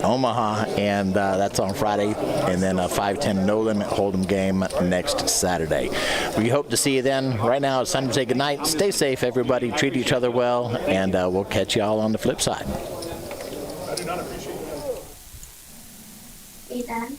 Omaha, and that's on Friday, and then a 5-10 No Limit Hold'em game next Saturday. We hope to see you then. Right now, it's time to say goodnight. Stay safe, everybody. Treat each other well, and we'll catch you all on the flip side. I do not appreciate that. Ethan.